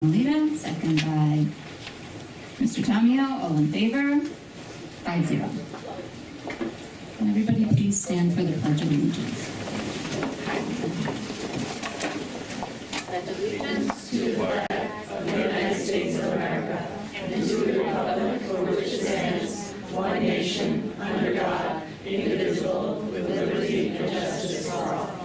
Lita, second by Mr. Tamio. All in favor? 5-0. Can everybody please stand for the Pledge of Allegiance? Pledge allegiance to the flag of the United States of America and to the republic for which it stands, one nation, under God, indivisible, with liberty and justice for all.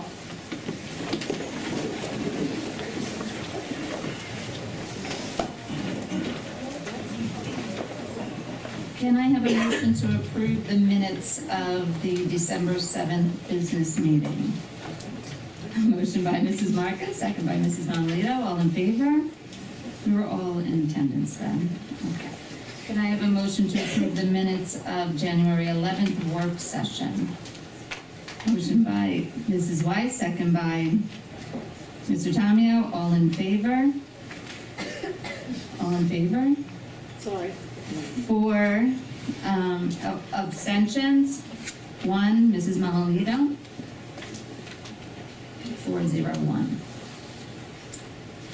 Can I have a motion to approve the minutes of the December 7th business meeting? A motion by Mrs. Marcus, second by Mrs. Monalito. All in favor? We were all in attendance then. Okay. Can I have a motion to approve the minutes of January 11th work session? Motion by Mrs. Weiss, second by Mr. Tamio. All in favor? All in favor? Sorry. 4 abstentions. 1, Mrs. Monalito. 401.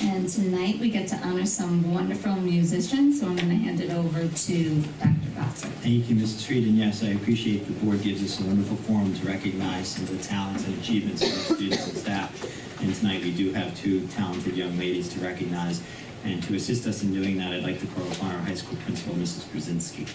And tonight we get to honor some wonderful musicians, so I'm going to hand it over to Dr. Gossett. Thank you, Mrs. Reed, and yes, I appreciate the board gives us a wonderful forum to recognize some of the talents and achievements of our students and staff. And tonight we do have 2 talented young ladies to recognize. And to assist us in doing that, I'd like to call upon our high school principal, Mrs. Brzezinski.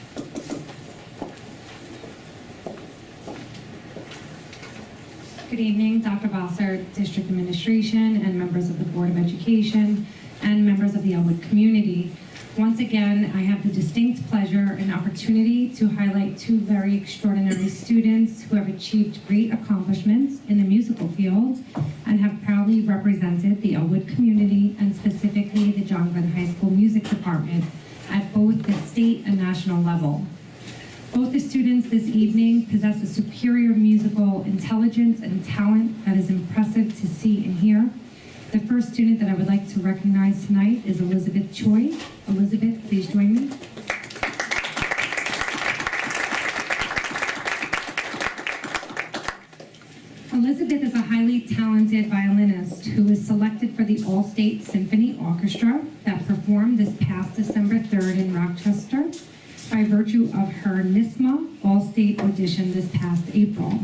Good evening, Dr. Vassar, District Administration, and members of the Board of Education, and members of the Elwood community. Once again, I have the distinct pleasure and opportunity to highlight 2 very extraordinary students who have achieved great accomplishments in the musical field and have proudly represented the Elwood community and specifically the John Glenn High School Music Department at both the state and national level. Both the students this evening possess a superior musical intelligence and talent that is impressive to see and hear. The first student that I would like to recognize tonight is Elizabeth Choi. Elizabeth, please join me. Elizabeth is a highly talented violinist who was selected for the All-State Symphony Orchestra that performed this past December 3rd in Rochester by virtue of her NISMA All-State audition this past April.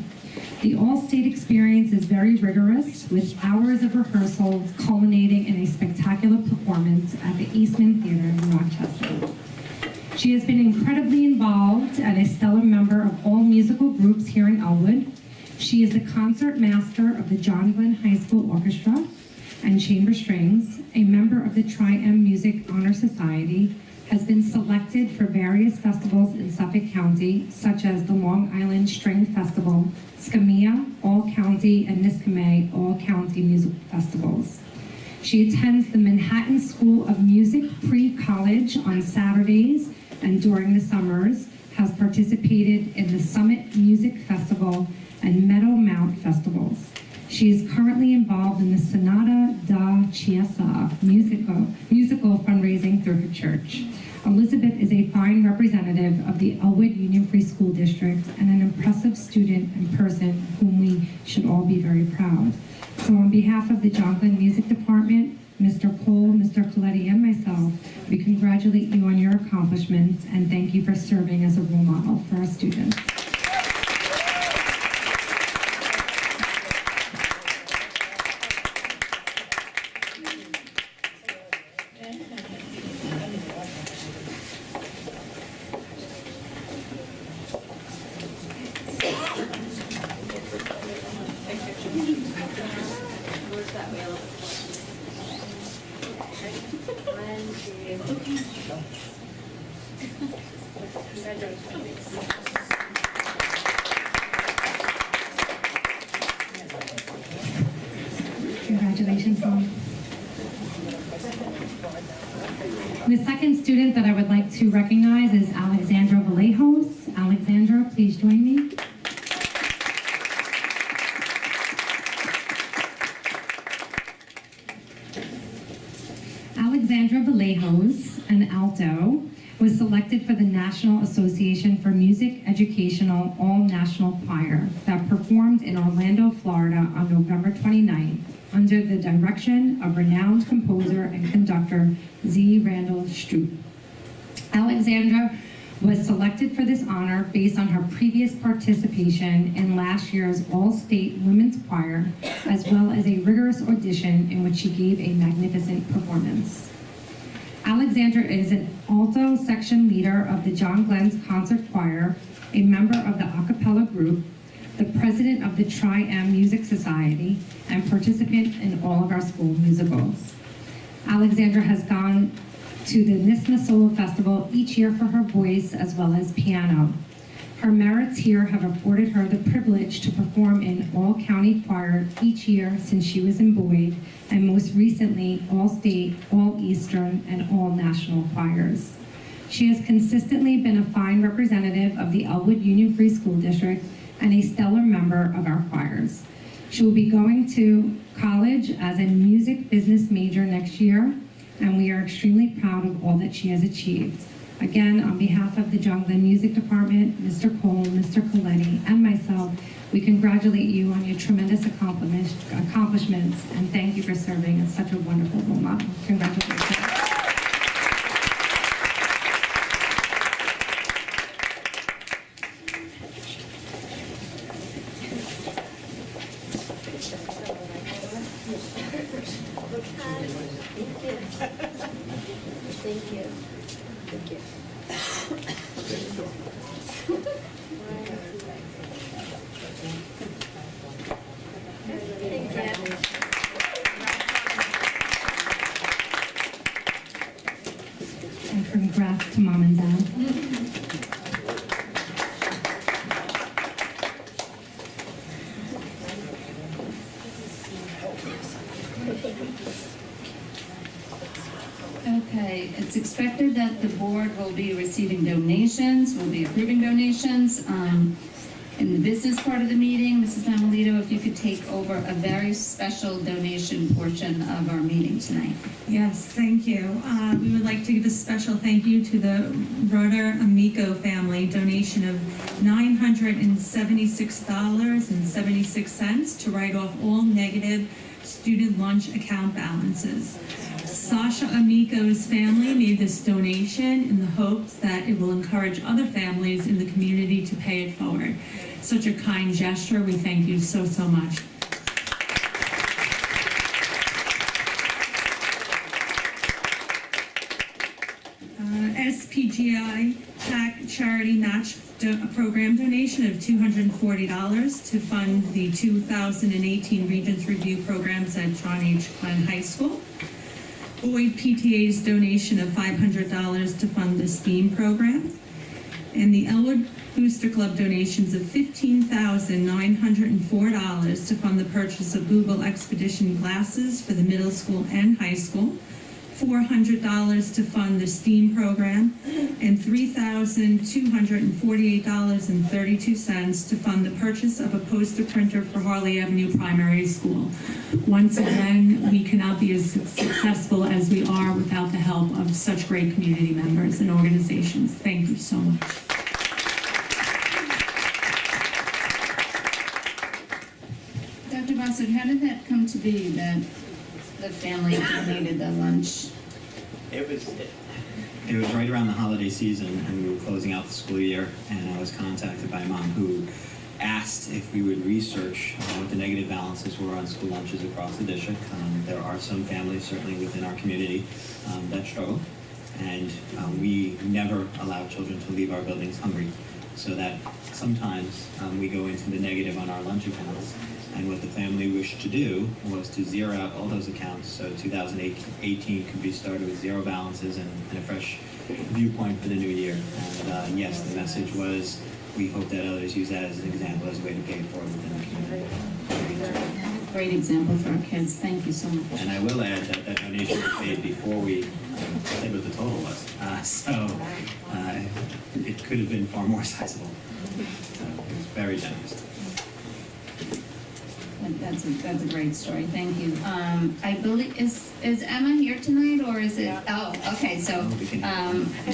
The All-State experience is very rigorous, with hours of rehearsal culminating in a spectacular performance at the Eastman Theater in Rochester. She has been incredibly involved and a stellar member of all musical groups here in Elwood. She is the concert master of the John Glenn High School Orchestra and Chamber Strings, a member of the Tri-M Music Honor Society, has been selected for various festivals in Suffolk County, such as the Long Island String Festival, Skamia All-County, and Niskame All-County Music Festivals. She attends the Manhattan School of Music pre-college on Saturdays and during the summers, has participated in the Summit Music Festival and Meadow Mount Festivals. She is currently involved in the Sonata da Chiesa musical fundraising through her church. Elizabeth is a fine representative of the Elwood Union Free School District and an impressive student and person whom we should all be very proud. So on behalf of the John Glenn Music Department, Mr. Cole, Mr. Coletti, and myself, we congratulate you on your accomplishments and thank you for serving as a role model for our students. Congratulations, Mom. The second student that I would like to recognize is Alexandra Vallejos. Alexandra, please join me. Alexandra Vallejos, an alto, was selected for the National Association for Music Educational All-National Choir that performed in Orlando, Florida on November 29th under the direction of renowned composer and conductor Z. Randall Stroop. Alexandra was selected for this honor based on her previous participation in last year's All-State Women's Choir, as well as a rigorous audition in which she gave a magnificent performance. Alexandra is an alto section leader of the John Glenn's Concert Choir, a member of the a cappella group, the president of the Tri-M Music Society, and participant in all of our school musicals. Alexandra has gone to the NISMA Solo Festival each year for her voice as well as piano. Her merits here have afforded her the privilege to perform in all-county choir each year since she was in Boyd, and most recently, all-state, all-eastern, and all-national choirs. She has consistently been a fine representative of the Elwood Union Free School District and a stellar member of our choirs. She will be going to college as a music business major next year, and we are extremely proud of all that she has achieved. Again, on behalf of the John Glenn Music Department, Mr. Cole, Mr. Coletti, and myself, we congratulate you on your tremendous accomplishments, and thank you for serving as such a wonderful role model. Congratulations. Thank you. Thank you. And congrats to Mom and Dad. Okay, it's expected that the board will be receiving donations, will be approving donations. In the business part of the meeting, Mrs. Mamalito, if you could take over a very special donation portion of our meeting tonight. Yes, thank you. We would like to give a special thank you to the Roder Amico family, donation of $976.76 to write off all negative student lunch account balances. Sasha Amico's family made this donation in the hopes that it will encourage other families in the community to pay it forward. Such a kind gesture. We thank you so, so much. SPGI PAC charity match program donation of $240 to fund the 2018 Regents Review programs at John H. Glenn High School. Boyd PTA's donation of $500 to fund the STEAM program. And the Elwood Booster Club donations of $15,904 to fund the purchase of Google Expedition glasses for the middle school and high school. $400 to fund the STEAM program, and $3,248.32 to fund the purchase of a poster printer for Harley Avenue Primary School. Once again, we cannot be as successful as we are without the help of such great community members and organizations. Thank you so much. Dr. Bossard, how did that come to be that the family donated the lunch? It was right around the holiday season, and we were closing out the school year, and I was contacted by a mom who asked if we would research what the negative balances were on school lunches across the district. There are some families, certainly within our community, that struggle, and we never allow children to leave our buildings hungry, so that sometimes we go into the negative on our lunch accounts. And what the family wished to do was to zero out all those accounts, so 2018 could be started with zero balances and a fresh viewpoint for the new year. And yes, the message was, we hope that others use that as an example, as a way to pay it forward within the community. Great example for our kids. Thank you so much. And I will add that that donation was made before we said what the total was. It could have been far more sizable. So it was very generous. That's a great story. Thank you. I believe, is Emma here tonight, or is it? Oh, okay. So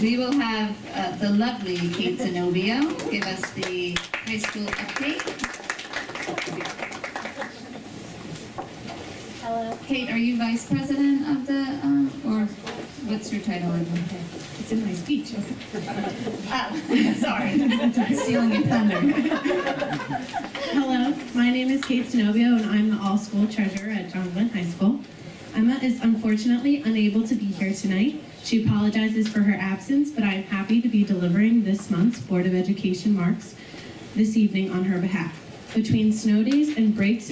we will have the lovely Kate Zenobio give us the high school update. Hello. Kate, are you vice president of the, or what's your title? It's in my speech. Sorry. Stealing your thunder. Hello, my name is Kate Zenobio, and I'm the all-school treasurer at John Glenn High School. Emma is unfortunately unable to be here tonight. She apologizes for her absence, but I am happy to be delivering this month's Board of Education marks this evening on her behalf. Between snow days and breaks,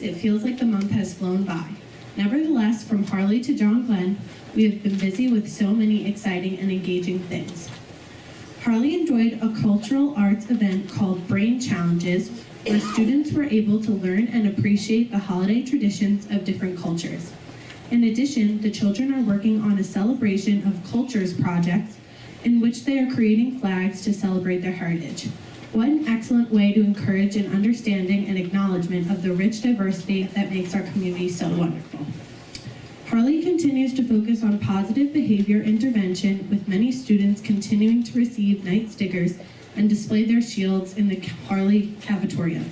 it feels like the month has flown by. Nevertheless, from Harley to John Glenn, we have been busy with so many exciting and engaging things. Harley enjoyed a cultural arts event called Brain Challenges, where students were able to learn and appreciate the holiday traditions of different cultures. In addition, the children are working on a celebration of cultures project in which they are creating flags to celebrate their heritage. What an excellent way to encourage an understanding and acknowledgement of the rich diversity that makes our community so wonderful. Harley continues to focus on positive behavior intervention, with many students continuing to receive night stickers and display their shields in the Harley cafeteria.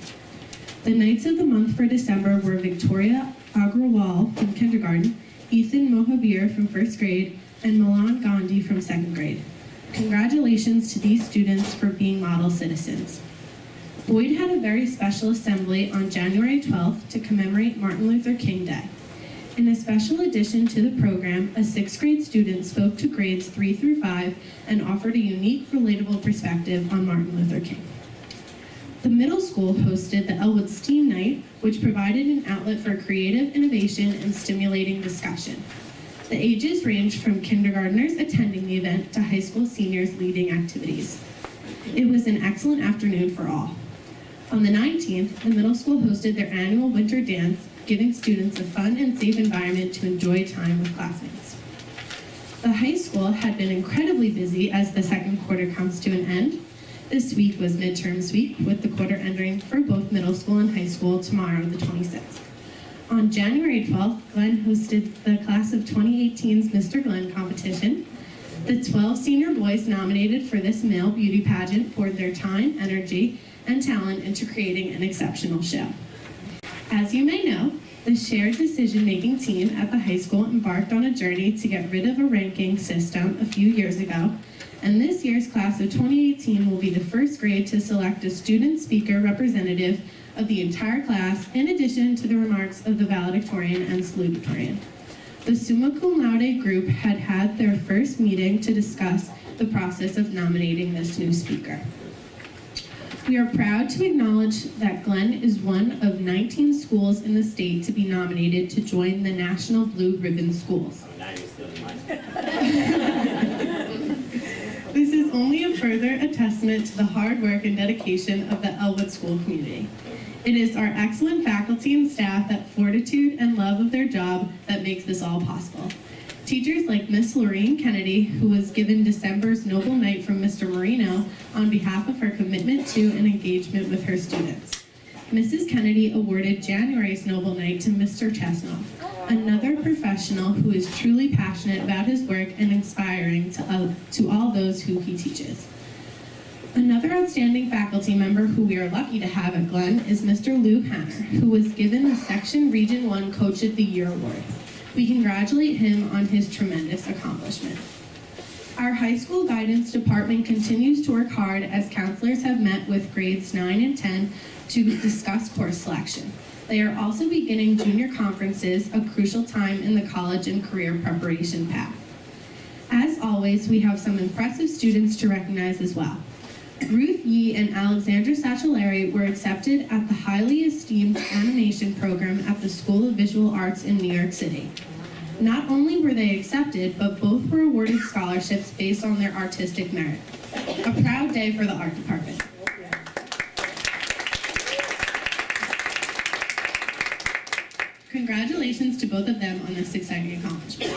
The Knights of the Month for December were Victoria Agrawal from kindergarten, Ethan Mohabir from first grade, and Milan Gandhi from second grade. Congratulations to these students for being model citizens. Boyd had a very special assembly on January 12th to commemorate Martin Luther King Day. In a special addition to the program, a 6th grade student spoke to grades 3 through 5 and offered a unique, relatable perspective on Martin Luther King. The middle school hosted the Elwood STEAM Night, which provided an outlet for creative innovation and stimulating discussion. The ages ranged from kindergartners attending the event to high school seniors leading activities. It was an excellent afternoon for all. On the 19th, the middle school hosted their annual winter dance, giving students a fun and safe environment to enjoy time with classmates. The high school had been incredibly busy as the second quarter comes to an end. This week was midterms week, with the quarter ending for both middle school and high school tomorrow, the 26th. On January 12th, Glenn hosted the class of 2018's Mr. Glenn competition. The 12 senior boys nominated for this male beauty pageant poured their time, energy, and talent into creating an exceptional show. As you may know, the shared decision-making team at the high school embarked on a journey to get rid of a ranking system a few years ago, and this year's class of 2018 will be the first grade to select a student speaker representative of the entire class, in addition to the remarks of the valedictorian and salutatorian. The summa cum laude group had their first meeting to discuss the process of nominating this new speaker. We are proud to acknowledge that Glenn is one of 19 schools in the state to be nominated to join the National Blue Ribbon Schools. Now you're stealing mine. This is only a further testament to the hard work and dedication of the Elwood school community. It is our excellent faculty and staff, that fortitude and love of their job, that makes this all possible. Teachers like Miss Lorraine Kennedy, who was given December's Noble Knight from Mr. Marino on behalf of her commitment to and engagement with her students. Mrs. Kennedy awarded January's Noble Knight to Mr. Chesnoff, another professional who is truly passionate about his work and inspiring to all those who he teaches. Another outstanding faculty member who we are lucky to have at Glenn is Mr. Lou Hanner, who was given the Section Region 1 Coach of the Year Award. We congratulate him on his tremendous accomplishment. Our high school guidance department continues to work hard, as counselors have met with grades 9 and 10 to discuss course selection. They are also beginning junior conferences, a crucial time in the college and career preparation path. As always, we have some impressive students to recognize as well. Ruth Yee and Alexandra Sachelari were accepted at the highly esteemed animation program at the School of Visual Arts in New York City. Not only were they accepted, but both were awarded scholarships based on their artistic merit. A proud day for the art department. Congratulations to both of them on this exciting accomplishment.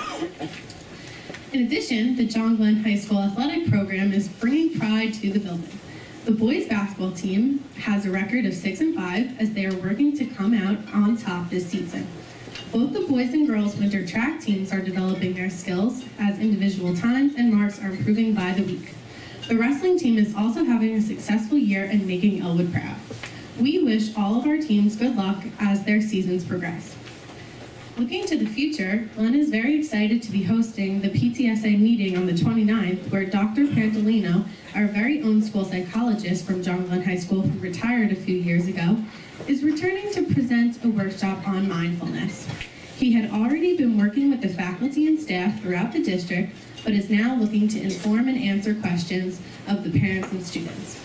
In addition, the John Glenn High School athletic program is bringing pride to the building. The boys basketball team has a record of 6-5 as they are working to come out on top this season. Both the boys and girls winter track teams are developing their skills, as individual times and marks are improving by the week. The wrestling team is also having a successful year and making Elwood proud. We wish all of our teams good luck as their seasons progress. Looking to the future, Glenn is very excited to be hosting the PTSA meeting on the 29th, where Dr. Pantolino, our very own school psychologist from John Glenn High School, who retired a few years ago, is returning to present a workshop on mindfulness. He had already been working with the faculty and staff throughout the district, but is now looking to inform and answer questions of the parents and students.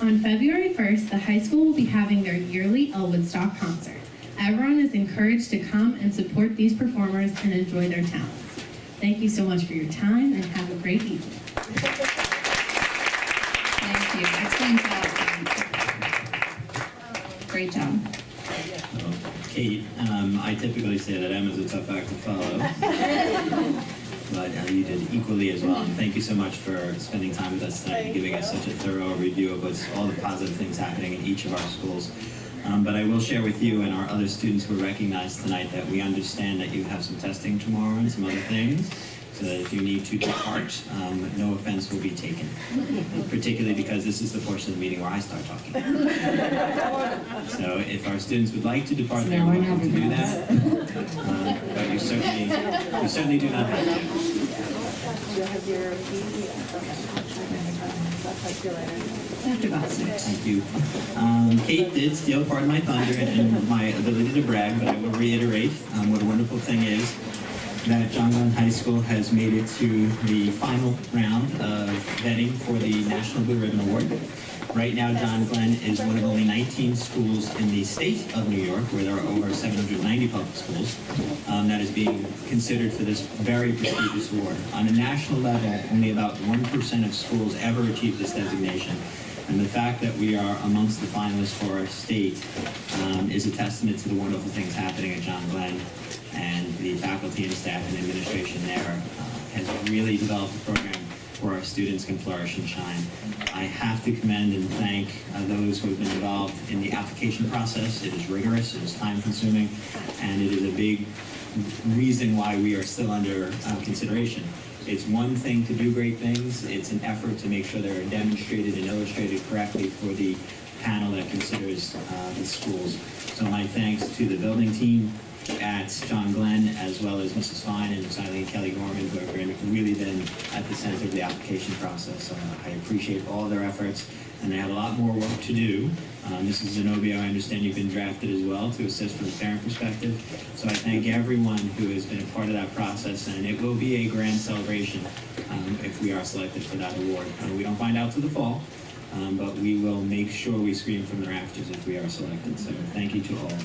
On February 1st, the high school will be having their yearly Elwood Stock concert. Everyone is encouraged to come and support these performers and enjoy their talents. Thank you so much for your time and have a great evening. Thank you. Excellent job. Great job. Kate, I typically say that Emma's a tough act to follow, but you did equally as well. And thank you so much for spending time with us tonight and giving us such a thorough review of all the positive things happening in each of our schools. But I will share with you and our other students who are recognized tonight that we understand that you have some testing tomorrow and some other things, so that if you need to depart, no offense will be taken, particularly because this is the portion of the meeting where I start talking. So if our students would like to depart, they're welcome to do that, but you certainly do not have to. Dr. Bosser. Thank you. Kate did steal part of my thunder and my ability to brag, but I will reiterate what a wonderful thing is that John Glenn High School has made it to the final round of vetting for the National Blue Ribbon Award. Right now, John Glenn is one of only 19 schools in the state of New York, where there are over 790 public schools, that is being considered for this very prestigious award. On a national level, only about 1% of schools ever achieve this designation. And the fact that we are amongst the finalists for our state is a testament to the wonderful things happening at John Glenn, and the faculty and staff and administration there has really developed a program where our students can flourish and shine. I have to commend and thank those who have been involved in the application process. It is rigorous, it is time-consuming, and it is a big reason why we are still under consideration. It's one thing to do great things, it's an effort to make sure they're demonstrated and illustrated correctly for the panel that considers the schools. So my thanks to the building team at John Glenn, as well as Mrs. Fine and Ms. Eileen Kelly Gorman, who have really been at the center of the application process. I appreciate all their efforts, and they have a lot more work to do. Mrs. Zenobio, I understand you've been drafted as well to assist from the parent perspective. So I thank everyone who has been a part of that process, and it will be a grand celebration if we are selected for that award. We don't find out till the fall, but we will make sure we scream from the rafters if we are selected. So thank you to all.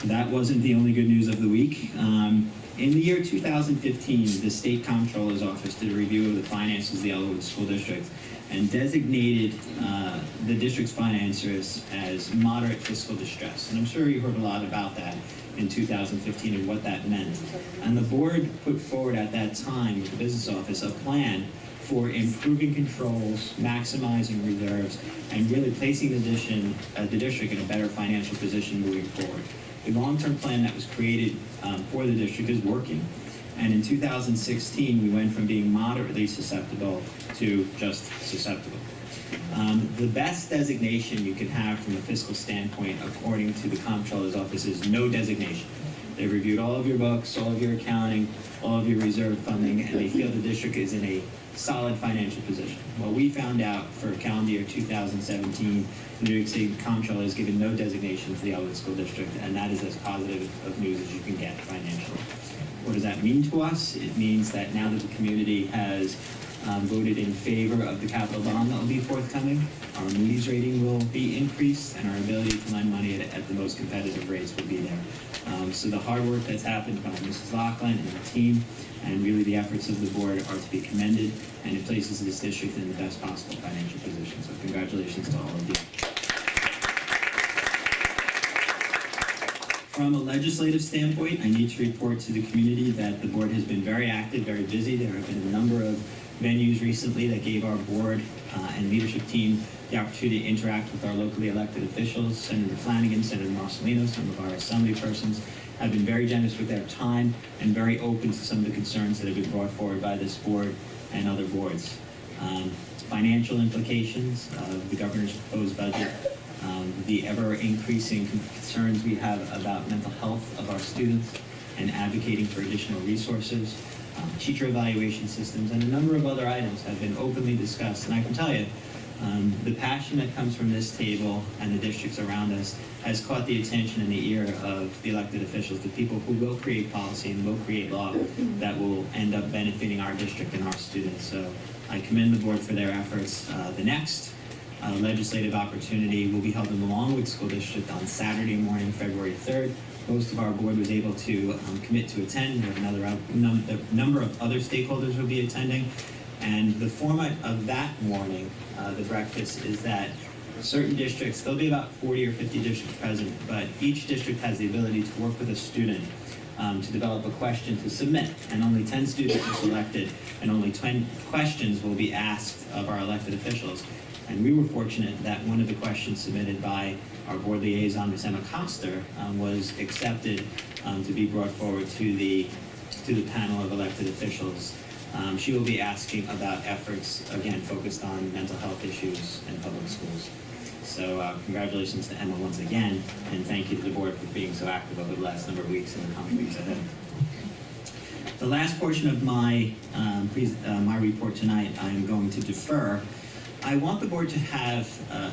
That wasn't the only good news of the week. In the year 2015, the State Comptroller's Office did a review of the finances of the Elwood School District and designated the district's finances as moderate fiscal distress. And I'm sure you heard a lot about that in 2015 and what that meant. And the board put forward at that time with the business office a plan for improving controls, maximizing reserves, and really placing the district in a better financial position moving forward. The long-term plan that was created for the district is working. And in 2016, we went from being moderately susceptible to just susceptible. The best designation you can have from a fiscal standpoint, according to the Comptroller's Office, is no designation. They've reviewed all of your books, all of your accounting, all of your reserve funding, and they feel the district is in a solid financial position. Well, we found out for calendar year 2017, the New York State Comptroller has given no designation to the Elwood School District, and that is as positive of news as you can get financially. What does that mean to us? It means that now that the community has voted in favor of the capital bond that will be forthcoming, our Moody's rating will be increased, and our ability to lend money at the most competitive rates will be there. So the hard work that's happened by Mrs. Laughlin and the team, and really the efforts of the board, are to be commended, and it places this district in the best possible financial position. So congratulations to all of you. From a legislative standpoint, I need to report to the community that the board has been very active, very busy. There have been a number of venues recently that gave our board and leadership team the opportunity to interact with our locally elected officials. Senator Flanagan, Senator Marcelino, some of our assembly persons have been very generous with their time and very open to some of the concerns that have been brought forward by this board and other boards. Financial implications of the governor's proposed budget, the ever-increasing concerns we have about mental health of our students, and advocating for additional resources. Teacher evaluation systems, and a number of other items have been openly discussed. And I can tell you, the passion that comes from this table and the districts around us has caught the attention and the ear of the elected officials, the people who will create policy and will create law that will end up benefiting our district and our students. So I commend the board for their efforts. The next legislative opportunity will be held in the Longwood School District on Saturday morning, February 3rd. Most of our board was able to commit to attend. We have another number of other stakeholders will be attending. And the format of that morning, the breakfast, is that certain districts, there'll be about 40 or 50 districts present, but each district has the ability to work with a student to develop a question to submit. And only 10 students are selected, and only 10 questions will be asked of our elected officials. And we were fortunate that one of the questions submitted by our board liaison, Ms. Emma Coster, was accepted to be brought forward to the panel of elected officials. She will be asking about efforts, again, focused on mental health issues in public schools. So congratulations to Emma once again, and thank you to the board for being so active over the last number of weeks and the coming weeks ahead. The last portion of my report tonight, I am going to defer. I want the board to have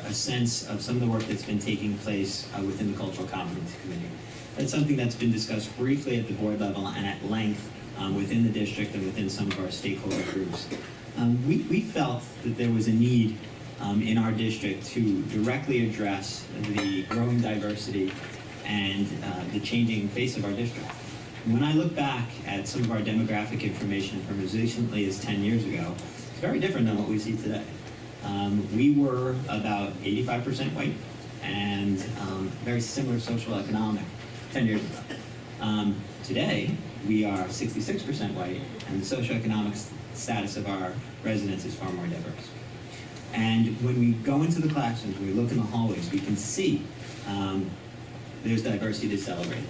a sense of some of the work that's been taking place within the Cultural Competency Committee. That's something that's been discussed briefly at the board level and at length within the district and within some of our stakeholder groups. We felt that there was a need in our district to directly address the growing diversity and the changing face of our district. When I look back at some of our demographic information from as recently as 10 years ago, it's very different than what we see today. We were about 85% white and very similar social economic 10 years ago. Today, we are 66% white, and the socioeconomic status of our residents is far more diverse. And when we go into the classrooms, when we look in the hallways, we can see there's diversity to celebrate.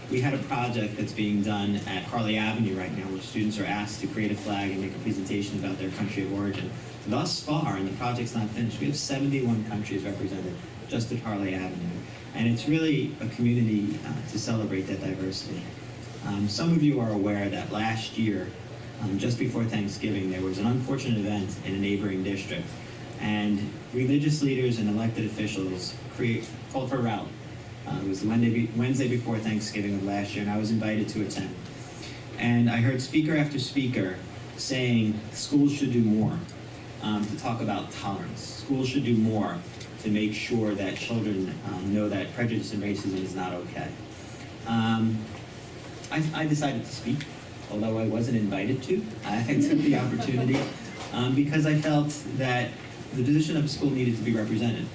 We had a project that's being done at Harley Avenue right now where students are asked to create a flag and make a presentation about their country of origin. Thus far, and the project's not finished, we have 71 countries represented just at Harley Avenue. And it's really a community to celebrate that diversity. Some of you are aware that last year, just before Thanksgiving, there was an unfortunate event in a neighboring district. And religious leaders and elected officials called for a rally. It was the Wednesday before Thanksgiving of last year, and I was invited to attend. And I heard speaker after speaker saying schools should do more to talk about tolerance. Schools should do more to make sure that children know that prejudice and racism is not okay. I decided to speak, although I wasn't invited to. I took the opportunity because I felt that the position of a school needed to be represented.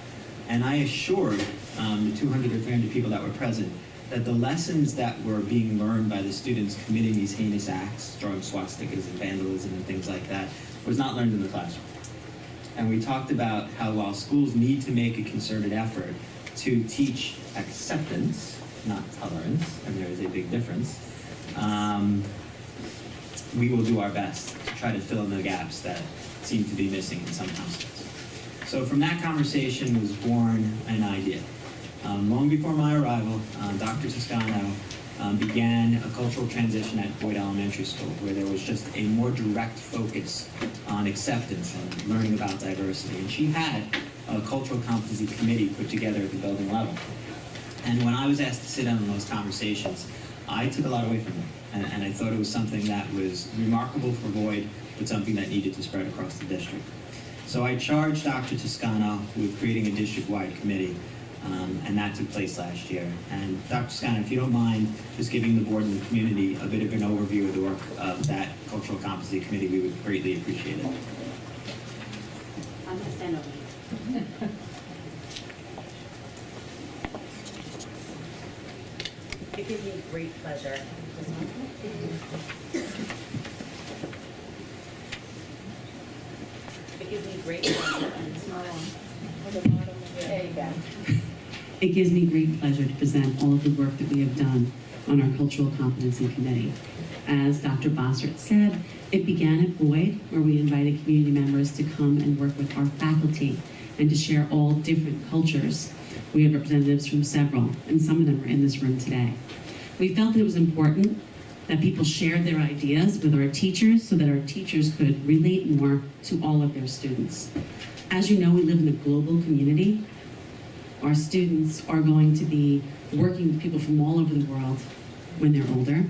And I assured the 200 or 300 people that were present that the lessons that were being learned by the students committing these heinous acts, drawing swastikas and vandalism and things like that, was not learned in the classroom. And we talked about how while schools need to make a concerted effort to teach acceptance, not tolerance, and there is a big difference, we will do our best to try to fill in the gaps that seem to be missing in some households. So from that conversation was born an idea. Long before my arrival, Dr. Toscano began a cultural transition at Boyd Elementary School where there was just a more direct focus on acceptance and learning about diversity. And she had a cultural competency committee put together at the building level. And when I was asked to sit in on those conversations, I took a lot away from them. And I thought it was something that was remarkable for Boyd, but something that needed to spread across the district. So I charged Dr. Toscano with creating a district-wide committee, and that took place last year. And Dr. Toscano, if you don't mind just giving the board and the community a bit of an overview of the work of that Cultural Competency Committee, we would greatly appreciate it. I'm going to stand over you. It gives me great pleasure. It gives me great pleasure. There you go. It gives me great pleasure to present all of the work that we have done on our Cultural Competency Committee. As Dr. Bossert said, it began at Boyd, where we invited community members to come and work with our faculty and to share all different cultures. We have representatives from several, and some of them are in this room today. We felt it was important that people shared their ideas with our teachers so that our teachers could relate more to all of their students. As you know, we live in a global community. Our students are going to be working with people from all over the world when they're older.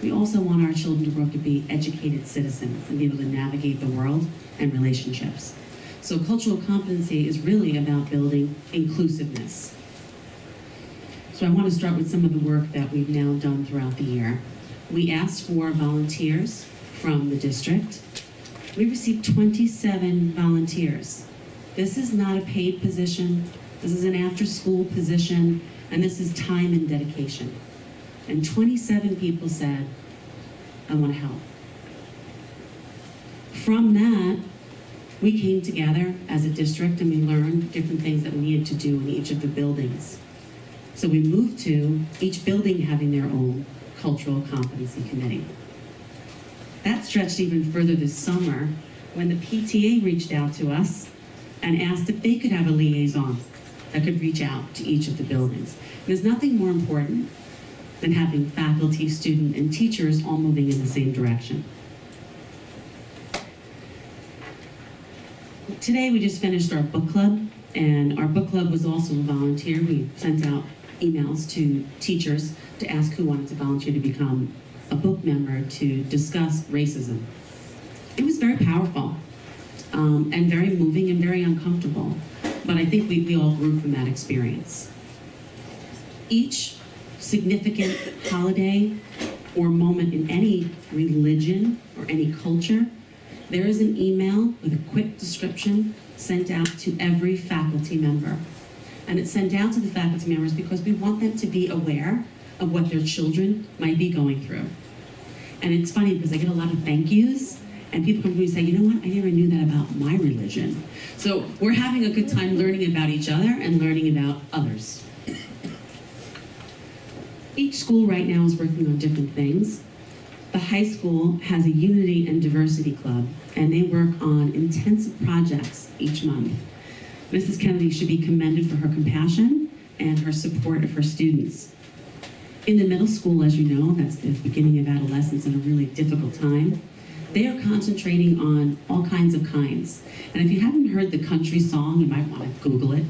We also want our children to grow up to be educated citizens and be able to navigate the world and relationships. So cultural competency is really about building inclusiveness. So I want to start with some of the work that we've now done throughout the year. We asked for volunteers from the district. We received 27 volunteers. This is not a paid position. This is an after-school position, and this is time and dedication. And 27 people said, I want to help. From that, we came together as a district and we learned different things that we needed to do in each of the buildings. So we moved to each building having their own cultural competency committee. That stretched even further this summer when the PTA reached out to us and asked if they could have a liaison that could reach out to each of the buildings. There's nothing more important than having faculty, student, and teachers all moving in the same direction. Today we just finished our book club, and our book club was also a volunteer. We sent out emails to teachers to ask who wanted to volunteer to become a book member to discuss racism. It was very powerful and very moving and very uncomfortable, but I think we all grew from that experience. Each significant holiday or moment in any religion or any culture, there is an email with a quick description sent out to every faculty member. And it's sent out to the faculty members because we want them to be aware of what their children might be going through. And it's funny because I get a lot of thank yous, and people come to me and say, you know what, I never knew that about my religion. So we're having a good time learning about each other and learning about others. Each school right now is working on different things. The high school has a Unity and Diversity Club, and they work on intensive projects each month. Mrs. Kennedy should be commended for her compassion and her support of her students. In the middle school, as you know, that's the beginning of adolescence and a really difficult time, they are concentrating on all kinds of kinds. And if you haven't heard the country song, you might want to Google it.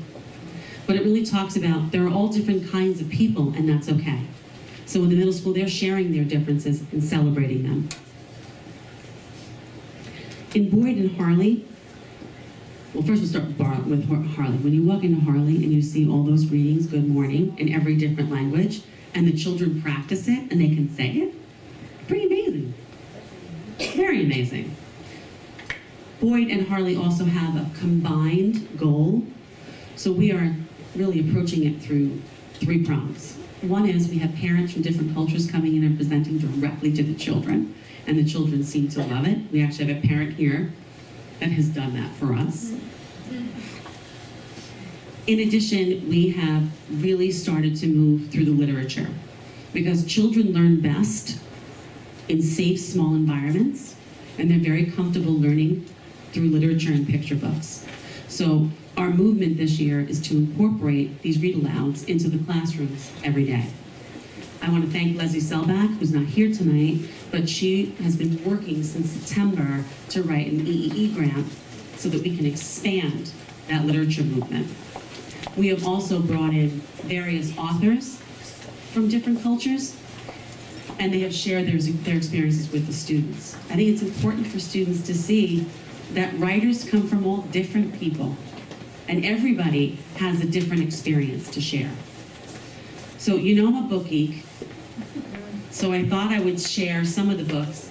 But it really talks about there are all different kinds of people, and that's okay. So in the middle school, they're sharing their differences and celebrating them. In Boyd and Harley, well, first we'll start with Harley. When you walk into Harley and you see all those greetings, good morning, in every different language, and the children practice it and they can say it, pretty amazing. Very amazing. Boyd and Harley also have a combined goal. So we are really approaching it through 3 prongs. One is we have parents from different cultures coming in and presenting directly to the children, and the children seem to love it. We actually have a parent here that has done that for us. In addition, we have really started to move through the literature because children learn best in safe, small environments, and they're very comfortable learning through literature and picture books. So our movement this year is to incorporate these read-alouds into the classrooms every day. I want to thank Leslie Selbach, who's not here tonight, but she has been working since September to write an EEE grant so that we can expand that literature movement. We have also brought in various authors from different cultures, and they have shared their experiences with the students. I think it's important for students to see that writers come from all different people, and everybody has a different experience to share. So you know I'm a book geek, so I thought I would share some of the books.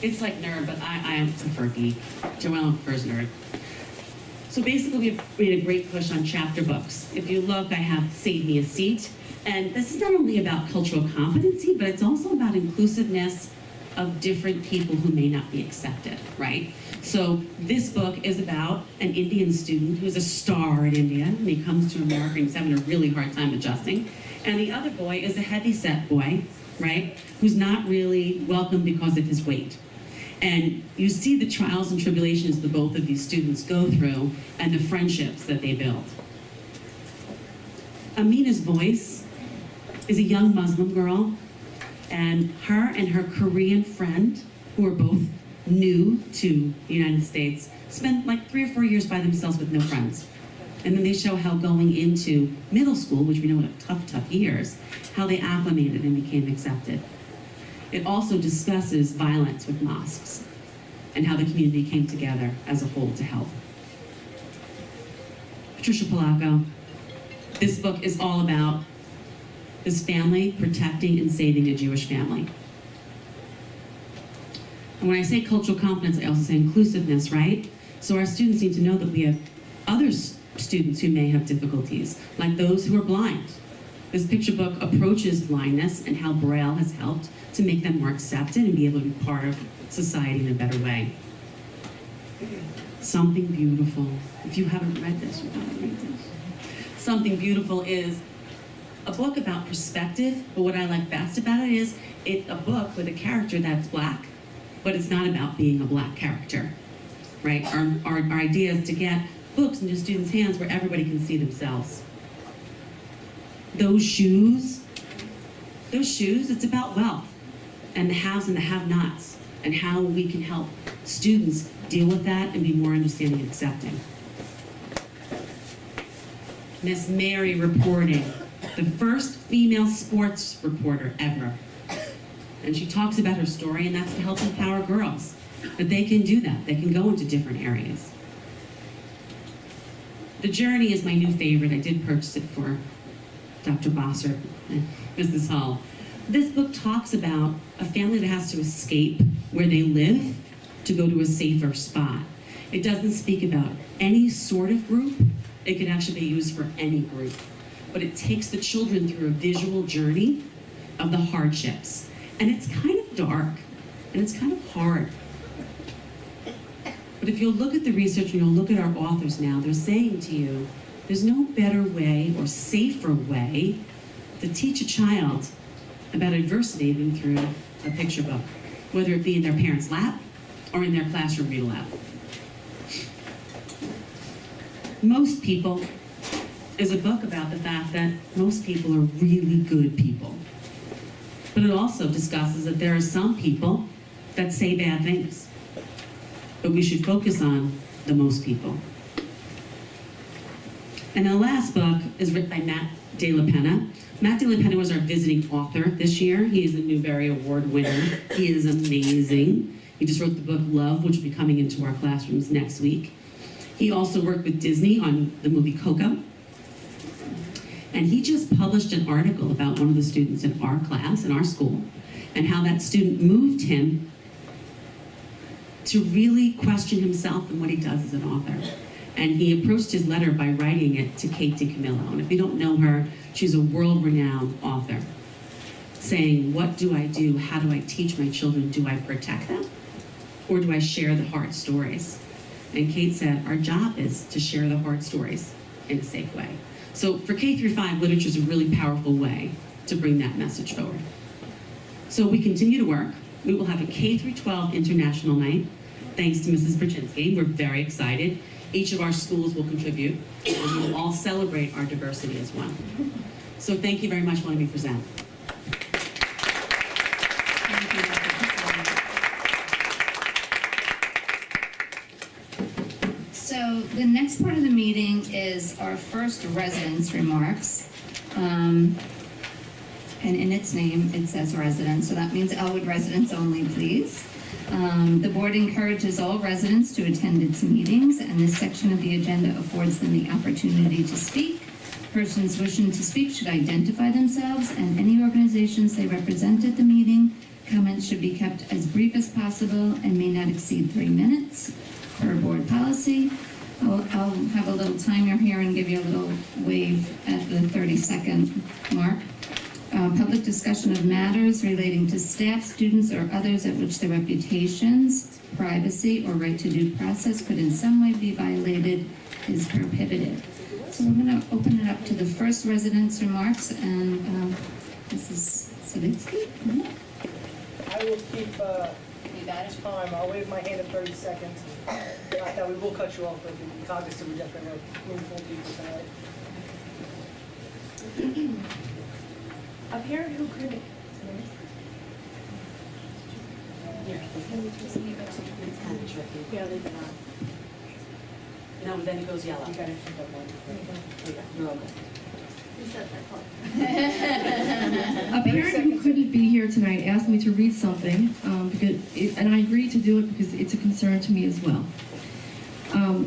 It's like nerd, but I prefer geek. Joelle prefers nerd. So basically we've made a great push on chapter books. If you look, I have Save Me a Seat, and this is not only about cultural competency, but it's also about inclusiveness of different people who may not be accepted, right? So this book is about an Indian student who's a star in India, and he comes to America and he's having a really hard time adjusting. And the other boy is a heavyset boy, right, who's not really welcome because of his weight. And you see the trials and tribulations that both of these students go through and the friendships that they build. Amina's voice is a young Muslim girl, and her Korean friend, who are both new to the United States, spent like 3 or 4 years by themselves with no friends. And then they show how going into middle school, which we know are tough years, how they acclimated and became accepted. It also discusses violence with mosques and how the community came together as a whole to help. Patricia Polacco, this book is all about this family protecting and saving a Jewish family. And when I say cultural competence, I also say inclusiveness, right? So our students need to know that we have other students who may have difficulties, like those who are blind. This picture book approaches blindness and how Braille has helped to make them more accepted and be able to be part of society in a better way. Something Beautiful. If you haven't read this, you gotta read this. Something Beautiful is a book about perspective, but what I like best about it is it's a book with a character that's black, but it's not about being a black character, right? Our idea is to get books into students' hands where everybody can see themselves. Those shoes, it's about wealth and the haves and the have-nots and how we can help students deal with that and be more understanding and accepting. Miss Mary reporting, the first female sports reporter ever. And she talks about her story, and that's to help empower girls, that they can do that. They can go into different areas. The Journey is my new favorite. I did purchase it for Dr. Bossert at Business Hall. This book talks about a family that has to escape where they live to go to a safer spot. It doesn't speak about any sort of group. It can actually be used for any group. But it takes the children through a visual journey of the hardships. And it's kind of dark, and it's kind of hard. But if you'll look at the research and you'll look at our authors now, they're saying to you, there's no better way or safer way to teach a child about adversity than through a picture book, whether it be in their parents' lap or in their classroom read aloud. Most People is a book about the fact that most people are really good people. But it also discusses that there are some people that say bad things. But we should focus on the most people. And the last book is written by Matt De La Penna. Matt De La Penna was our visiting author this year. He is a Newbery Award winner. He is amazing. He just wrote the book Love, which will be coming into our classrooms next week. He also worked with Disney on the movie Coco. And he just published an article about one of the students in our class, in our school, and how that student moved him to really question himself and what he does as an author. And he approached his letter by writing it to Kate DiCamillo. And if you don't know her, she's a world-renowned author, saying, what do I do? How do I teach my children? Do I protect them? Or do I share the hard stories? And Kate said, our job is to share the hard stories in a safe way. So for K through 5, literature is a really powerful way to bring that message forward. So we continue to work. We will have a K through 12 international night, thanks to Mrs. Brzezinski. We're very excited. Each of our schools will contribute, and we will all celebrate our diversity as one. So thank you very much for letting me present. So the next part of the meeting is our first residence remarks. And in its name, it says residents, so that means Elwood residents only, please. The board encourages all residents to attend its meetings, and this section of the agenda affords them the opportunity to speak. Persons wishing to speak should identify themselves and any organizations they represent at the meeting. Comments should be kept as brief as possible and may not exceed 3 minutes per board policy. I'll have a little timer here and give you a little wave at the 30-second mark. Public discussion of matters relating to staff, students, or others at which their reputations, privacy, or right to due process could in some way be violated is prohibited. So we're going to open it up to the first resident's remarks, and Mrs. Savitsky. I will keep time. I'll wave my hand at 30 seconds. Not that we will cut you off, but be cognizant we definitely have room full of people tonight. A parent who couldn't. Yeah, they did not. No, then it goes yellow. You gotta keep up on. You're all good. Who said that? A parent who couldn't be here tonight asked me to read something, and I agreed to do it because it's a concern to me as well.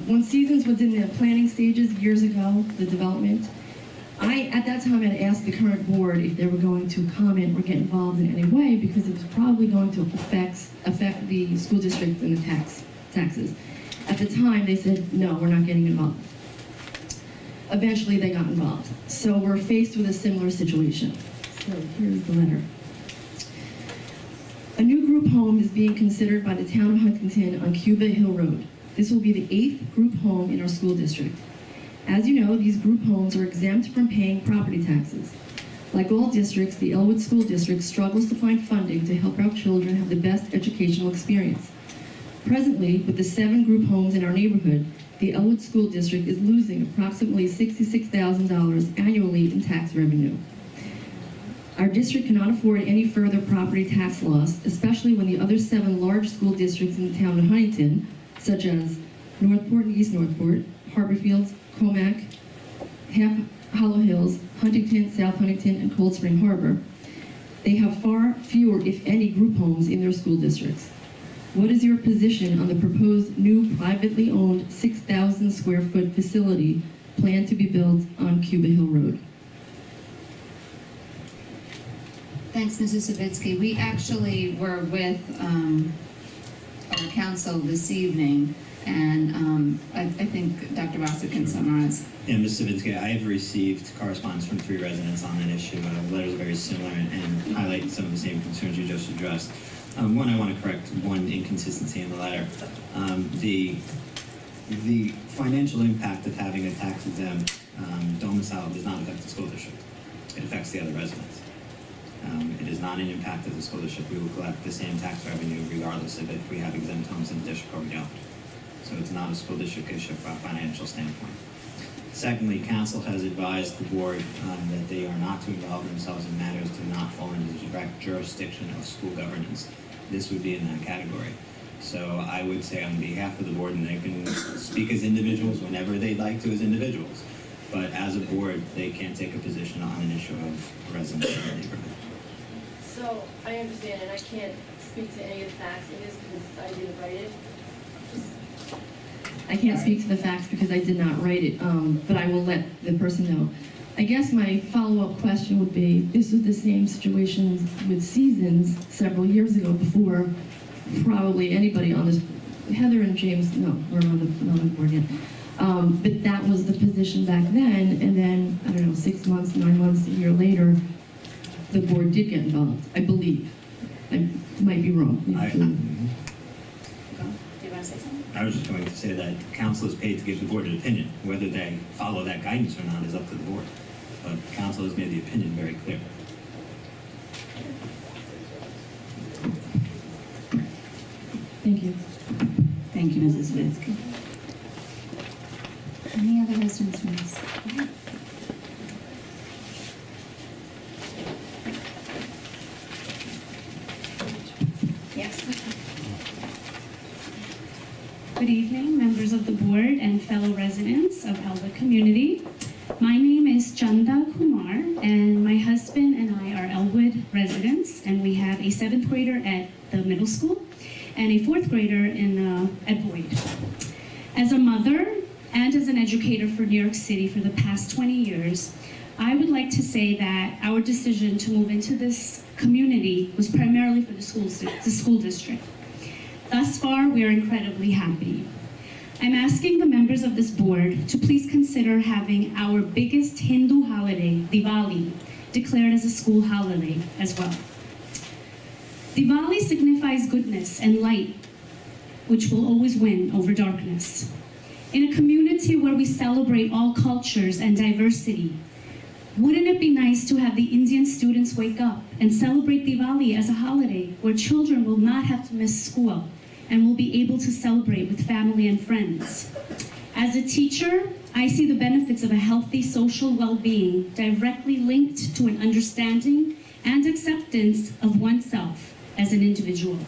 When Seasons was in the planning stages years ago, the development, I, at that time, had asked the current board if they were going to comment or get involved in any way because it was probably going to affect the school district and the taxes. At the time, they said, no, we're not getting involved. Eventually, they got involved. So we're faced with a similar situation. So here's the letter. A new group home is being considered by the town of Huntington on Cuba Hill Road. This will be the 8th group home in our school district. As you know, these group homes are exempt from paying property taxes. Like all districts, the Elwood School District struggles to find funding to help our children have the best educational experience. Presently, with the 7 group homes in our neighborhood, the Elwood School District is losing approximately $66,000 annually in tax revenue. Our district cannot afford any further property tax loss, especially when the other 7 large school districts in the town of Huntington, such as Northport and East Northport, Harborfields, Comac, Half Hollow Hills, Huntington, South Huntington, and Cold Spring Harbor, they have far fewer, if any, group homes in their school districts. What is your position on the proposed new privately owned 6,000 square foot facility planned to be built on Cuba Hill Road? Thanks, Mrs. Savitsky. We actually were with our council this evening, and I think Dr. Bassett can summarize. Yeah, Ms. Savinsky, I have received correspondence from 3 residents on that issue. Letters are very similar and highlight some of the same concerns you just addressed. One, I want to correct one inconsistency in the letter. The financial impact of having a tax-exempt domicile does not affect the school district. It affects the other residents. It is not an impact of the school district. We will collect the same tax revenue regardless of if we have exempt homes in the district or we don't. So it's not a school district issue from a financial standpoint. Secondly, council has advised the board that they are not to involve themselves in matters that do not fall into the direct jurisdiction of school governance. This would be in that category. So I would say on behalf of the board, and they can speak as individuals whenever they'd like to as individuals, but as a board, they can't take a position on an issue of residents in the neighborhood. So I understand, and I can't speak to any of the facts in this because I didn't write it. I can't speak to the facts because I did not write it, but I will let the person know. I guess my follow-up question would be, this was the same situation with Seasons several years ago before probably anybody on this, Heather and James, no, we're not on the board yet. But that was the position back then, and then, I don't know, 6 months, 9 months, a year later, the board did get involved, I believe. I might be wrong. Do you want to say something? I was just going to say that council is paid to give the board an opinion. Whether they follow that guidance or not is up to the board. But council has made the opinion very clear. Thank you. Thank you, Mrs. Savitsky. Any other residents from this? Yes. Good evening, members of the board and fellow residents of Elwood community. My name is Chanda Kumar, and my husband and I are Elwood residents, and we have a 7th grader at the middle school and a 4th grader at Boyd. As a mother and as an educator for New York City for the past 20 years, I would like to say that our decision to move into this community was primarily for the school district. Thus far, we are incredibly happy. I'm asking the members of this board to please consider having our biggest Hindu holiday, Diwali, declared as a school holiday as well. Diwali signifies goodness and light, which will always win over darkness. In a community where we celebrate all cultures and diversity, wouldn't it be nice to have the Indian students wake up and celebrate Diwali as a holiday where children will not have to miss school and will be able to celebrate with family and friends? As a teacher, I see the benefits of a healthy social well-being directly linked to an understanding and acceptance of oneself as an individual.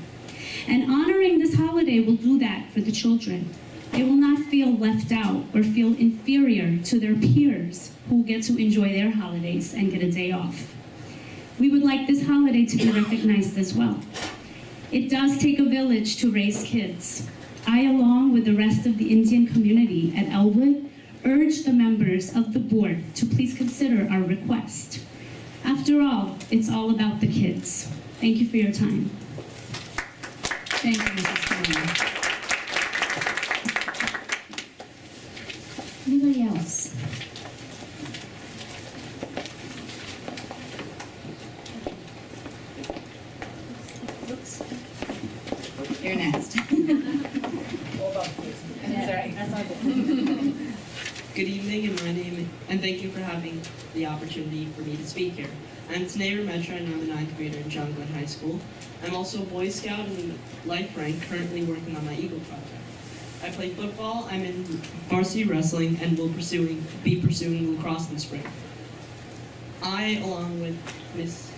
And honoring this holiday will do that for the children. They will not feel left out or feel inferior to their peers who get to enjoy their holidays and get a day off. We would like this holiday to be recognized as well. It does take a village to raise kids. I, along with the rest of the Indian community at Elwood, urge the members of the board to please consider our request. After all, it's all about the kids. Thank you for your time. Thank you, Mrs. Kramer. Anybody else? Oops. You're next. All about the kids. That's all right. That's all good. Good evening, and thank you for having the opportunity for me to speak here. I'm Tanay Rametra, and I'm a 9th grader in John Glenn High School. I'm also a Boy Scout and Life Rank, currently working on my Eagle project. I play football, I'm in varsity wrestling, and will be pursuing lacrosse in spring. I, along with Miss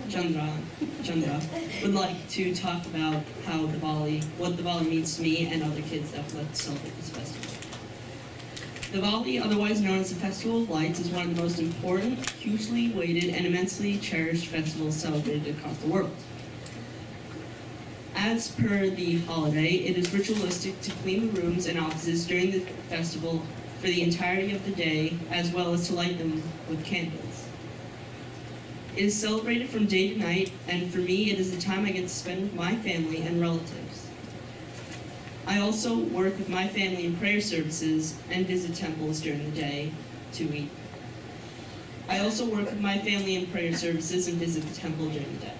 Chandra, would like to talk about what Diwali means to me and other kids that would like to celebrate this festival. Diwali, otherwise known as the Festival of Lights, is one of the most important, hugely weighted, and immensely cherished festivals celebrated across the world. As per the holiday, it is ritualistic to clean the rooms and offices during the festival for the entirety of the day, as well as to light them with candles. It is celebrated from day to night, and for me, it is the time I get to spend with my family and relatives. I also work with my family in prayer services and visit temples during the day to eat. I also work with my family in prayer services and visit the temple during the day.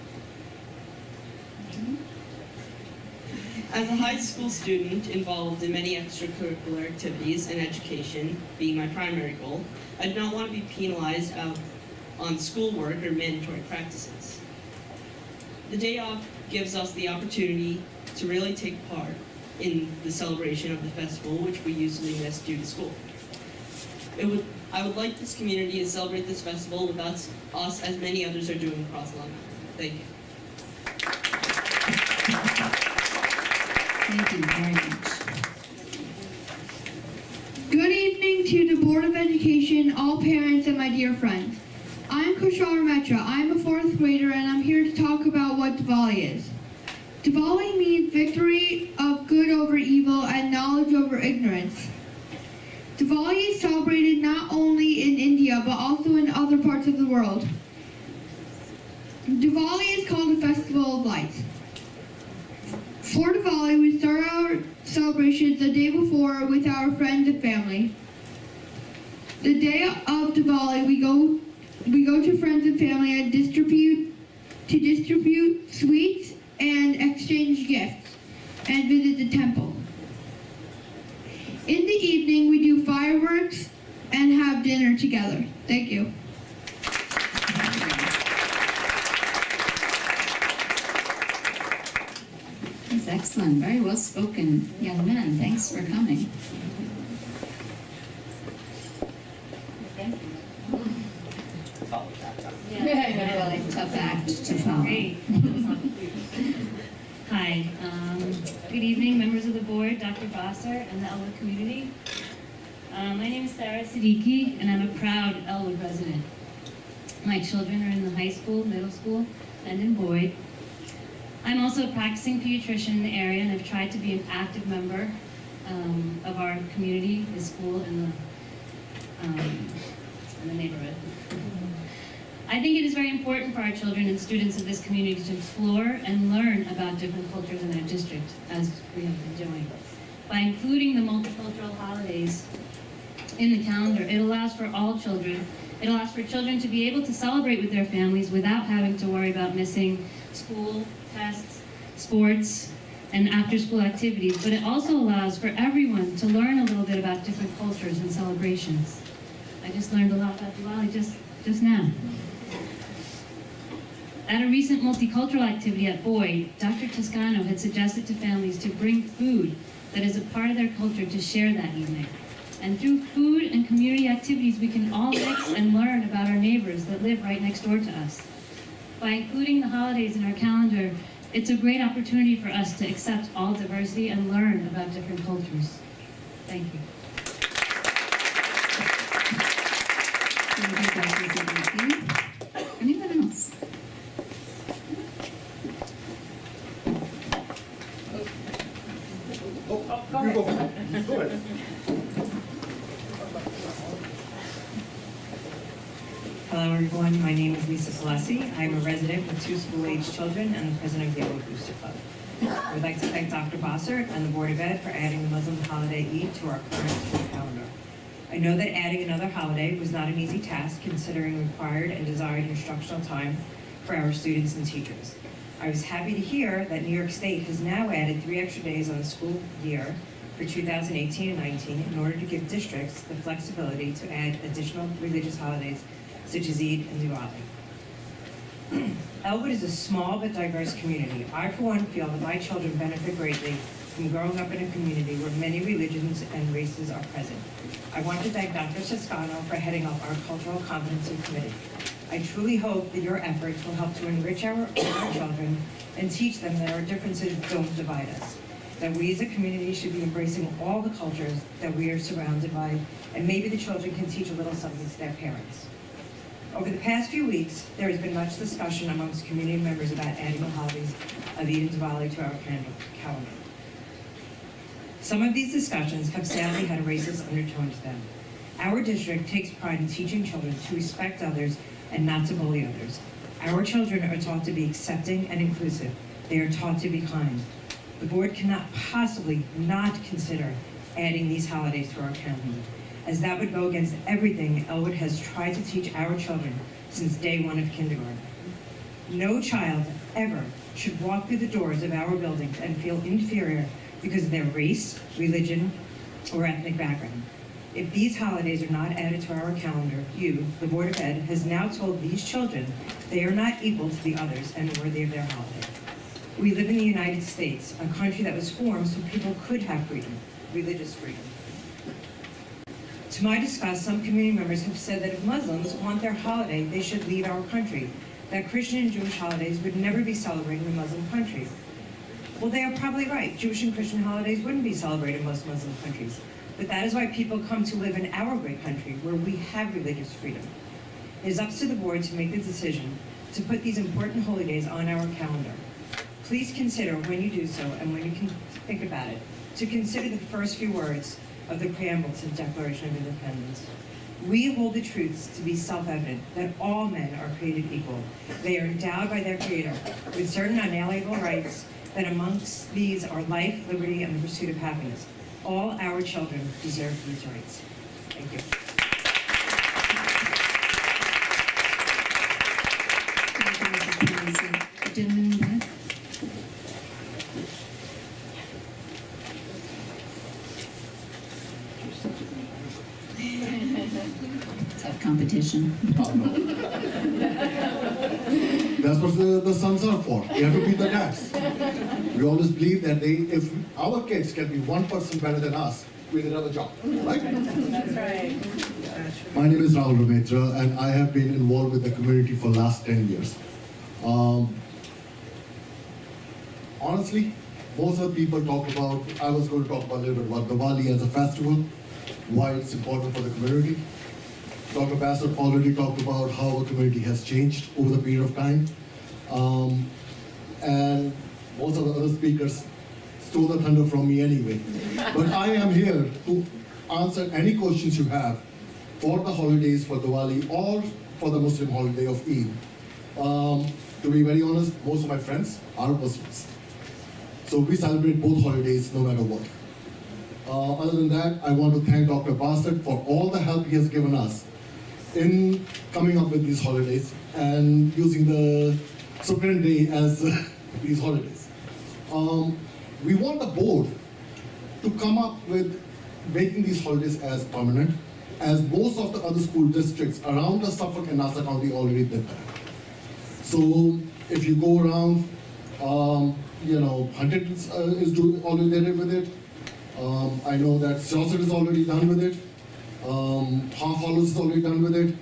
As a high school student involved in many extracurricular activities and education being my primary goal, I do not want to be penalized on schoolwork or mandatory practices. The day off gives us the opportunity to really take part in the celebration of the festival, which we usually miss due to school. I would like this community to celebrate this festival with us as many others are doing across Long Island. Thank you. Thank you very much. Good evening to the Board of Education, all parents, and my dear friends. I'm Kushal Rametra. I'm a 4th grader, and I'm here to talk about what Diwali is. Diwali means victory of good over evil and knowledge over ignorance. Diwali is celebrated not only in India, but also in other parts of the world. Diwali is called the Festival of Lights. For Diwali, we start our celebrations the day before with our friends and family. The day of Diwali, we go to friends and family and distribute sweets and exchange gifts and visit the temple. In the evening, we do fireworks and have dinner together. Thank you. That's excellent. Very well spoken, young men. Thanks for coming. Yeah, tough act to follow. Great. Hi. Good evening, members of the board, Dr. Bosser, and the Elwood community. My name is Sarah Siddiqui, and I'm a proud Elwood resident. My children are in the high school, middle school, and in Boyd. I'm also a practicing pediatrician in the area, and I've tried to be an active member of our community, the school, and the neighborhood. I think it is very important for our children and students of this community to explore and learn about different cultures in their district, as we have been doing. By including the multicultural holidays in the calendar, it allows for children to be able to celebrate with their families without having to worry about missing school, tests, sports, and after-school activities, but it also allows for everyone to learn a little bit about different cultures and celebrations. I just learned a lot about Diwali just now. At a recent multicultural activity at Boyd, Dr. Toscano had suggested to families to bring food that is a part of their culture to share that evening. And through food and community activities, we can all mix and learn about our neighbors that live right next door to us. By including the holidays in our calendar, it's a great opportunity for us to accept all diversity and learn about different cultures. Thank you. Thank you, Dr. Siddiqui. Anyone else? Go ahead. Hello, everyone. My name is Lisa Palesi. I'm a resident with 2 school-aged children and the president of the Elwood Booster Club. I would like to thank Dr. Bossert and the Board of Ed for adding the Muslim holiday Eid to our current school calendar. I know that adding another holiday was not an easy task considering required and desired instructional time for our students and teachers. I was happy to hear that New York State has now added 3 extra days on the school year for 2018 and 19 in order to give districts the flexibility to add additional religious holidays such as Eid and Diwali. Elwood is a small but diverse community. I, for one, feel that my children benefit greatly from growing up in a community where many religions and races are present. I want to thank Dr. Siscano for heading up our Cultural Competency Committee. I truly hope that your efforts will help to enrich our children and teach them that our differences don't divide us, that we as a community should be embracing all the cultures that we are surrounded by, and maybe the children can teach a little something to their parents. Over the past few weeks, there has been much discussion amongst community members about adding the holidays of Eid and Diwali to our calendar. Some of these discussions have sadly had a racist undertone to them. Our district takes pride in teaching children to respect others and not to bully others. Our children are taught to be accepting and inclusive. They are taught to be kind. The board cannot possibly not consider adding these holidays to our calendar, as that would go against everything Elwood has tried to teach our children since day one of kindergarten. No child ever should walk through the doors of our buildings and feel inferior because of their race, religion, or ethnic background. If these holidays are not added to our calendar, you, the Board of Ed, has now told these children they are not equal to the others and worthy of their holiday. We live in the United States, a country that was formed so people could have freedom, religious freedom. To my disgust, some community members have said that if Muslims want their holiday, they should leave our country, that Christian and Jewish holidays would never be celebrated in Muslim countries. Well, they are probably right. Jewish and Christian holidays wouldn't be celebrated in most Muslim countries. But that is why people come to live in our great country, where we have religious freedom. It is up to the board to make the decision to put these important holy days on our calendar. Please consider when you do so, and when you can think about it, to consider the first few words of the preamble to the Declaration of Independence. We hold the truths to be self-evident, that all men are created equal. They are endowed by their Creator with certain unalienable rights, that amongst these are life, liberty, and the pursuit of happiness. All our children deserve these rights. Thank you. Gentleman in the back. Tough competition. That's what the sons are for. They have to be the dads. We always believe that if our kids can be 1% better than us, we did have a job, right? That's right. My name is Rahul Rametra, and I have been involved with the community for the last 10 years. Honestly, most of the people talk about, I was going to talk about a little bit about Diwali as a festival, why it's important for the community. Dr. Bassett already talked about how our community has changed over the period of time. And most of the other speakers stole the thunder from me anyway. But I am here to answer any questions you have for the holidays, for Diwali, or for the Muslim holiday of Eid. To be very honest, most of my friends are Muslims. So we celebrate both holidays no matter what. Other than that, I want to thank Dr. Bassett for all the help he has given us in coming up with these holidays and using the Supreme Day as these holidays. We want the board to come up with making these holidays as permanent, as most of the other school districts around the Suffolk and Nassau County already did that. So if you go around, Huntington is already there with it. I know that Dorset is already done with it. Half Hollows is already done with it.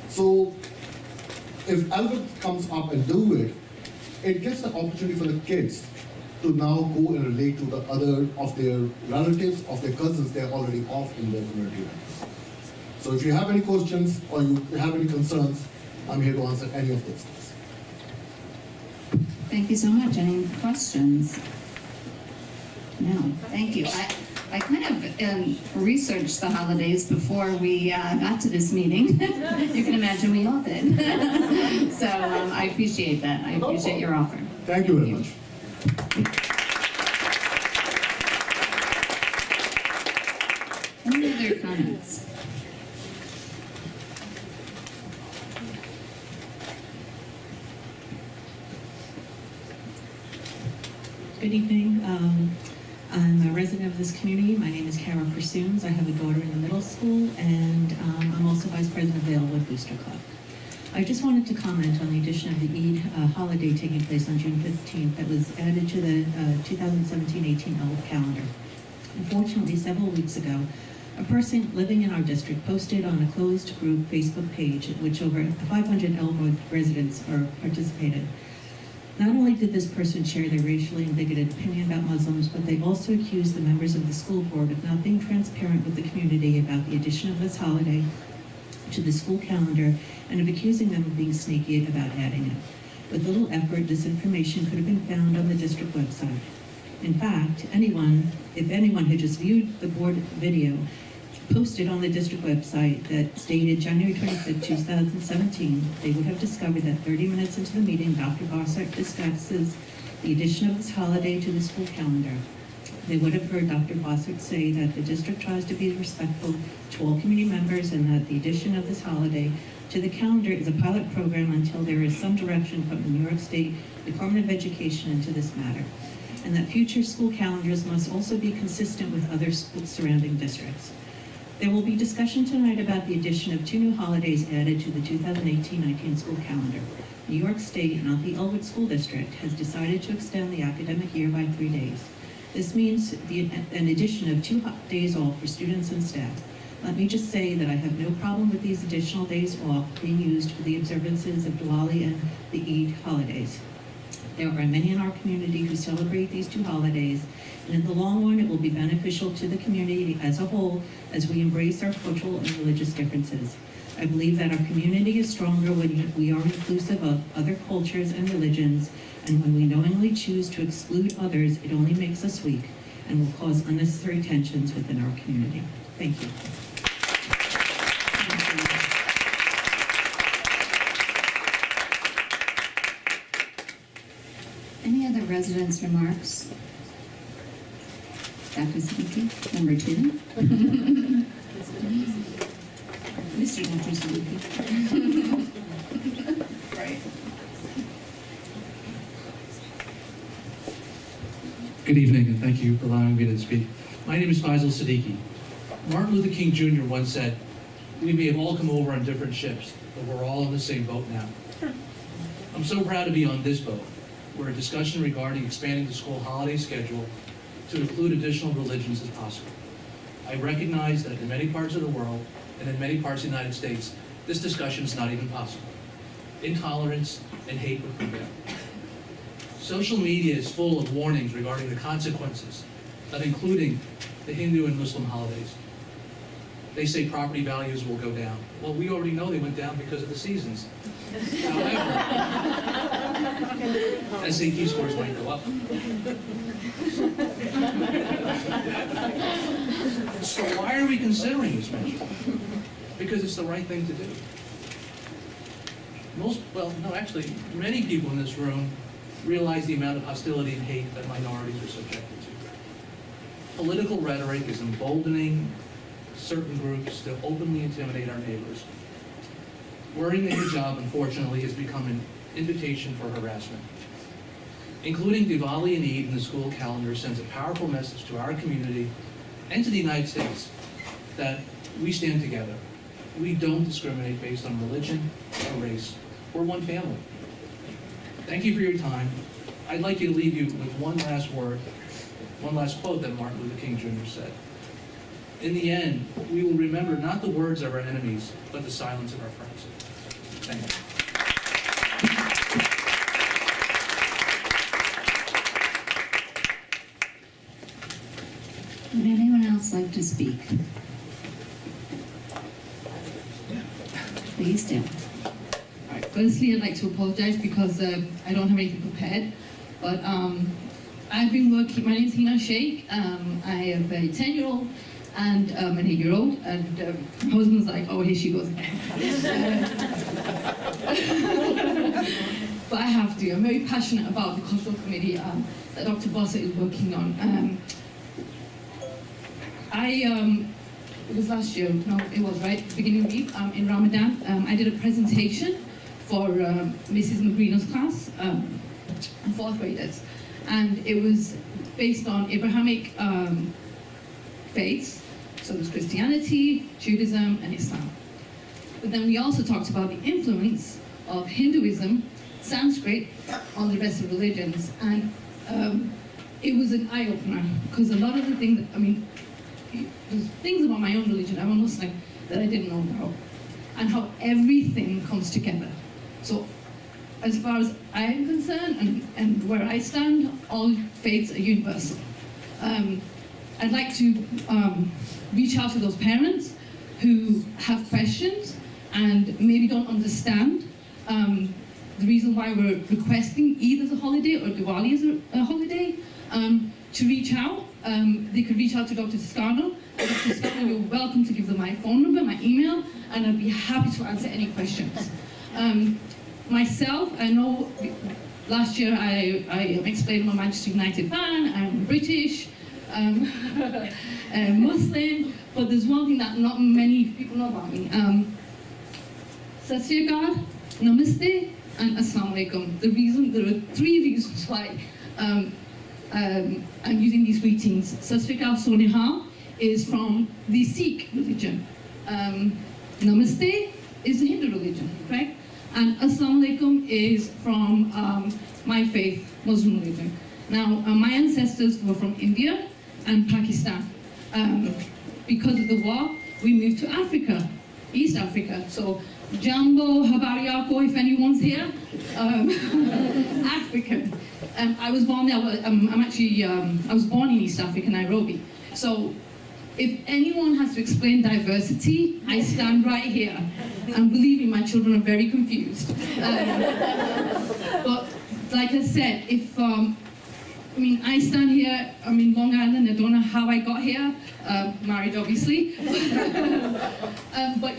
So if Elwood comes up and do it, it gives the opportunity for the kids to now go and relate to the other of their relatives, of their cousins they're already off in their community members. So if you have any questions or you have any concerns, I'm here to answer any of those things. Thank you so much. Any questions? No, thank you. I kind of researched the holidays before we got to this meeting. You can imagine we all did. So I appreciate that. I appreciate your offer. Thank you very much. Any other comments? Good evening. I'm a resident of this community. My name is Kara Pursunes. I have a daughter in the middle school, and I'm also Vice President of the Elwood Booster Club. I just wanted to comment on the addition of the Eid holiday taking place on June 15th that was added to the 2017-18 Elwood calendar. Unfortunately, several weeks ago, a person living in our district posted on a closed group Facebook page at which over 500 Elwood residents participated. Not only did this person share their racially and bigoted opinion about Muslims, but they also accused the members of the school board of not being transparent with the community about the addition of this holiday to the school calendar and of accusing them of being sneaky about adding it. With little effort, this information could have been found on the district website. In fact, if anyone had just viewed the board video posted on the district website that stated January 25th, 2017, they would have discovered that 30 minutes into the meeting, Dr. Bossert discusses the addition of this holiday to the school calendar. They would have heard Dr. Bossert say that the district tries to be respectful to all community members and that the addition of this holiday to the calendar is a pilot program until there is some direction from the New York State Department of Education into this matter, and that future school calendars must also be consistent with other surrounding districts. There will be discussion tonight about the addition of 2 new holidays added to the 2018-19 school calendar. New York State, not the Elwood School District, has decided to extend the academic year by 3 days. This means an addition of 2 days off for students and staff. Let me just say that I have no problem with these additional days off being used for the observances of Diwali and the Eid holidays. There are many in our community who celebrate these 2 holidays, and in the long run, it will be beneficial to the community as a whole as we embrace our cultural and religious differences. I believe that our community is stronger when we are inclusive of other cultures and religions, and when we knowingly choose to exclude others, it only makes us weak and will cause unnecessary tensions within our community. Thank you. Any other residents' remarks? Dr. Siddiqui, number 2. Mr. Dr. Siddiqui. Right. Good evening, and thank you for allowing me to speak. My name is Faisal Siddiqui. Martin Luther King Jr. once said, "We may have all come over on different ships, but we're all in the same boat now." I'm so proud to be on this boat, where a discussion regarding expanding the school holiday schedule to include additional religions is possible. I recognize that in many parts of the world, and in many parts of the United States, this discussion is not even possible. Intolerance and hate would prevail. Social media is full of warnings regarding the consequences of including the Hindu and Muslim holidays. They say property values will go down. Well, we already know they went down because of the seasons. However, SAT scores might go up. So why are we considering this measure? Because it's the right thing to do. Many people in this room realize the amount of hostility and hate that minorities are subjected to. Political rhetoric is emboldening certain groups to openly intimidate our neighbors. Wearing the hijab, unfortunately, has become an invitation for harassment. Including Diwali and Eid in the school calendar sends a powerful message to our community and to the United States that we stand together. We don't discriminate based on religion or race. We're one family. Thank you for your time. I'd like you to leave you with one last word. one last quote that Martin Luther King Jr. said. In the end, we will remember not the words of our enemies, but the silence of our friends. Thank you. Would anyone else like to speak? Please do. Firstly, I'd like to apologize because I don't have anything prepared. But I've been working, my name's Hina Sheikh. I have a 10-year-old and an 8-year-old. And my husband's like, oh, here she goes again. But I have to. I'm very passionate about the cultural committee that Dr. Bossert is working on. It was last year, no, it was right, beginning of the week, in Ramadan. I did a presentation for Mrs. Magrino's class, fourth graders. And it was based on Abrahamic faiths, so there's Christianity, Judaism, and Islam. But then we also talked about the influence of Hinduism, Sanskrit, on the rest of religions. And it was an eye-opener, because a lot of the things, there's things about my own religion, I'm a Muslim, that I didn't know about, and how everything comes together. So as far as I'm concerned, and where I stand, all faiths are universal. I'd like to reach out to those parents who have questions and maybe don't understand the reason why we're requesting Eid as a holiday or Diwali as a holiday, to reach out. They could reach out to Dr. Toscano. Dr. Toscano, you're welcome to give them my phone number, my email, and I'd be happy to answer any questions. Myself, I know last year I explained I'm a Manchester United fan, I'm British, Muslim, but there's one thing that not many people know about me. Sat Sri Akal, Namaste, and Assalamu Alaikum. There are 3 reasons why I'm using these greetings. Sat Sri Akal Sonihal is from the Sikh religion. Namaste is the Hindu religion, correct? And Assalamu Alaikum is from my faith, Muslim religion. Now, my ancestors were from India and Pakistan. Because of the war, we moved to Africa, East Africa. So, Jambo, Habariako, if anyone's here, African. I was born there. I was born in East Africa, Nairobi. So, if anyone has to explain diversity, I stand right here. And believe me, my children are very confused. But like I said, if I stand here, I'm in Long Island, I don't know how I got here, married obviously. But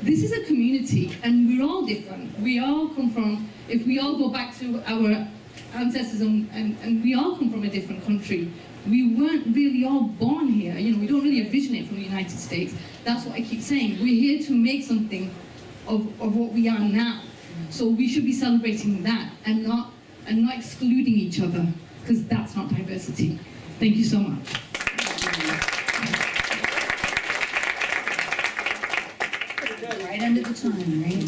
this is a community and we're all different. We all come from, if we all go back to our ancestors and we all come from a different country, we weren't really all born here. We don't really originate from the United States. That's what I keep saying. We're here to make something of what we are now. So we should be celebrating that and not excluding each other, because that's not diversity. Thank you so much. Right under the time, right?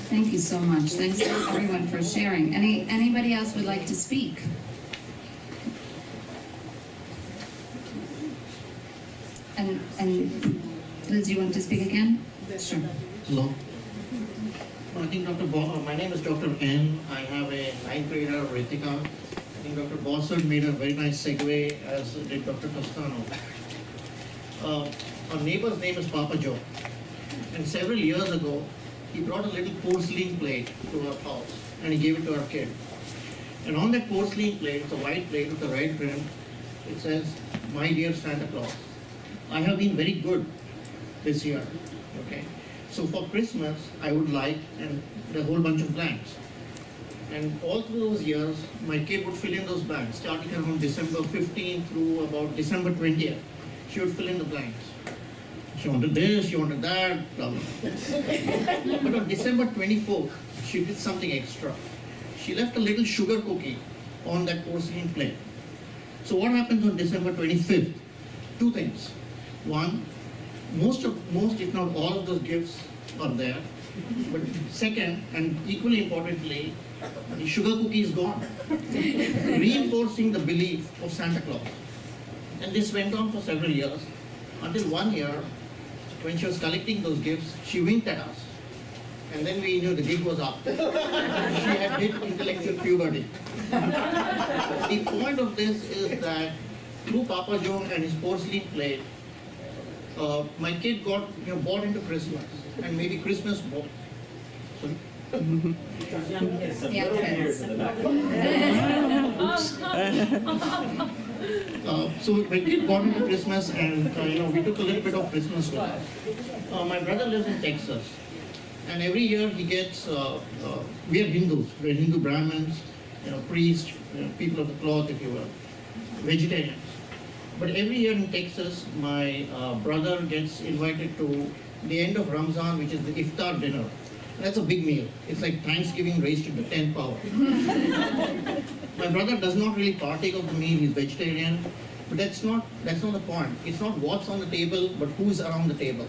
Thank you so much. Thanks everyone for sharing. Anybody else would like to speak? And Liz, you want to speak again? Sure. Hello. My name is Dr. N. I have a 9th grader, Ritika. I think Dr. Bossert made a very nice segue, as did Dr. Toscano. Our neighbor's name is Papa Joe. And several years ago, he brought a little porcelain plate to our house, and he gave it to our kid. And on that porcelain plate, it's a white plate with a red rim, it says, "My dear Santa Claus, I have been very good this year." Okay. So for Christmas, I would like a whole bunch of blanks. And all through those years, my kid would fill in those blanks, starting around December 15th through about December 20th. She would fill in the blanks. She wanted this, she wanted that, blah, blah. But on December 24th, she did something extra. She left a little sugar cookie on that porcelain plate. So what happens on December 25th? 2 things. One, most if not all of those gifts are there. But second, and equally importantly, The sugar cookie is gone, reinforcing the belief of Santa Claus. And this went on for several years, until one year, when she was collecting those gifts, she winked at us. And then we knew the gig was up. She had hit intellectual puberty. The point of this is that through Papa Joe and his porcelain plate, my kid got bought into Christmas, and maybe Christmas bought. Sorry? So my kid got into Christmas, and we took a little bit of Christmas with us. My brother lives in Texas, and every year he gets. We are Hindus. We are Hindu Brahmins, priests, people of the cloth, if you will, vegetarians. But every year in Texas, my brother gets invited to the end of Ramzan, which is the iftar dinner. That's a big meal. It's like Thanksgiving raised to the 10th power. My brother does not really partake of the meal. He's vegetarian, but that's not the point. It's not what's on the table, but who's around the table.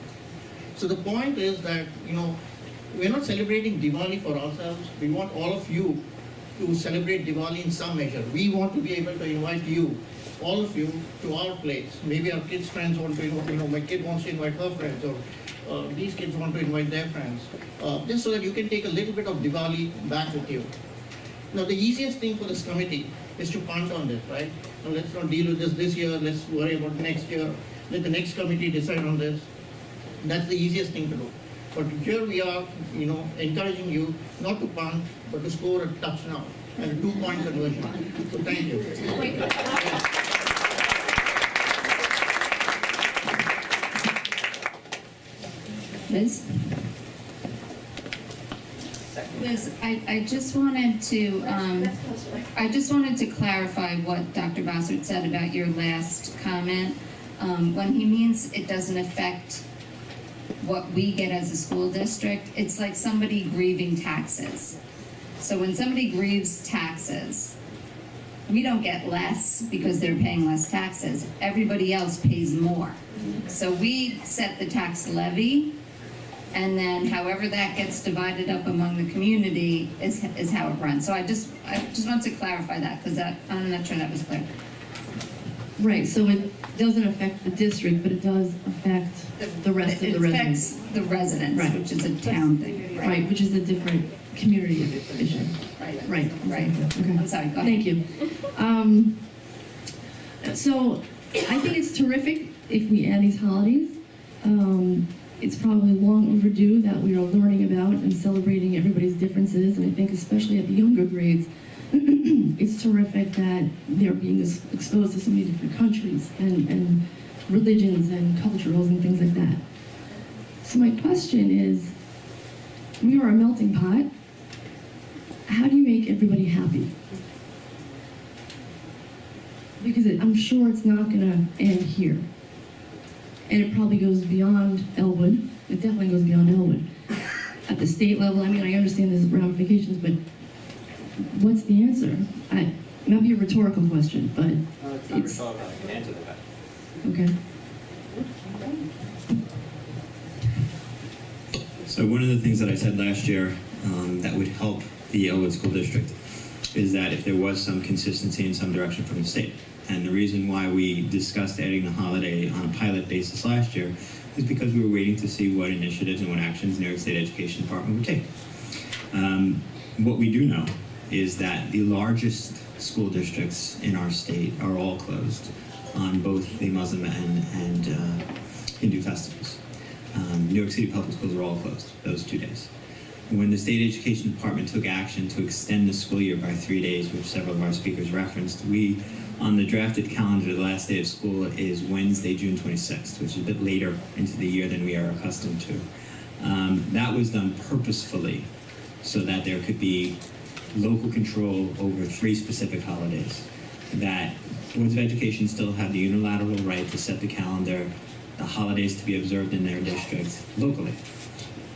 So the point is that we're not celebrating Diwali for ourselves. We want all of you to celebrate Diwali in some measure. We want to be able to invite you, all of you, to our place. Maybe our kids' friends want to invite, my kid wants to invite her friends, or these kids want to invite their friends, just so that you can take a little bit of Diwali back with you. Now, the easiest thing for this committee is to punt on this, right? Now, let's not deal with this year, let's worry about next year, let the next committee decide on this. That's the easiest thing to do. But here we are, encouraging you not to punt, but to score a touchdown and a 2-point conversion. So thank you. Liz? Liz, I just wanted to clarify what Dr. Bossert said about your last comment. When he means it doesn't affect what we get as a school district, it's like somebody grieving taxes. So when somebody grieves taxes, we don't get less because they're paying less taxes. Everybody else pays more. So we set the tax levy, and then however that gets divided up among the community is how it runs. So I just want to clarify that, because I'm not sure that was clear. Right, so it doesn't affect the district, but it does affect the rest of the residents. It affects the residents, Right. which is a town thing. Right, which is a different community issue. Right. Okay. I'm sorry, go ahead. Thank you. So I think it's terrific if we add these holidays. It's probably long overdue that we are learning about and celebrating everybody's differences, and I think especially at the younger grades, it's terrific that they're being exposed to so many different countries and religions and cultures and things like that. So my question is, we are a melting pot. How do you make everybody happy? Because I'm sure it's not going to end here. And it probably goes beyond Elwood. It definitely goes beyond Elwood. At the state level, I mean, I understand there's ramifications, but what's the answer? It might be a rhetorical question, but It's not rhetorical, I can answer that. okay. So one of the things that I said last year that would help the Elwood School District is that if there was some consistency in some direction from the state. And the reason why we discussed adding the holiday on a pilot basis last year is because we were waiting to see what initiatives and what actions New York State Education Department would take. What we do know is that the largest school districts in our state are all closed on both the Muslim and Hindu festivals. New York City Public Schools are all closed those 2 days. When the State Education Department took action to extend the school year by 3 days, which several of our speakers referenced, on the drafted calendar, the last day of school is Wednesday, June 26th, which is a bit later into the year than we are accustomed to. That was done purposefully so that there could be local control over 3 specific holidays. That boards of education still have the unilateral right to set the calendar, the holidays to be observed in their district locally.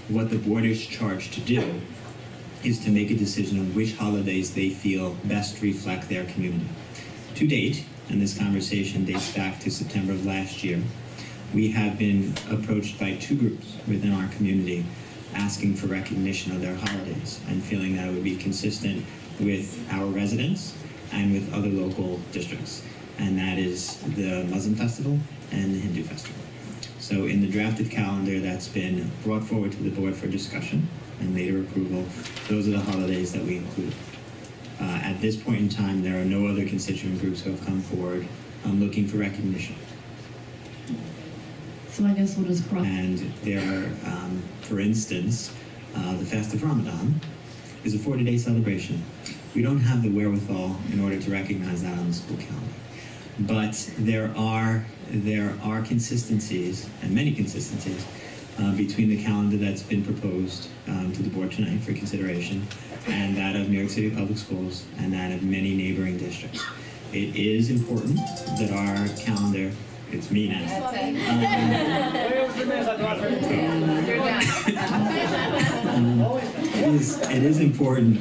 What the board is charged to do is to make a decision on which holidays they feel best reflect their community. To date, and this conversation dates back to September of last year, we have been approached by 2 groups within our community asking for recognition of their holidays and feeling that it would be consistent with our residents and with other local districts. And that is the Muslim Festival and the Hindu Festival. So in the drafted calendar that's been brought forward to the board for discussion and later approval, those are the holidays that we include. At this point in time, there are no other constituent groups who have come forward looking for recognition. So I guess we'll just cross. And there are, for instance, the fast of Ramadan is a 40-day celebration. We don't have the wherewithal in order to recognize that on the school calendar. But there are consistencies, and many consistencies, between the calendar that's been proposed to the board tonight for consideration and that of New York City Public Schools and that of many neighboring districts. It is important that our calendar, it's me now. It is important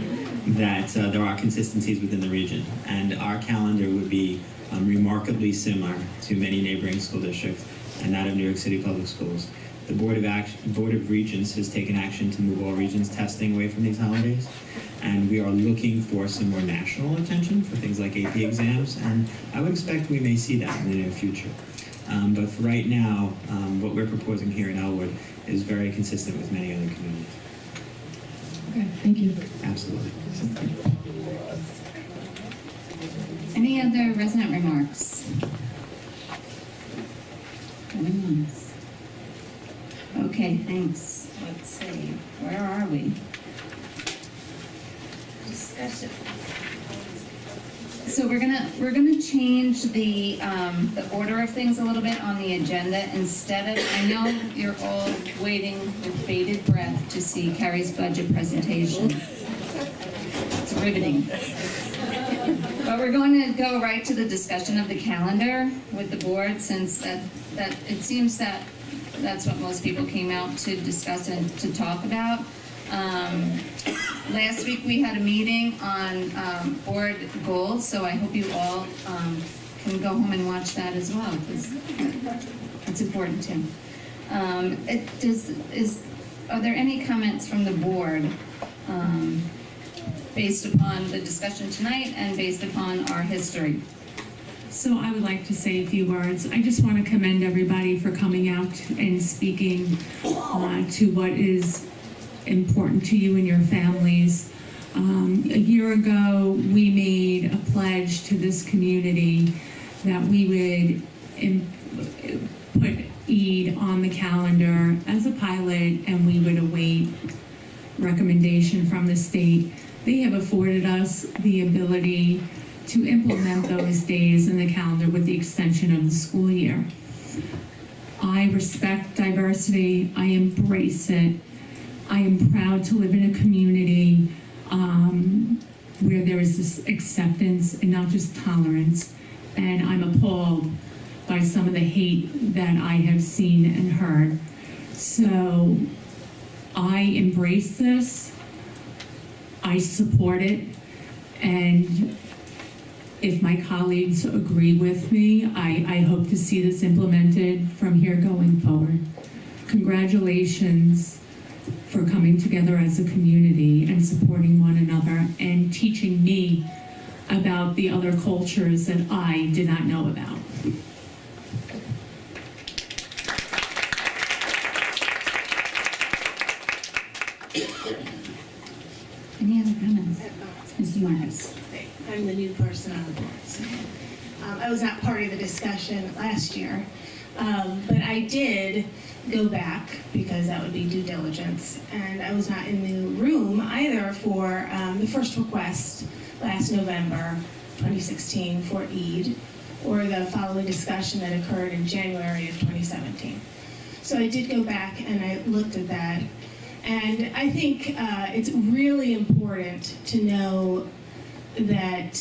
that there are consistencies within the region, and our calendar would be remarkably similar to many neighboring school districts and that of New York City Public Schools. The Board of Regents has taken action to move all regions testing away from these holidays, and we are looking for some more national attention for things like AP exams, and I would expect we may see that in the near future. But for right now, what we're proposing here in Elwood is very consistent with many other communities. Okay, thank you. Absolutely. Any other resident remarks? Going once. Okay, thanks. Let's see, where are we? Discussion. So we're gonna change the order of things a little bit on the agenda. Instead of, I know you're all waiting with bated breath to see Carrie's budget presentation. It's riveting. But we're going to go right to the discussion of the calendar with the board, since that it seems that that's what most people came out to discuss and to talk about. Last week we had a meeting on board goals, so I hope you all can go home and watch that as well, because it's important too. Are there any comments from the board based upon the discussion tonight and based upon our history? So I would like to say a few words. I just want to commend everybody for coming out and speaking to what is important to you and your families. A year ago, we made a pledge to this community that we would put Eid on the calendar as a pilot, and we would await recommendation from the state. They have afforded us the ability to implement those days in the calendar with the extension of the school year. I respect diversity. I embrace it. I am proud to live in a community where there is this acceptance and not just tolerance. And I'm appalled by some of the hate that I have seen and heard. So I embrace this. I support it. And if my colleagues agree with me, I hope to see this implemented from here going forward. Congratulations for coming together as a community and supporting one another and teaching me about the other cultures that I did not know about. Any other comments? Mrs. Marcus. I'm the new person on the board. So, I was not part of the discussion last year, but I did go back because that would be due diligence, and I was not in the room either for the first request last November 2016 for Eid, or the following discussion that occurred in January of 2017. So I did go back and I looked at that, and I think it's really important to know that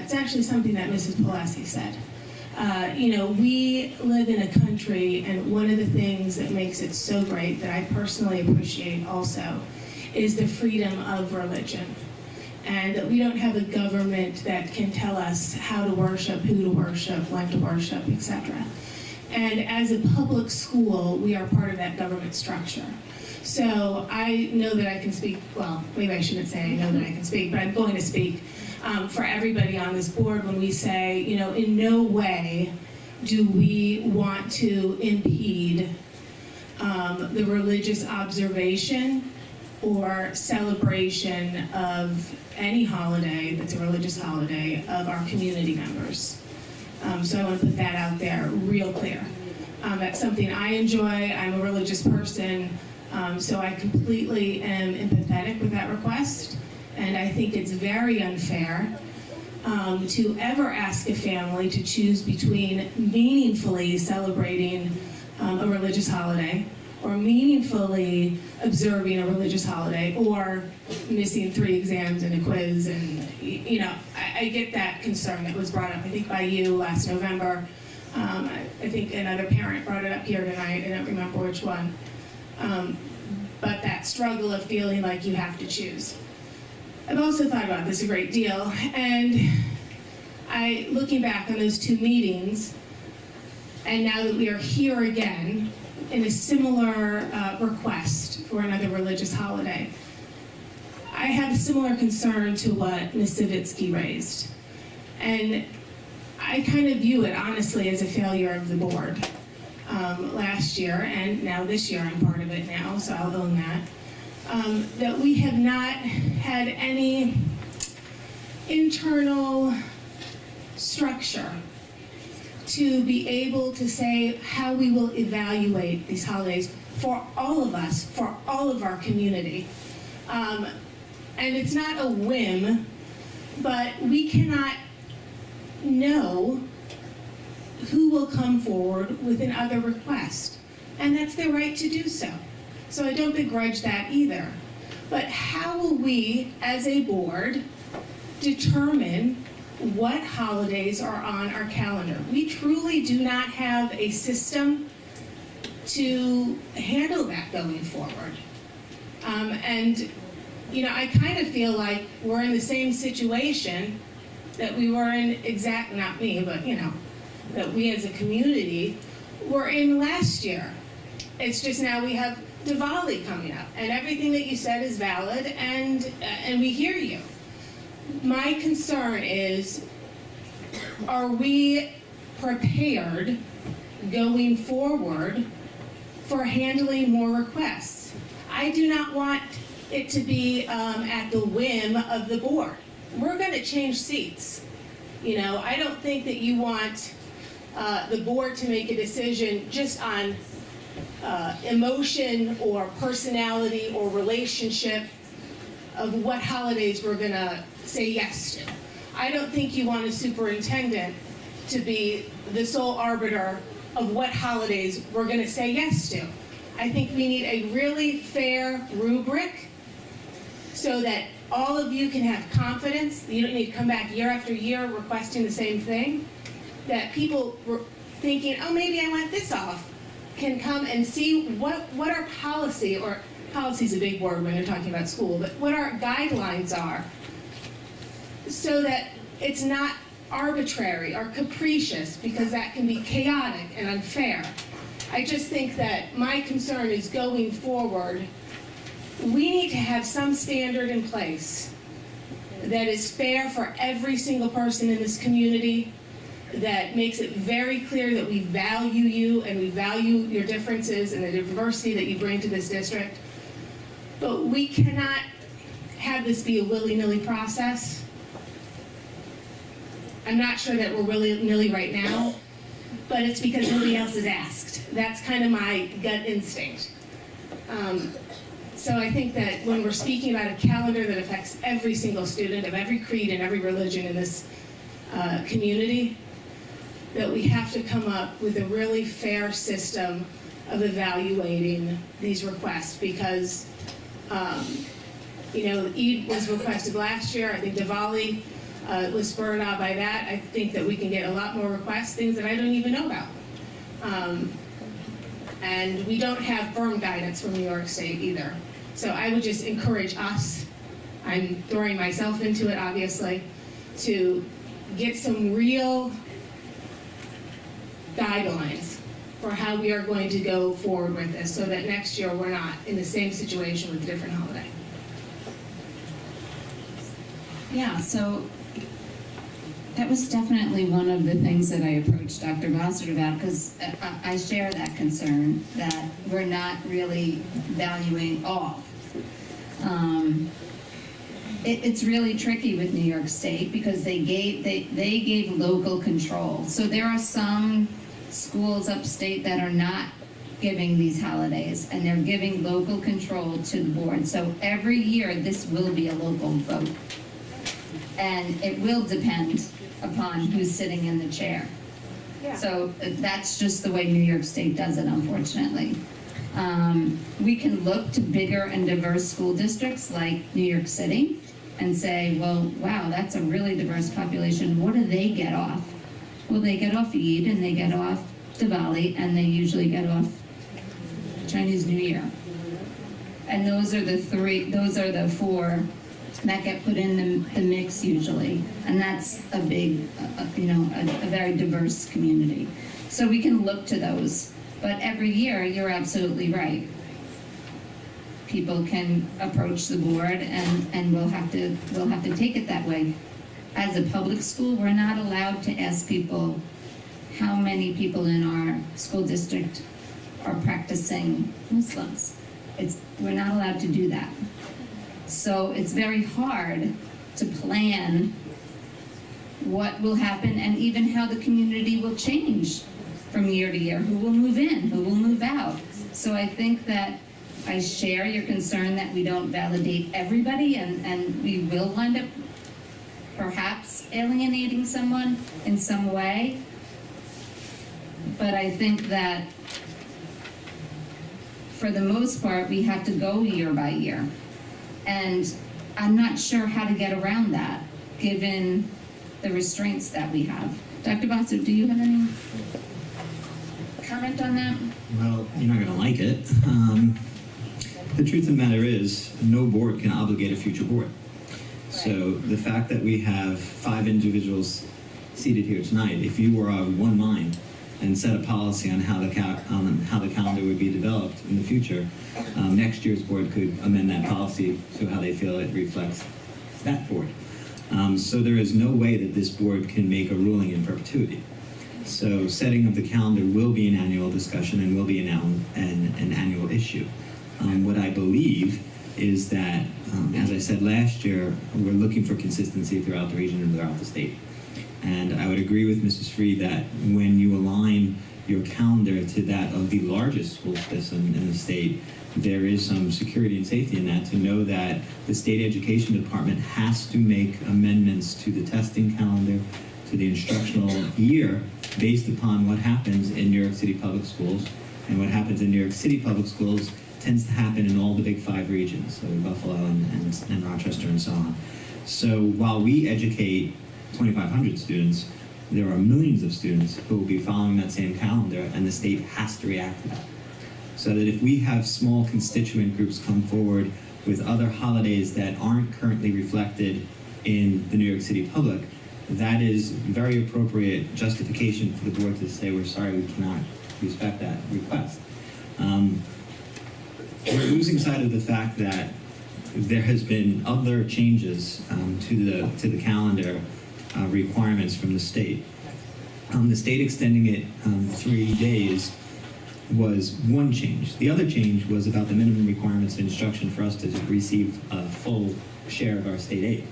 it's actually something that Mrs. Pelosi said. We live in a country, and one of the things that makes it so great that I personally appreciate also is the freedom of religion. And that we don't have a government that can tell us how to worship, who to worship, when to worship, etc. And as a public school, we are part of that government structure. So I know that I can speak, well, maybe I shouldn't say I know that I can speak, but I'm going to speak for everybody on this board when we say, you know, in no way do we want to impede the religious observation or celebration of any holiday that's a religious holiday of our community members. So I want to put that out there real clear. That's something I enjoy. I'm a religious person, so I completely am empathetic with that request. And I think it's very unfair to ever ask a family to choose between meaningfully celebrating a religious holiday or meaningfully observing a religious holiday or missing 3 exams and a quiz. And, you know, I get that concern that was brought up, I think, by you last November. I think another parent brought it up here tonight. I don't remember which one. But that struggle of feeling like you have to choose. I've also thought about this a great deal, and looking back on those 2 meetings, and now that we are here again in a similar request for another religious holiday, I have a similar concern to what Ms. Savitsky raised. And I kind of view it, honestly, as a failure of the board. Last year, and now this year I'm part of it now, so I'll own that. That we have not had any internal structure to be able to say how we will evaluate these holidays for all of us, for all of our community. And it's not a whim, but we cannot know who will come forward with another request. And that's their right to do so. So I don't begrudge that either. But how will we, as a board, determine what holidays are on our calendar? We truly do not have a system to handle that going forward. And, you know, I kind of feel like we're in the same situation that we were in, not me, but, you know, that we as a community were in last year. It's just now we have Diwali coming up, and everything that you said is valid, and we hear you. My concern is, are we prepared going forward for handling more requests? I do not want it to be at the whim of the board. We're going to change seats. You know, I don't think that you want the board to make a decision just on emotion or personality or relationship of what holidays we're going to say yes to. I don't think you want a superintendent to be the sole arbiter of what holidays we're going to say yes to. I think we need a really fair rubric so that all of you can have confidence. You don't need to come back year after year requesting the same thing. That people were thinking, oh, maybe I want this off, can come and see what our policy, or policy is a big word when you're talking about school, but what our guidelines are, so that it's not arbitrary or capricious, because that can be chaotic and unfair. I just think that my concern is going forward, we need to have some standard in place that is fair for every single person in this community, that makes it very clear that we value you and we value your differences and the diversity that you bring to this district. But we cannot have this be a willy-nilly process. I'm not sure that we're willy-nilly right now, but it's because nobody else is asked. That's kind of my gut instinct. So I think that when we're speaking about a calendar that affects every single student of every creed and every religion in this community, that we have to come up with a really fair system of evaluating these requests, because you know, Eid was requested last year. I think Diwali was spurred on by that. I think that we can get a lot more requests, things that I don't even know about. And we don't have firm guidance from New York State either. So I would just encourage us, I'm throwing myself into it obviously, to get some real guidelines for how we are going to go forward with this, so that next year we're not in the same situation with a different holiday. Yeah, so that was definitely one of the things that I approached Dr. Bossert about, because I share that concern that we're not really valuing all. It's really tricky with New York State because they gave local control. So there are some schools upstate that are not giving these holidays, and they're giving local control to the board. So every year, this will be a local vote. And it will depend upon who's sitting in the chair. So that's just the way New York State does it, unfortunately. We can look to bigger and diverse school districts like New York City and say, well, wow, that's a really diverse population. What do they get off? Well, they get off Eid, and they get off Diwali, and they usually get off Chinese New Year. And those are the four that get put in the mix usually. And that's a big, a very diverse community. So we can look to those. But every year, you're absolutely right. People can approach the board, and we'll have to take it that way. As a public school, we're not allowed to ask people how many people in our school district are practicing Muslims. We're not allowed to do that. So it's very hard to plan what will happen and even how the community will change from year to year. Who will move in, who will move out. So I think that I share your concern that we don't validate everybody, and we will wind up perhaps alienating someone in some way. But I think that for the most part, we have to go year by year. And I'm not sure how to get around that, given the restraints that we have. Dr. Bossert, do you have any comment on that? Well, you're not going to like it. The truth of the matter is, no board can obligate a future board. So the fact that we have 5 individuals seated here tonight, if you were of one mind and set a policy on how the calendar would be developed in the future, next year's board could amend that policy to how they feel it reflects that board. So there is no way that this board can make a ruling in perpetuity. So setting of the calendar will be an annual discussion and will be an annual issue. What I believe is that, as I said last year, we're looking for consistency throughout the region and throughout the state. And I would agree with Mrs. Freed that when you align your calendar to that of the largest school system in the state, there is some security and safety in that, to know that the state education department has to make amendments to the testing calendar, to the instructional year, based upon what happens in New York City public schools. And what happens in New York City public schools tends to happen in all the big 5 regions, so Buffalo and Rochester and so on. So while we educate 2,500 students, there are millions of students who will be following that same calendar, and the state has to react to that. So that if we have small constituent groups come forward with other holidays that aren't currently reflected in the New York City public, that is very appropriate justification for the board to say, we're sorry, we cannot respect that request. We're losing sight of the fact that there has been other changes to the calendar requirements from the state. The state extending it 3 days was one change. The other change was about the minimum requirements of instruction for us to receive a full share of our state aid.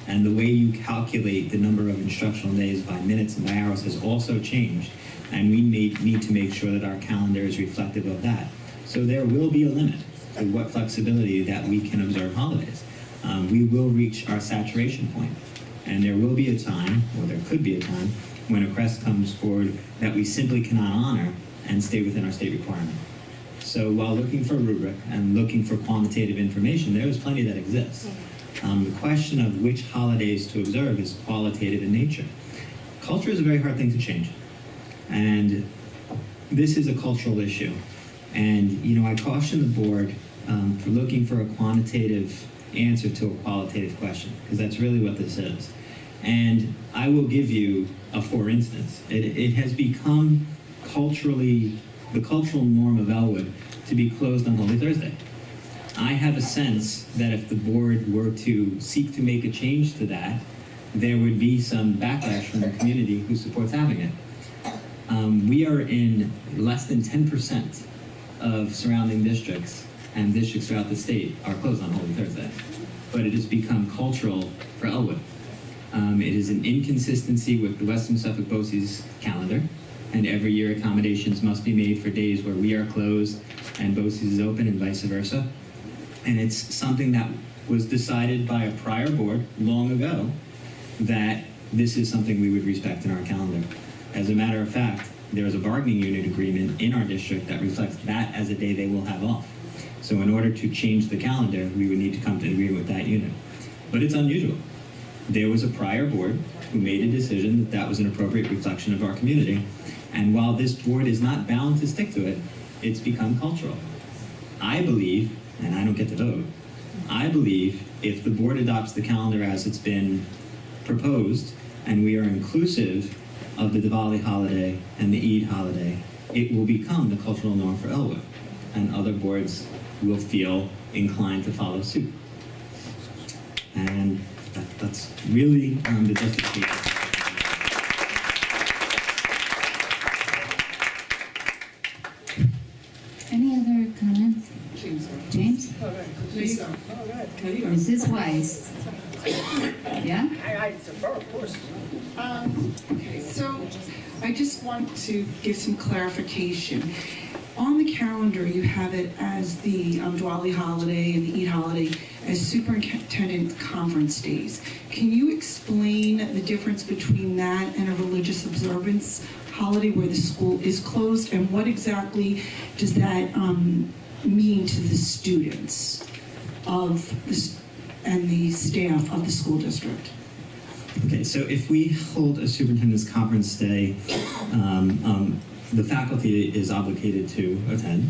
And the way you calculate the number of instructional days by minutes and by hours has also changed. And we need to make sure that our calendar is reflective of that. So there will be a limit to what flexibility that we can observe holidays. We will reach our saturation point. And there will be a time, or there could be a time, when a request comes forward that we simply cannot honor and stay within our state requirement. So while looking for a rubric and looking for quantitative information, there is plenty that exists. The question of which holidays to observe is qualitative in nature. Culture is a very hard thing to change. And this is a cultural issue. And, I caution the board for looking for a quantitative answer to a qualitative question, because that's really what this is. And I will give you a for instance. It has become culturally the cultural norm of Elwood to be closed on Holy Thursday. I have a sense that if the board were to seek to make a change to that, there would be some backlash from the community who supports having it. We are in less than 10% of surrounding districts, and districts throughout the state are closed on Holy Thursday. But it has become cultural for Elwood. It is an inconsistency with the Western Suffolk BOCES calendar, and every year accommodations must be made for days where we are closed and BOCES is open and vice versa. And it's something that was decided by a prior board long ago that this is something we would respect in our calendar. As a matter of fact, there is a bargaining unit agreement in our district that reflects that as a day they will have off. So in order to change the calendar, we would need to come to an agreement with that unit. But it's unusual. There was a prior board who made a decision that that was an appropriate reflection of our community. And while this board is not bound to stick to it, it's become cultural. I believe, and I don't get to vote, I believe if the board adopts the calendar as it's been proposed, and we are inclusive of the Diwali holiday and the Eid holiday, it will become the cultural norm for Elwood, and other boards will feel inclined to follow suit. And that's really the justification. Any other comments? James? Mrs. Weiss? Yeah? I defer, of course. Okay, so I just want to give some clarification. On the calendar, you have it as the Diwali holiday and the Eid holiday as superintendent conference days. Can you explain the difference between that and a religious observance holiday where the school is closed, and what exactly does that mean to the students of this and the staff of the school district? Okay, so if we hold a superintendent's conference day, the faculty is obligated to attend,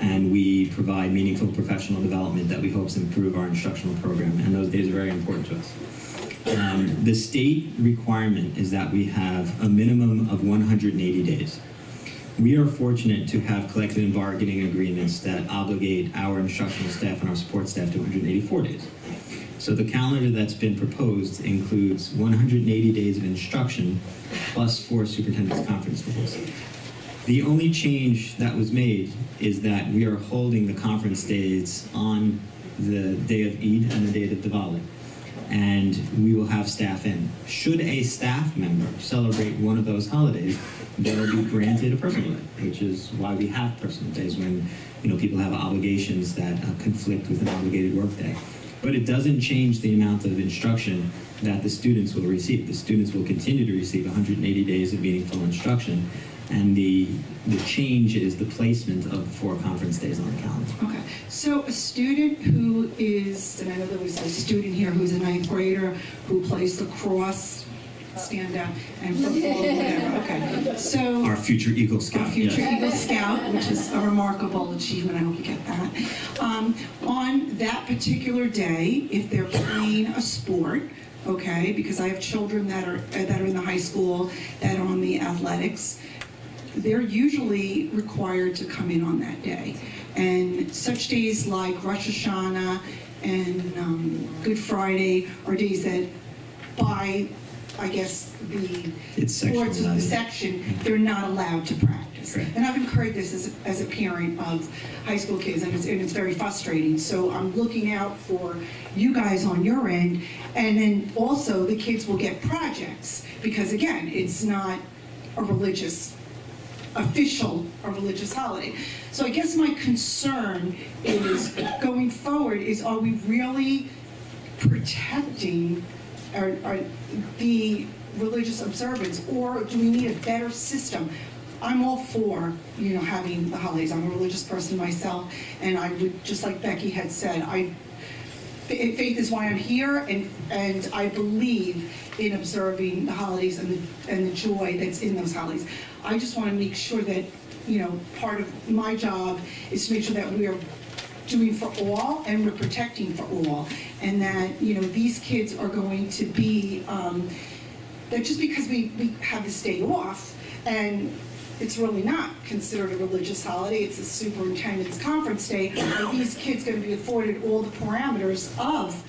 and we provide meaningful professional development that we hope to improve our instructional program, and those days are very important to us. The state requirement is that we have a minimum of 180 days. We are fortunate to have collective bargaining agreements that obligate our instructional staff and our support staff to 184 days. So the calendar that's been proposed includes 180 days of instruction plus 4 superintendent's conference days. The only change that was made is that we are holding the conference days on the day of Eid and the day of Diwali, and we will have staff in. Should a staff member celebrate one of those holidays, they'll be granted a personal day, which is why we have personal days when people have obligations that conflict with an obligated work day. But it doesn't change the amount of instruction that the students will receive. The students will continue to receive 180 days of meaningful instruction, and the change is the placement of 4 conference days on the calendar. Okay, so a student who is, and I know there was a student here who's a 9th grader who plays lacrosse, stand up, and football, whatever, okay. So Our future Eagle Scout. Our future yes. Eagle Scout, which is a remarkable achievement, I hope you get that. On that particular day, if they're playing a sport, okay, because I have children that are in the high school, that are on the athletics, they're usually required to come in on that day. And such days like Rosh Hashanah and Good Friday are days that by, I guess, the sports of the section, they're not allowed to practice. Right. And I've incurred this as a parent of high school kids, and it's very frustrating. So I'm looking out for you guys on your end, and then also the kids will get projects, because again, it's not a religious holiday. So I guess my concern is, going forward, is are we really protecting the religious observance, or do we need a better system? I'm all for, having the holidays. I'm a religious person myself, and I would, just like Becky had said, faith is why I'm here, and I believe in observing the holidays and the joy that's in those holidays. I just want to make sure that, part of my job is to make sure that we are doing for all and we're protecting for all, and that, these kids are going to be, that just because we have this day off, and it's really not considered a religious holiday, it's a superintendent's conference day. Are these kids going to be afforded all the parameters of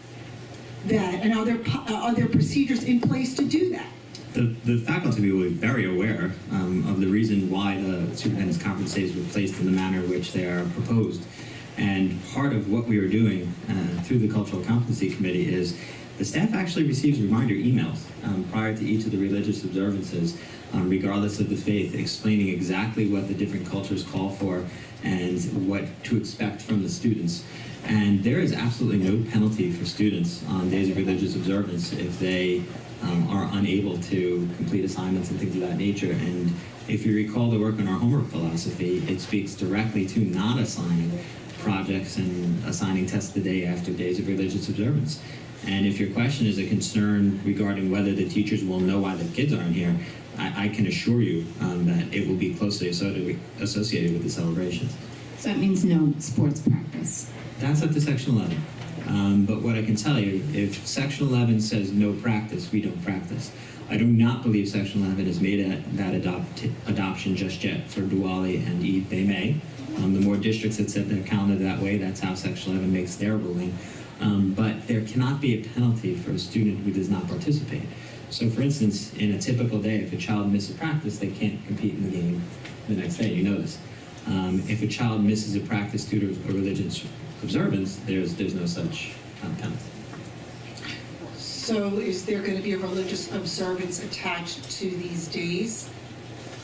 that? And are there procedures in place to do that? The faculty will be very aware of the reason why the superintendent's conference days were placed in the manner in which they are proposed. And part of what we are doing through the Cultural Competency Committee is the staff actually receives reminder emails prior to each of the religious observances, regardless of the faith, explaining exactly what the different cultures call for and what to expect from the students. And there is absolutely no penalty for students on days of religious observance if they are unable to complete assignments and things of that nature. And if you recall the work on our homework philosophy, it speaks directly to not assigning projects and assigning tests the day after days of religious observance. And if your question is a concern regarding whether the teachers will know why the kids aren't here, I can assure you that it will be closely associated with the celebrations. So that means no sports practice. That's up to Section 11. But what I can tell you, if Section 11 says no practice, we don't practice. I do not believe Section 11 has made that adoption just yet for Diwali and Eid. They may. The more districts that set their calendar that way, that's how Section 11 makes their ruling. But there cannot be a penalty for a student who does not participate. So for instance, in a typical day, if a child misses practice, they can't compete in the game the next day. You know this. If a child misses a practice due to a religious observance, there's no such penalty. So is there going to be a religious observance attached to these days?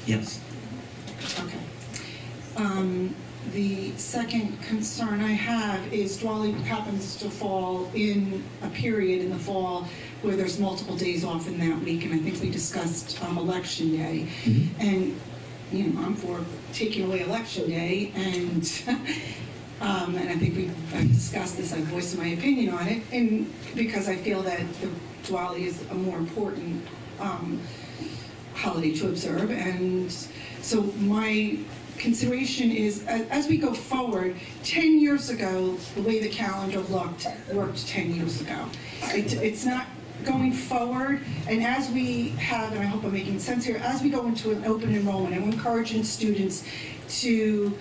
Yes. Okay. The second concern I have is Diwali happens to fall in a period in the fall where there's multiple days off in that week, and I think we discussed Election Day. Mm-hmm. And, you know, I'm for taking away Election Day, and I think I've discussed this, I've voiced my opinion on it, and because I feel that the Diwali is a more important holiday to observe. And so my consideration is, as we go forward, 10 years ago, the way the calendar worked 10 years ago. It's not going forward, and as we have, and I hope I'm making sense here, as we go into an open enrollment, and we're encouraging students to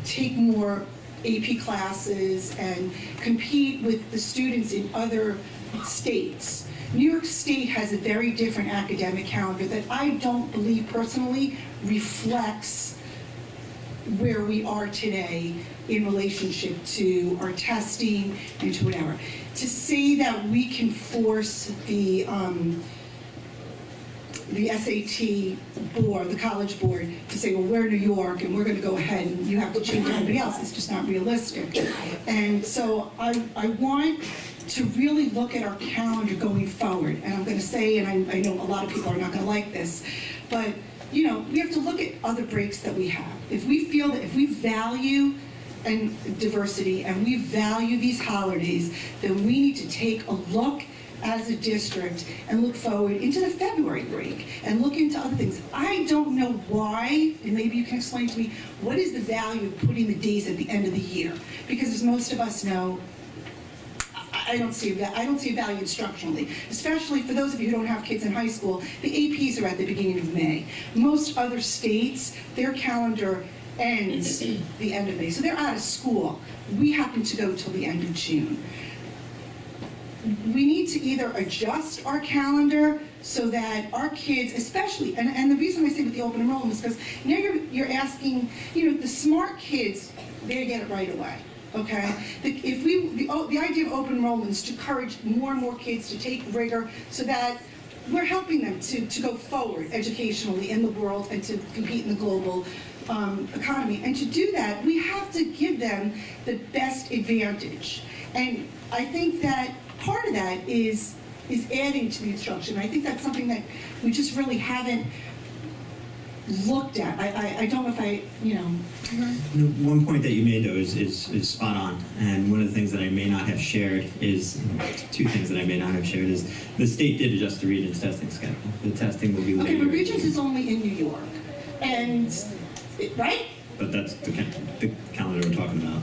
take more AP classes and compete with the students in other states. New York State has a very different academic calendar that I don't believe personally reflects where we are today in relationship to our testing and to whatever. To say that we can force the SAT board, the College Board, to say, well, we're New York and we're going to go ahead and you have to change everybody else, it's just not realistic. And so I want to really look at our calendar going forward. And I'm going to say, and I know a lot of people are not going to like this, but you know, we have to look at other breaks that we have. If we feel that if we value and diversity and we value these holidays, then we need to take a look as a district and look forward into the February break and look into other things. I don't know why, and maybe you can explain to me, what is the value of putting the days at the end of the year? Because as most of us know, I don't see value instructionally, especially for those of you who don't have kids in high school. The APs are at the beginning of May. Most other states, their calendar ends the end of May, so they're out of school. We happen to go till the end of June. We need to either adjust our calendar so that our kids, especially, and the reason I say with the open enrollment is because now you're asking, you know, the smart kids, they get it right away. Okay, the idea of open enrollment is to encourage more and more kids to take rigor so that we're helping them to go forward educationally in the world and to compete in the global economy. And to do that, we have to give them the best advantage. And I think that part of that is adding to the instruction. I think that's something that we just really haven't looked at. I don't know if I, you know. One point that you made, though, is spot on. And one of the things that I may not have shared is, two things that I may not have shared is, the state did adjust the Regents testing schedule. The testing will be later. Okay, but Regents is only in New York, and, right? But that's the calendar we're talking about.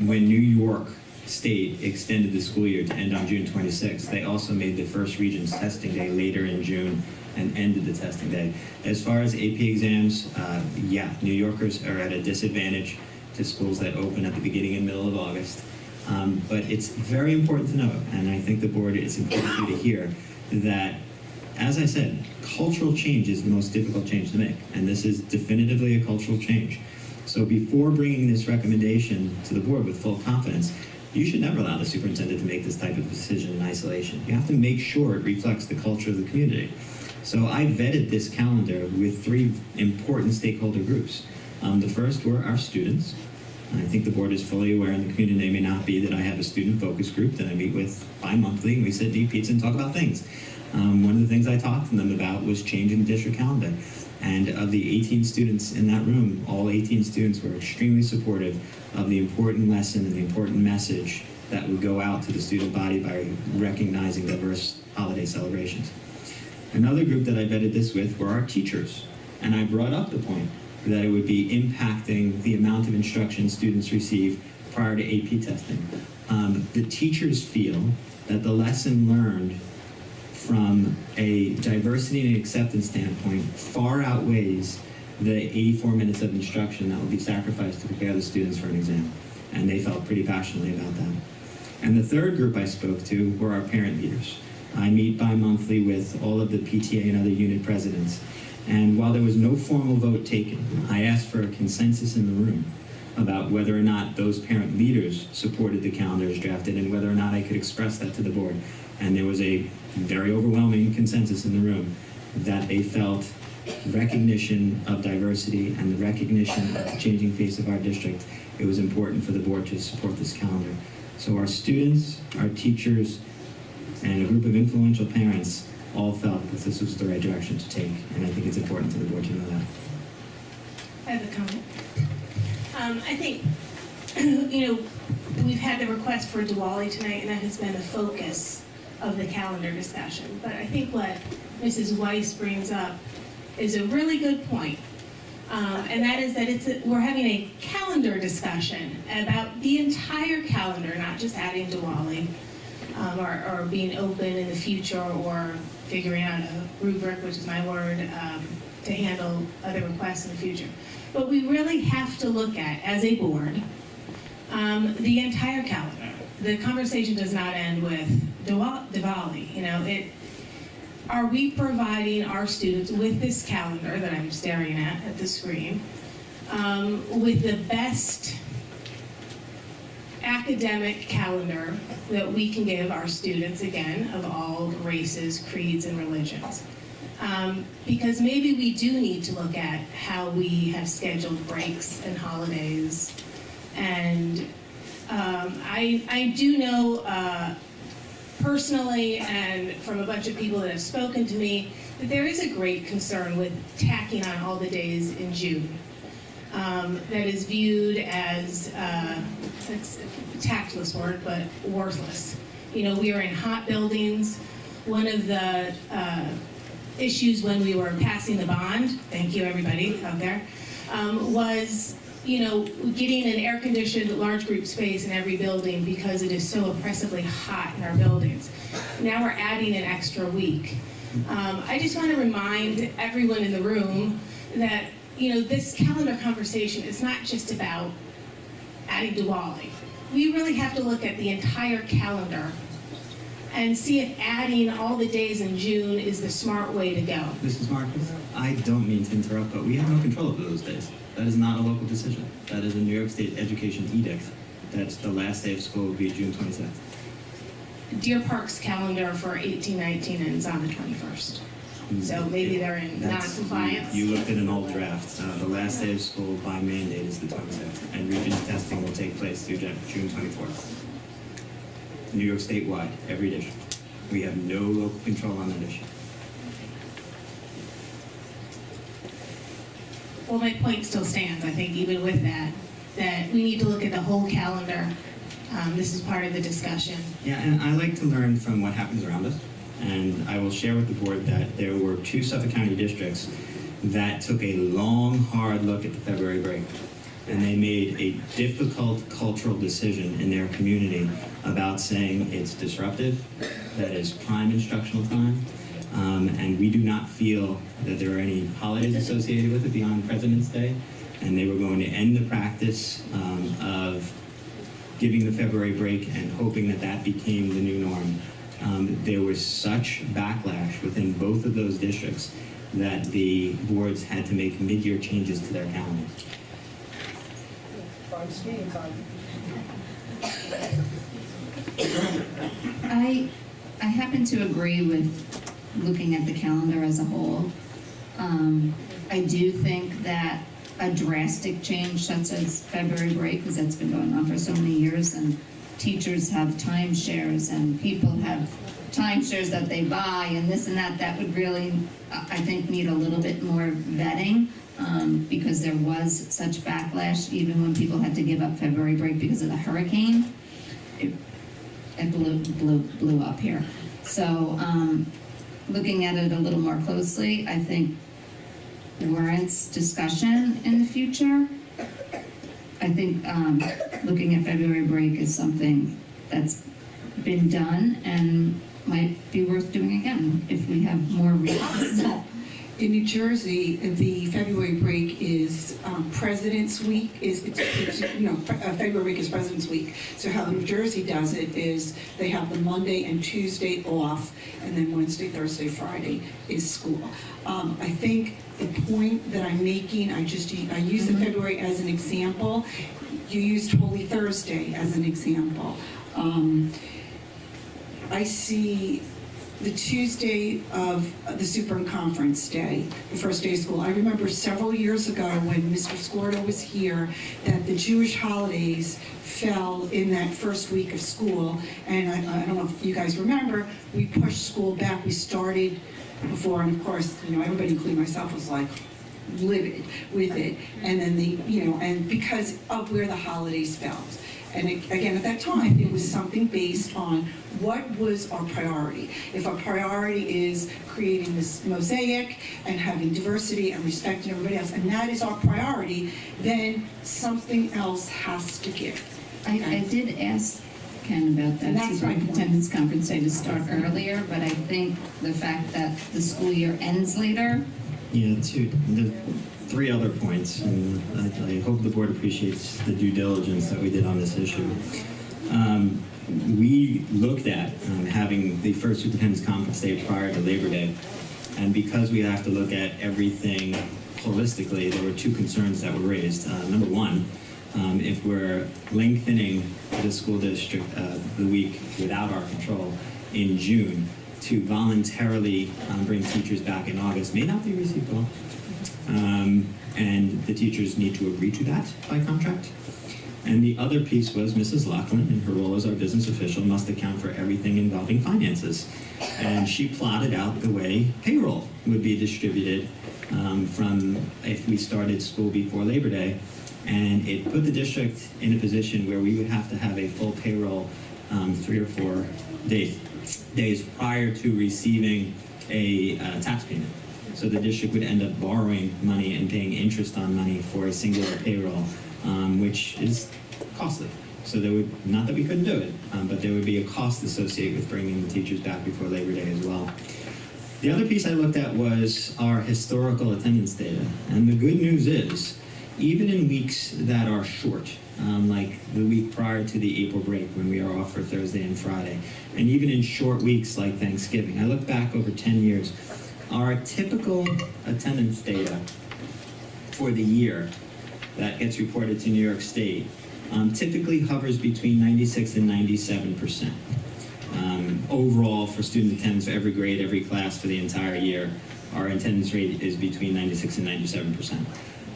When New York State extended the school year to end on June 26th, they also made the first Regents testing day later in June and ended the testing day. As far as AP exams, yeah, New Yorkers are at a disadvantage to schools that open at the beginning and middle of August. But it's very important to know, and I think the board, it's important for you to hear, that, as I said, cultural change is the most difficult change to make, and this is definitively a cultural change. So before bringing this recommendation to the board with full confidence, you should never allow the superintendent to make this type of decision in isolation. You have to make sure it reflects the culture of the community. So I vetted this calendar with 3 important stakeholder groups. The first were our students. I think the board is fully aware, and the community may not be, that I have a student focus group that I meet with bi-monthly, and we sit and eat pizza and talk about things. One of the things I talked to them about was changing the district calendar. And of the 18 students in that room, all 18 students were extremely supportive of the important lesson and the important message that would go out to the student body by recognizing diverse holiday celebrations. Another group that I vetted this with were our teachers. And I brought up the point that it would be impacting the amount of instruction students receive prior to AP testing. The teachers feel that the lesson learned from a diversity and acceptance standpoint far outweighs the 84 minutes of instruction that will be sacrificed to prepare the students for an exam. And they felt pretty passionately about that. And the third group I spoke to were our parent leaders. I meet bi-monthly with all of the PTA and other unit presidents. And while there was no formal vote taken, I asked for a consensus in the room about whether or not those parent leaders supported the calendar as drafted and whether or not I could express that to the board. And there was a very overwhelming consensus in the room that they felt recognition of diversity and the recognition of the changing face of our district, it was important for the board to support this calendar. So our students, our teachers, and a group of influential parents all felt that this was the right direction to take, and I think it's important for the board to know that. I have a comment. I think, we've had the request for Diwali tonight, and that has been the focus of the calendar discussion. But I think what Mrs. Weiss brings up is a really good point. And that is that we're having a calendar discussion about the entire calendar, not just adding Diwali, or being open in the future, or figuring out a rubric, which is my word, to handle other requests in the future. But we really have to look at, as a board, the entire calendar. The conversation does not end with Diwali. Are we providing our students with this calendar that I'm staring at the screen, with the best academic calendar that we can give our students, again, of all races, creeds, and religions? Because maybe we do need to look at how we have scheduled breaks and holidays. And I do know personally, and from a bunch of people that have spoken to me, that there is a great concern with tacking on all the days in June. That is viewed as, it's a tactless word, but worthless. We are in hot buildings. One of the issues when we were passing the bond, thank you everybody out there, was getting an air-conditioned large group space in every building because it is so oppressively hot in our buildings. Now we're adding an extra week. I just want to remind everyone in the room that this calendar conversation is not just about adding Diwali. We really have to look at the entire calendar and see if adding all the days in June is the smart way to go. Mrs. Marcus, I don't mean to interrupt, but we have no control over those days. That is not a local decision. That is a New York State education edict. That's the last day of school will be June 26th. Deer Park's calendar for 18-19 ends on the 21st. So maybe they're in non-compliance. You looked at an old draft. The last day of school by mandate is the 26th, and Regents testing will take place through June 24th. New York statewide, every district. We have no local control on that issue. Well, my point still stands, I think, even with that we need to look at the whole calendar. This is part of the discussion. Yeah, and I like to learn from what happens around us. And I will share with the board that there were 2 Suffolk County districts that took a long, hard look at the February break. and they made a difficult cultural decision in their community about saying it's disruptive, that is prime instructional time, and we do not feel that there are any holidays associated with it beyond President's Day, and they were going to end the practice of giving the February break and hoping that that became the new norm. There was such backlash within both of those districts that the boards had to make mid-year changes to their calendars. Prime skating time. I happen to agree with looking at the calendar as a whole. I do think that a drastic change such as February break, because that's been going on for so many years, and teachers have timeshares and people have timeshares that they buy and this and that, that would really, I think, need a little bit more vetting, because there was such backlash even when people had to give up February break because of the hurricane. It blew up here. So looking at it a little more closely, I think warrants discussion in the future. I think looking at February break is something that's been done and might be worth doing again if we have more reasons. In New Jersey, the February break is President's Week. February break is President's Week. So how New Jersey does it is they have the Monday and Tuesday off, and then Wednesday, Thursday, Friday is school. I think the point that I'm making, I use the February as an example. You used Holy Thursday as an example. I see the Tuesday of the Super and Conference Day, the first day of school. I remember several years ago when Mr. Scordo was here that the Jewish holidays fell in that first week of school. And I don't know if you guys remember, we pushed school back. We started before, and of course, everybody, including myself, was like livid with it. And then and because of where the holidays fell. And again, at that time, it was something based on what was our priority. If our priority is creating this mosaic and having diversity and respecting everybody else, and that is our priority, then something else has to give. Okay? I did ask Ken about And that that's my point. superintendent's conference day to start earlier, but I think the fact that the school year ends later. Yeah, the three other points, and I hope the board appreciates the due diligence that we did on this issue. We looked at having the first superintendent's conference day prior to Labor Day, and because we have to look at everything holistically, there were two concerns that were raised. Number one, if we're lengthening the school district the week without our control in June, to voluntarily bring teachers back in August may not be receivable. And the teachers need to agree to that by contract. And the other piece was Mrs. Laughlin, in her role as our business official, must account for everything involving finances. And she plotted out the way payroll would be distributed from if we started school before Labor Day. And it put the district in a position where we would have to have a full payroll 3 or 4 days prior to receiving a tax payment. So the district would end up borrowing money and paying interest on money for a singular payroll, which is costly. So there would, not that we couldn't do it, but there would be a cost associated with bringing the teachers back before Labor Day as well. The other piece I looked at was our historical attendance data. And the good news is, even in weeks that are short, like the week prior to the April break when we are off for Thursday and Friday, and even in short weeks like Thanksgiving, I look back over 10 years, our typical attendance data for the year that gets reported to New York State typically hovers between 96 and 97%. Overall, for student attendance for every grade, every class for the entire year, our attendance rate is between 96 and 97%.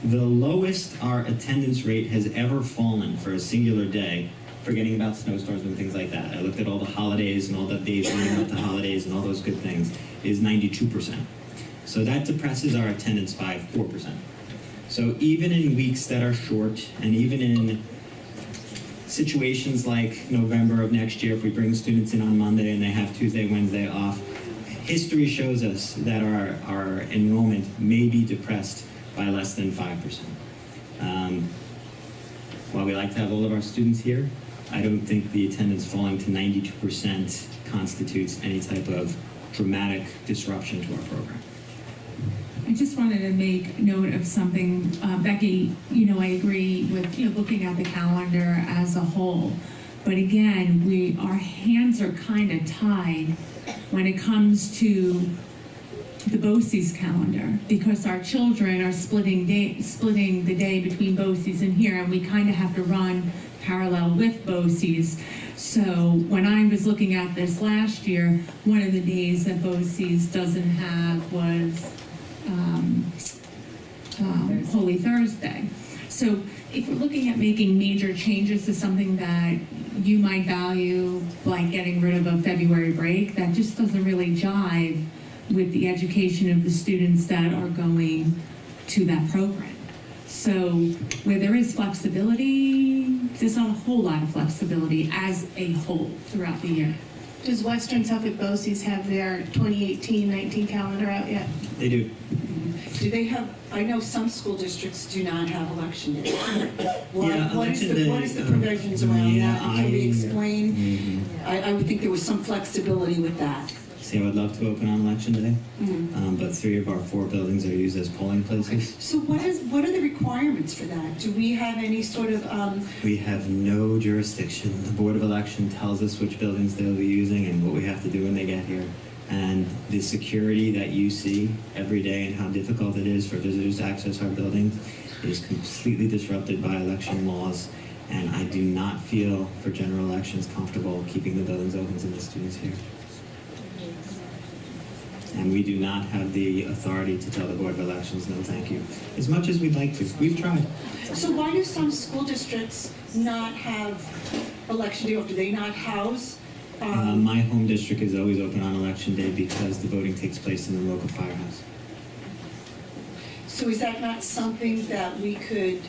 The lowest our attendance rate has ever fallen for a singular day, forgetting about snowstorms and things like that, I looked at all the holidays and all the days leading up to holidays and all those good things, is 92%. So that depresses our attendance by 4%. So even in weeks that are short, and even in situations like November of next year, if we bring students in on Monday and they have Tuesday, Wednesday off, history shows us that our enrollment may be depressed by less than 5%. While we like to have all of our students here, I don't think the attendance falling to 92% constitutes any type of dramatic disruption to our program. I just wanted to make note of something, Becky, I agree with, looking at the calendar as a whole. But again, our hands are kind of tied when it comes to the BOCES calendar, because our children are splitting the day between BOCES and here, and we kind of have to run parallel with BOCES. So when I was looking at this last year, one of the days that BOCES doesn't have was Holy Thursday. So if we're looking at making major changes to something that you might value, like getting rid of a February break, that just doesn't really jive with the education of the students that are going to that program. So where there is flexibility, there's not a whole lot of flexibility as a whole throughout the year. Does Western Suffolk BOCES have their 2018-19 calendar out yet? They do. Do they have, I know some school districts do not have election day. What election is the provisions around that? Can we explain? I would think there was some flexibility with that. See, I would love to open on election day, but 3 of our 4 buildings are used as polling places. So what are the requirements for that? Do we have any sort of? We have no jurisdiction. The Board of Election tells us which buildings they'll be using and what we have to do when they get here. And the security that you see every day and how difficult it is for visitors to access our buildings is completely disrupted by election laws. And I do not feel, for general elections, comfortable keeping the buildings open to the students here. And we do not have the authority to tell the Board of Elections, no thank you, as much as we'd like to. We've tried. So why do some school districts not have election day, or do they not house? My home district is always open on election day because the voting takes place in the local firehouse. So is that not something that we could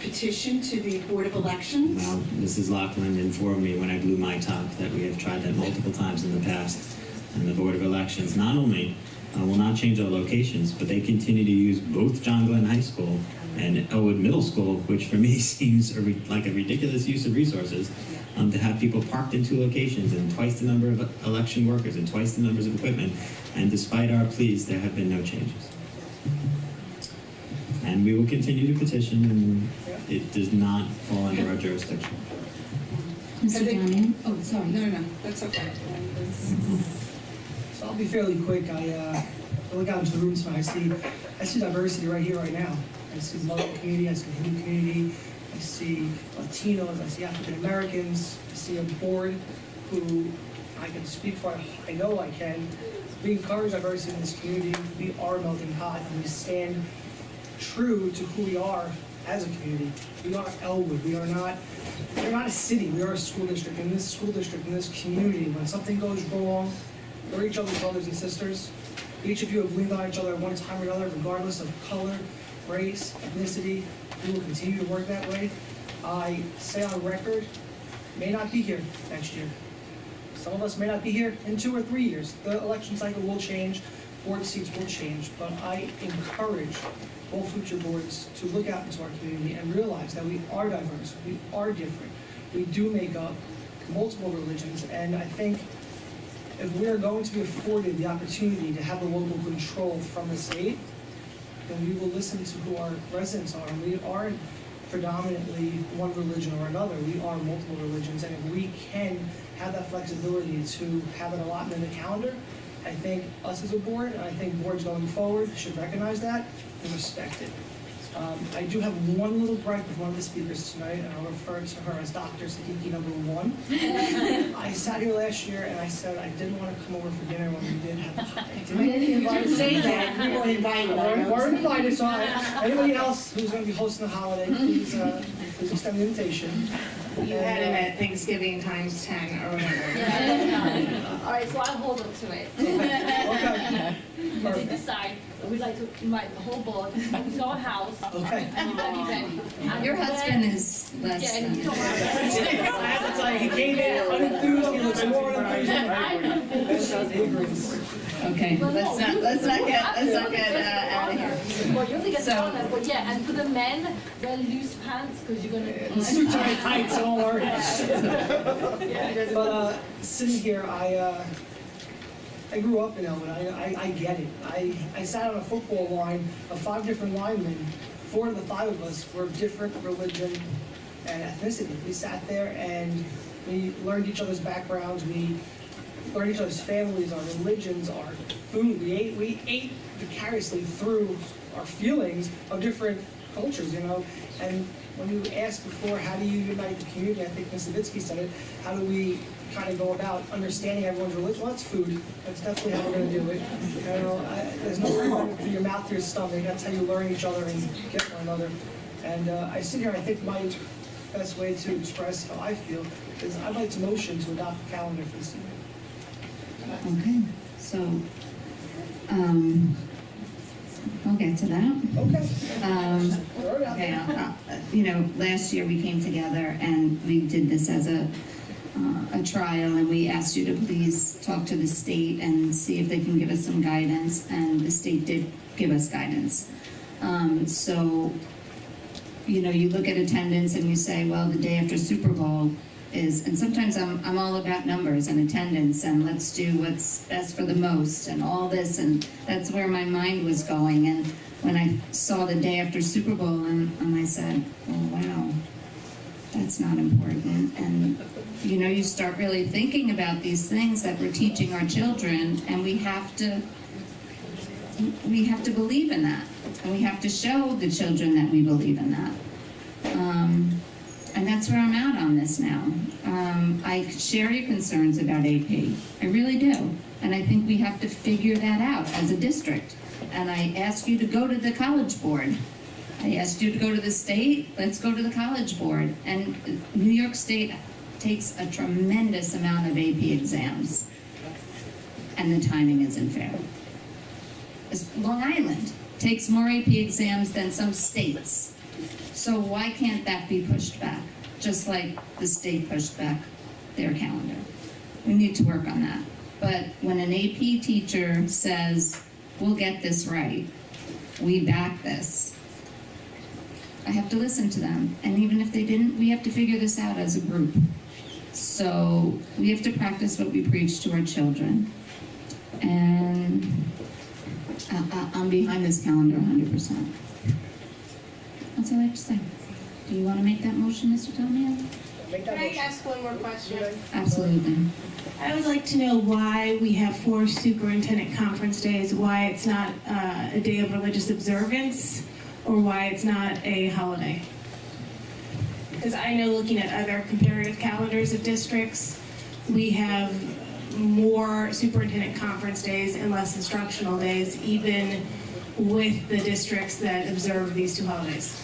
petition to the Board of Elections? Well, Mrs. Loughlin informed me when I blew my top that we have tried that multiple times in the past. And the Board of Elections not only will not change our locations, but they continue to use both John Glenn High School and Elwood Middle School, which for me seems like a ridiculous use of resources, to have people parked in 2 locations and twice the number of election workers and twice the numbers of equipment. And despite our pleas, there have been no changes. And we will continue to petition, and it does not fall under our jurisdiction. Mr. Damian? Oh, sorry. No, that's okay. So I'll be fairly quick. I look out into the room tonight. I see diversity right here, right now. I see the Muslim community, I see the Hindu community, I see Latinos, I see African Americans, I see a board who I can speak for, I know I can. We encourage diversity in this community. We are a melting pot, and we stand true to who we are as a community. We are Elwood. We're not a city. We are a school district. In this school district, in this community, when something goes wrong, we're each other's brothers and sisters. Each of you have leaned on each other at one time or another, regardless of color, race, ethnicity. We will continue to work that way. I say on record, may not be here next year. Some of us may not be here in 2 or 3 years. The election cycle will change, board seats will change, but I encourage all future boards to look out into our community and realize that we are diverse, we are different. We do make up multiple religions, and I think if we are going to be afforded the opportunity to have the local control from the state, then we will listen to who our residents are. We aren't predominantly one religion or another. We are multiple religions, and if we can have that flexibility to have an allotment in the calendar, I think us as a board, and I think boards going forward should recognize that and respect it. I do have one little gripe with one of the speakers tonight, and I'll refer to her as Dr. Siddiqui number 1. I sat here last year and I said I didn't want to come over for dinner when we did have the holiday. We didn't invite you. Say that. We weren't invited. We're invited, so anybody else who's going to be hosting the holiday, please extend the invitation. You had him at Thanksgiving ×10 or whatever. All right, so I'll hold up to it. Okay. they decide, we'd like to invite the whole board to our house. Okay. Everybody ready. And Your then- husband is less Yeah, and than. you don't want I have to tell you, he came in unenthused, he looks more unenthused. Okay, let's not get out of here. Well, you only get So- so, but yeah, and for the men, wear loose pants, because you're gonna. Suits are tight, so don't worry. But sitting here, I grew up in Elwood. I get it. I sat on a football line of 5 different linemen. 4 of the 5 of us were of different religion and ethnicity. We sat there and we learned each other's backgrounds. We learned each other's families, our religions, our food. We ate vicariously through our feelings of different cultures, you know. And when you asked before, how do you unite the community? I think Ms. Savitsky said it. How do we kind of go about understanding everyone's religion? Well, that's food. That's definitely how we're going to do it. You know, there's no way from your mouth to your stomach. That's how you learn each other and get one another. And I sit here and I think my best way to express how I feel is I'd like to motion to adopt the calendar for this evening. Okay, so, I'll get to that. Okay, you know, last year we came together and we did this as a trial, and we asked you to please talk to the state and see if they can give us some guidance, and the state did give us guidance. So, you know, you look at attendance and you say, well, the day after Super Bowl is, and sometimes I'm all about numbers and attendance and let's do what's best for the most and all this, and that's where my mind was going. And when I saw the day after Super Bowl and I said, oh wow, that's not important. And you know, you start really thinking about these things that we're teaching our children, and we have to believe in that, and we have to show the children that we believe in that. And that's where I'm at on this now. I share your concerns about AP. I really do. And I think we have to figure that out as a district. And I ask you to go to the college board. I asked you to go to the state. Let's go to the college board. And New York State takes a tremendous amount of AP exams. And the timing isn't fair. Long Island takes more AP exams than some states. So why can't that be pushed back? Just like the state pushed back their calendar. We need to work on that. But when an AP teacher says, we'll get this right, we back this, I have to listen to them. And even if they didn't, we have to figure this out as a group. So we have to practice what we preach to our children. And I'm behind this calendar 100%. That's all I have to say. Do you want to make that motion, Mr. Tillman? Can I ask one more question? Absolutely. I would like to know why we have 4 superintendent conference days, why it's not a day of religious observance, or why it's not a holiday. Because I know, looking at other comparative calendars of districts, we have more superintendent conference days and less instructional days, even with the districts that observe these 2 holidays.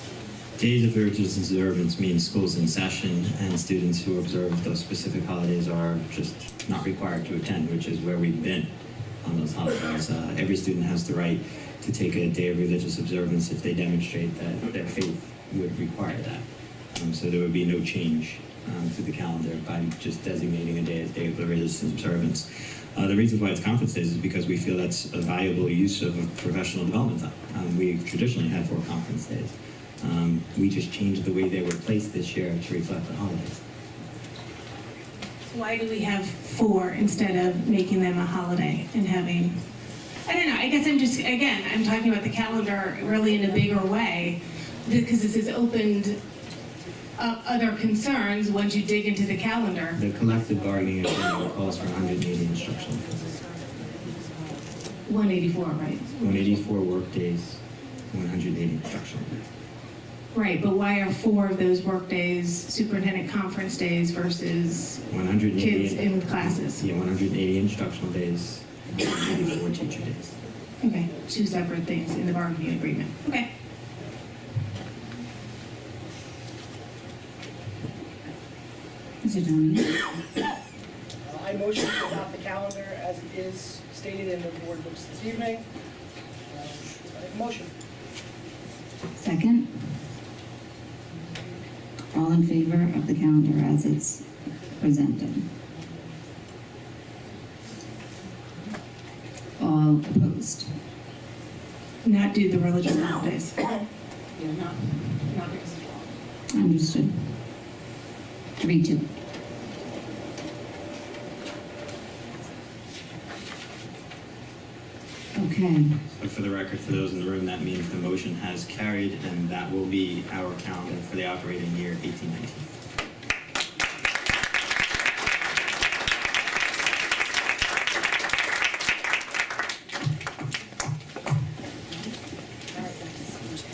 Days of religious observance means schools in session, and students who observe those specific holidays are just not required to attend, which is where we've been on those holidays. Every student has the right to take a day of religious observance if they demonstrate that their faith would require that. So there would be no change to the calendar by just designating a day as day of religious observance. The reason why it's conference days is because we feel that's a valuable use of professional development time. We traditionally had 4 conference days. We just changed the way they were placed this year to reflect the holidays. Why do we have 4 instead of making them a holiday and having, I don't know, I guess I'm talking about the calendar really in a bigger way, because this has opened up other concerns once you dig into the calendar. The collective bargaining agreement calls for 180 instructional days. 184, right? 184 work days, 180 instructional days. Right, but why are 4 of those work days superintendent conference days versus 180 kids in classes? Yeah, 180 instructional days, 184 teacher days. Okay, 2 separate things in the bargaining agreement. Okay. Mr. Tony? I motion to adopt the calendar as it is stated in the board books this evening. I make a motion. Second? All in favor of the calendar as it's presented? All opposed? Not due to the religious holidays. Yeah, not because of law. Understood. 3-2. Okay. So for the record, for those in the room, that means the motion has carried, and that will be our calendar for the operating year 1819.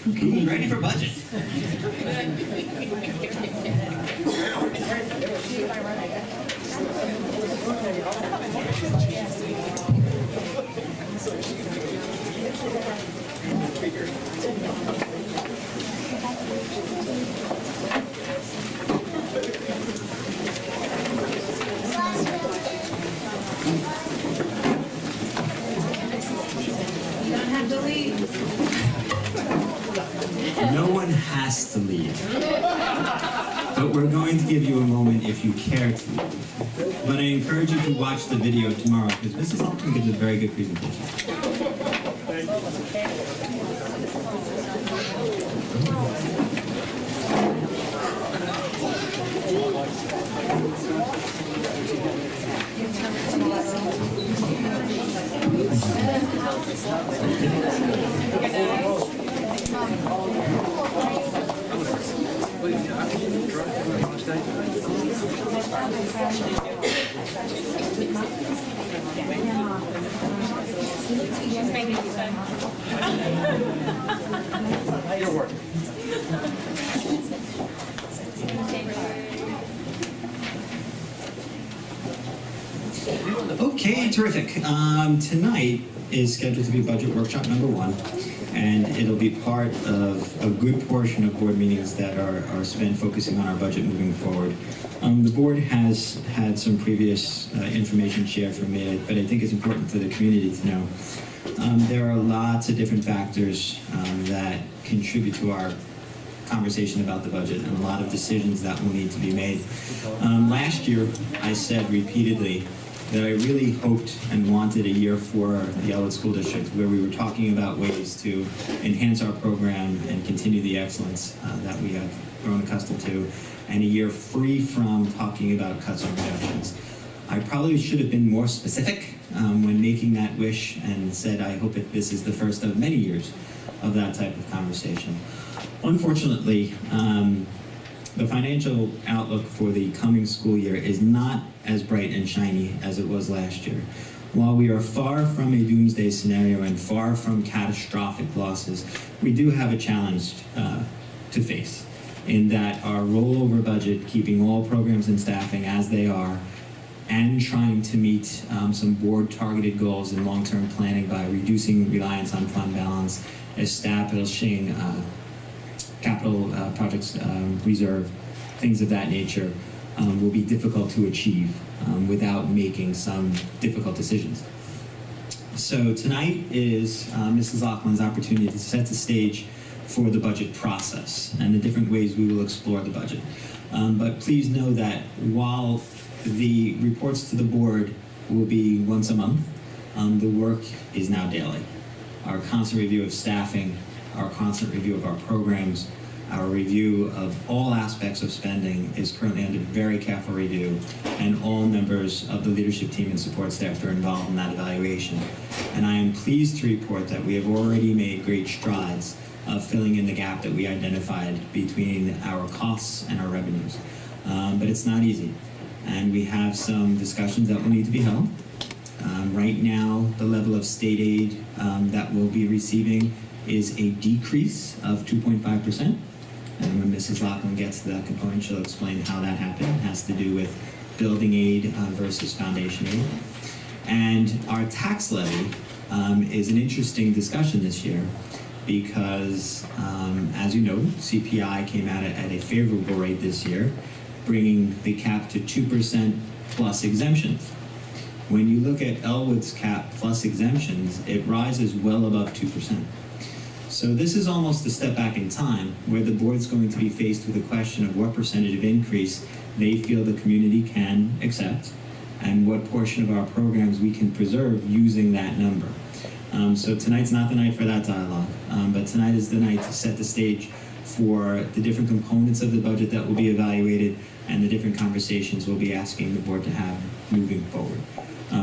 Okay. Ready for budget? You don't have to leave. No one has to leave. But we're going to give you a moment if you care to leave. But I encourage you to watch the video tomorrow because Mrs. Altman gives a very good presentation. Okay, terrific. Tonight is scheduled to be budget workshop number 1, and it'll be part of a good portion of board meetings that are spent focusing on our budget moving forward. The board has had some previous information shared from me, but I think it's important for the community to know. There are lots of different factors that contribute to our conversation about the budget and a lot of decisions that will need to be made. Last year, I said repeatedly that I really hoped and wanted a year for the Elwood School District where we were talking about ways to enhance our program and continue the excellence that we have grown accustomed to, and a year free from talking about cuts and reductions. I probably should have been more specific when making that wish and said I hope that this is the first of many years of that type of conversation. Unfortunately, the financial outlook for the coming school year is not as bright and shiny as it was last year. While we are far from a doomsday scenario and far from catastrophic losses, we do have a challenge to face in that our rollover budget, keeping all programs and staffing as they are, and trying to meet some board targeted goals in long-term planning by reducing reliance on fund balance, establishing capital projects reserve, things of that nature, will be difficult to achieve without making some difficult decisions. So tonight is Mrs. Auckland's opportunity to set the stage for the budget process and the different ways we will explore the budget. But please know that while the reports to the board will be once a month, the work is now daily. Our constant review of staffing, our constant review of our programs, our review of all aspects of spending is currently under very careful review, and all members of the leadership team and support staff are involved in that evaluation. And I am pleased to report that we have already made great strides of filling in the gap that we identified between our costs and our revenues. But it's not easy, and we have some discussions that will need to be held. Right now, the level of state aid that we'll be receiving is a decrease of 2.5%. And when Mrs. Laughlin gets to that component, she'll explain how that happened. It has to do with building aid versus foundation aid. And our tax levy is an interesting discussion this year because, as you know, CPI came out at a favorable rate this year, bringing the cap to 2% plus exemptions. When you look at Elwood's cap plus exemptions, it rises well above 2%. So this is almost a step back in time where the board's going to be faced with a question of what percentage of increase they feel the community can accept and what portion of our programs we can preserve using that number. So tonight's not the night for that dialogue, but tonight is the night to set the stage for the different components of the budget that will be evaluated and the different conversations we'll be asking the board to have moving forward.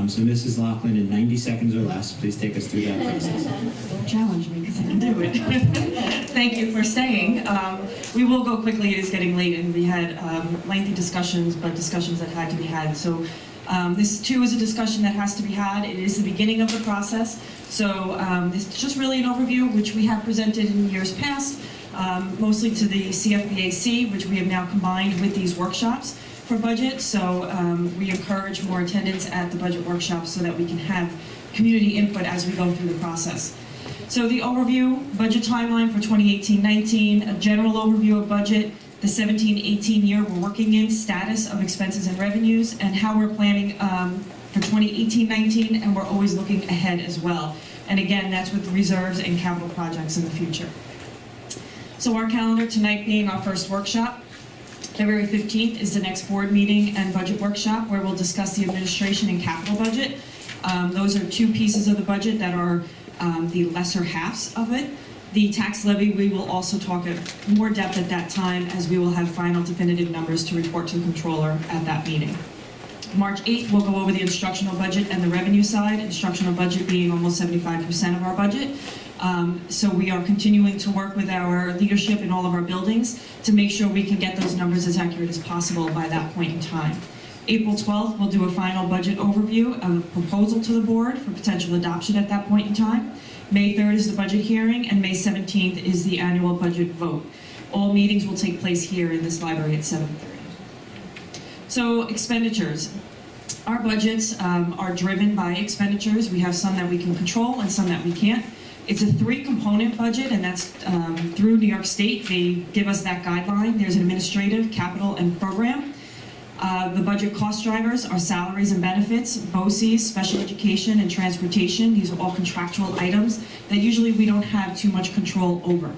So Mrs. Laughlin, in 90 seconds or less, please take us through that process. Don't challenge me because I can do it. Thank you for staying. We will go quickly. It is getting late, and we had lengthy discussions, but discussions that had to be had. So this too is a discussion that has to be had. It is the beginning of the process. So this is just really an overview, which we have presented in years past, mostly to the CFBAC, which we have now combined with these workshops for budget. So we encourage more attendance at the budget workshops so that we can have community input as we go through the process. So the overview, budget timeline for 2018-19, a general overview of budget, the 17-18 year we're working in, status of expenses and revenues, and how we're planning for 2018-19, and we're always looking ahead as well. And again, that's with reserves and capital projects in the future. So our calendar tonight being our first workshop. February 15th is the next board meeting and budget workshop where we'll discuss the administration and capital budget. Those are two pieces of the budget that are the lesser halves of it. The tax levy, we will also talk in more depth at that time as we will have final definitive numbers to report to the controller at that meeting. March 8th, we'll go over the instructional budget and the revenue side, instructional budget being almost 75% of our budget. So we are continuing to work with our leadership in all of our buildings to make sure we can get those numbers as accurate as possible by that point in time. April 12th, we'll do a final budget overview, a proposal to the board for potential adoption at that point in time. May 3rd is the budget hearing, and May 17th is the annual budget vote. All meetings will take place here in this library at 7:30. So expenditures. Our budgets are driven by expenditures. We have some that we can control and some that we can't. It's a 3-component budget, and that's through New York State. They give us that guideline. There's administrative, capital, and program. The budget cost drivers are salaries and benefits, BOCES, special education, and transportation. These are all contractual items that usually we don't have too much control over.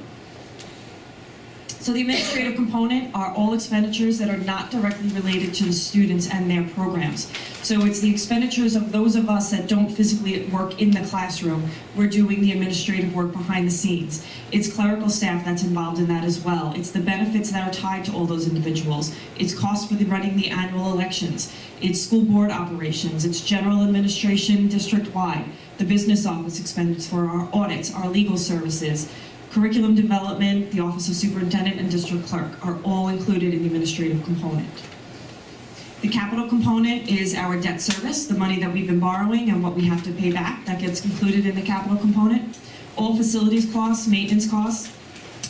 So the administrative component are all expenditures that are not directly related to the students and their programs. So it's the expenditures of those of us that don't physically work in the classroom. We're doing the administrative work behind the scenes. It's clerical staff that's involved in that as well. It's the benefits that are tied to all those individuals. It's cost for running the annual elections. It's school board operations. It's general administration district-wide. The business office expenses for our audits, our legal services, curriculum development, the Office of Superintendent, and District Clerk are all included in the administrative component. The capital component is our debt service, the money that we've been borrowing and what we have to pay back. That gets included in the capital component. All facilities costs, maintenance costs,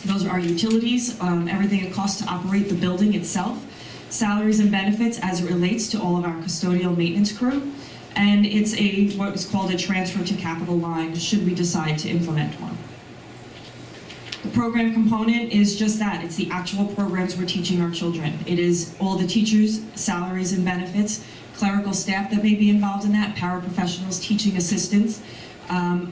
those are our utilities, everything it costs to operate the building itself. Salaries and benefits as it relates to all of our custodial maintenance crew. And it's what is called a transfer to capital line should we decide to implement one. The program component is just that. It's the actual programs we're teaching our children. It is all the teachers' salaries and benefits, clerical staff that may be involved in that, paraprofessionals, teaching assistants,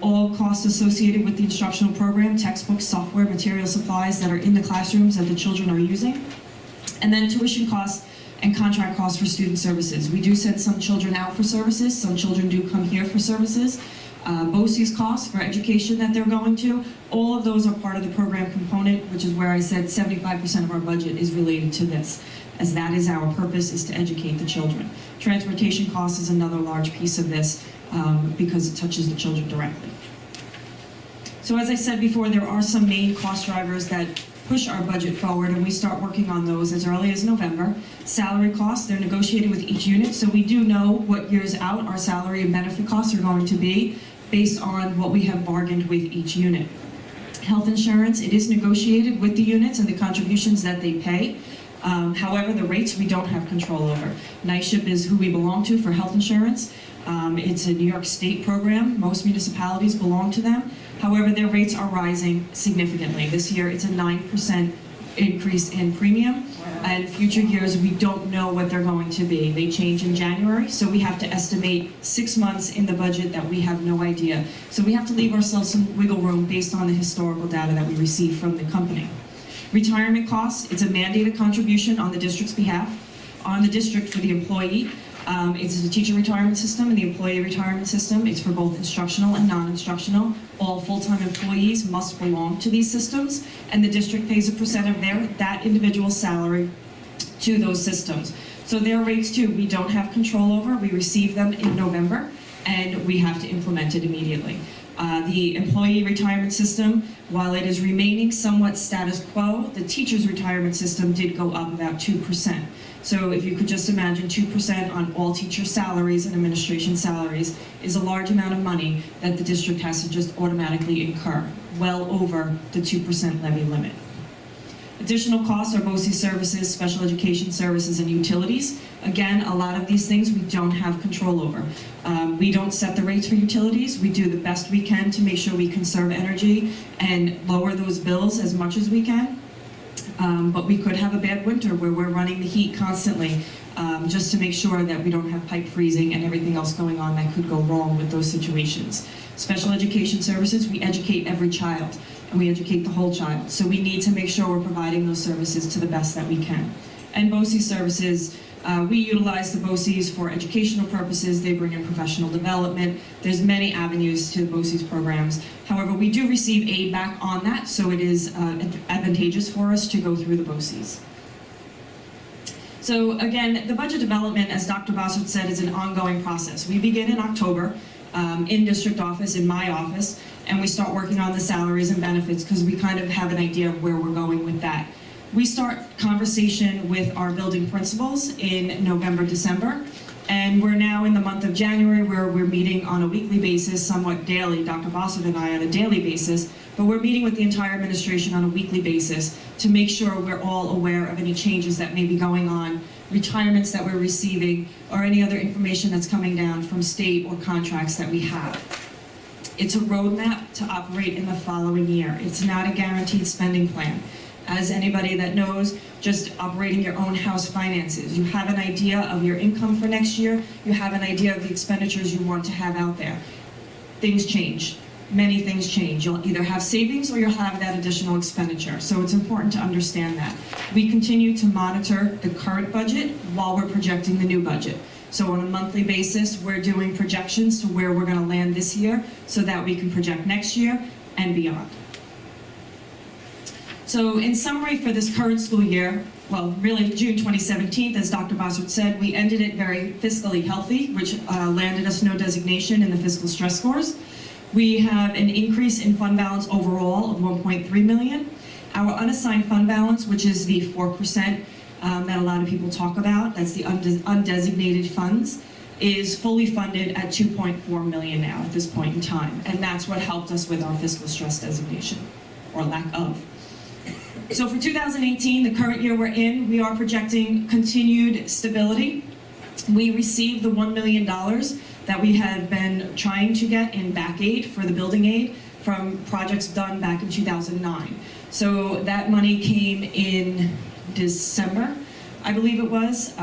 all costs associated with the instructional program, textbooks, software, material supplies that are in the classrooms that the children are using, and then tuition costs and contract costs for student services. We do send some children out for services. Some children do come here for services. BOCES costs for education that they're going to. All of those are part of the program component, which is where I said 75% of our budget is related to this, as that is our purpose, is to educate the children. Transportation costs is another large piece of this because it touches the children directly. So as I said before, there are some main cost drivers that push our budget forward, and we start working on those as early as November. Salary costs, they're negotiated with each unit, so we do know what years out our salary and benefit costs are going to be based on what we have bargained with each unit. Health insurance, it is negotiated with the units and the contributions that they pay. However, the rates we don't have control over. NYSHIP is who we belong to for health insurance. It's a New York State program. Most municipalities belong to them. However, their rates are rising significantly. This year, it's a 9% increase in premium. And future years, we don't know what they're going to be. They change in January, so we have to estimate 6 months in the budget that we have no idea. So we have to leave ourselves some wiggle room based on the historical data that we receive from the company. Retirement costs, it's a mandated contribution on the district's behalf, on the district for the employee. It's the teacher retirement system and the employee retirement system. It's for both instructional and non-instructional. All full-time employees must belong to these systems, and the district pays a percent of that individual's salary to those systems. So their rates too, we don't have control over. We receive them in November, and we have to implement it immediately. The employee retirement system, while it is remaining somewhat status quo, the teacher's retirement system did go up about 2%. So if you could just imagine 2% on all teacher salaries and administration salaries is a large amount of money that the district has to just automatically incur, well over the 2% levy limit. Additional costs are BOCES services, special education services, and utilities. Again, a lot of these things we don't have control over. We don't set the rates for utilities. We do the best we can to make sure we conserve energy and lower those bills as much as we can. But we could have a bad winter where we're running the heat constantly just to make sure that we don't have pipe freezing and everything else going on that could go wrong with those situations. Special education services, we educate every child and we educate the whole child. So we need to make sure we're providing those services to the best that we can. And BOCES services, we utilize the BOCES for educational purposes. They bring in professional development. There's many avenues to the BOCES programs. However, we do receive aid back on that, so it is advantageous for us to go through the BOCES. So again, the budget development, as Dr. Bossert said, is an ongoing process. We begin in October in district office, in my office, and we start working on the salaries and benefits because we kind of have an idea of where we're going with that. We start conversation with our building principals in November, December, and we're now in the month of January where we're meeting on a weekly basis, somewhat daily, Dr. Bossert and I on a daily basis, but we're meeting with the entire administration on a weekly basis to make sure we're all aware of any changes that may be going on, retirements that we're receiving, or any other information that's coming down from state or contracts that we have. It's a roadmap to operate in the following year. It's not a guaranteed spending plan. As anybody that knows, just operating your own house finances. You have an idea of your income for next year. You have an idea of the expenditures you want to have out there. Things change. Many things change. You'll either have savings or you'll have that additional expenditure. So it's important to understand that. We continue to monitor the current budget while we're projecting the new budget. So on a monthly basis, we're doing projections to where we're going to land this year so that we can project next year and beyond. So in summary for this current school year, well, really June 2017, as Dr. Bossert said, we ended it very fiscally healthy, which landed us no designation in the fiscal stress scores. We have an increase in fund balance overall of 1.3 million. Our unassigned fund balance, which is the 4% that a lot of people talk about, that's the undesignated funds, is fully funded at 2.4 million now at this point in time. And that's what helped us with our fiscal stress designation, or lack of. So for 2018, the current year we're in, we are projecting continued stability. We received the $1 million that we had been trying to get in back aid for the building aid from projects done back in 2009. So that money came in December, I believe it was.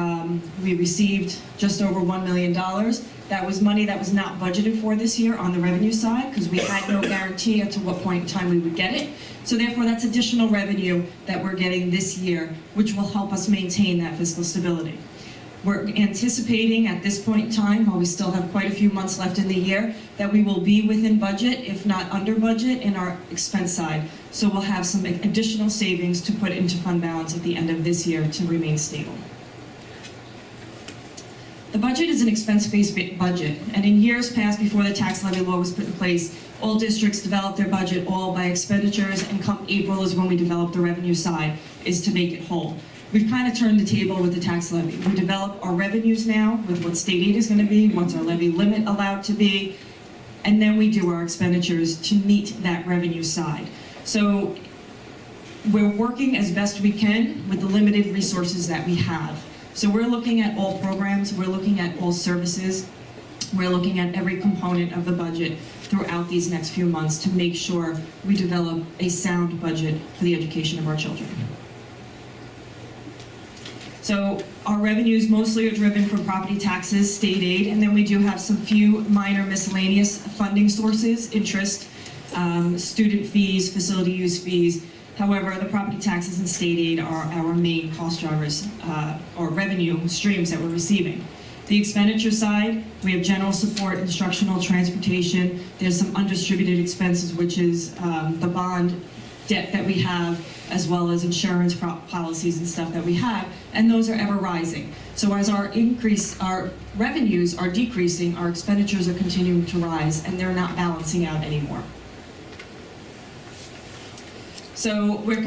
We received just over $1 million. That was money that was not budgeted for this year on the revenue side because we had no guarantee as to what point in time we would get it. So therefore, that's additional revenue that we're getting this year, which will help us maintain that fiscal stability. We're anticipating at this point in time, while we still have quite a few months left in the year, that we will be within budget, if not under budget, in our expense side. So we'll have some additional savings to put into fund balance at the end of this year to remain stable. The budget is an expense-based budget, and in years past, before the tax levy law was put in place, all districts developed their budget all by expenditures, and come April is when we develop the revenue side, is to make it whole. We've kind of turned the table with the tax levy. We develop our revenues now with what state aid is going to be, what's our levy limit allowed to be, and then we do our expenditures to meet that revenue side. So we're working as best we can with the limited resources that we have. So we're looking at all programs, we're looking at all services, we're looking at every component of the budget throughout these next few months to make sure we develop a sound budget for the education of our children. So our revenues mostly are driven from property taxes, state aid, and then we do have some few minor miscellaneous funding sources, interest, student fees, facility use fees. However, the property taxes and state aid are our main cost drivers or revenue streams that we're receiving. The expenditure side, we have general support, instructional, transportation. There's some undistributed expenses, which is the bond debt that we have, as well as insurance policies and stuff that we have, and those are ever rising. So as our revenues are decreasing, our expenditures are continuing to rise, and they're not balancing out anymore. So we're,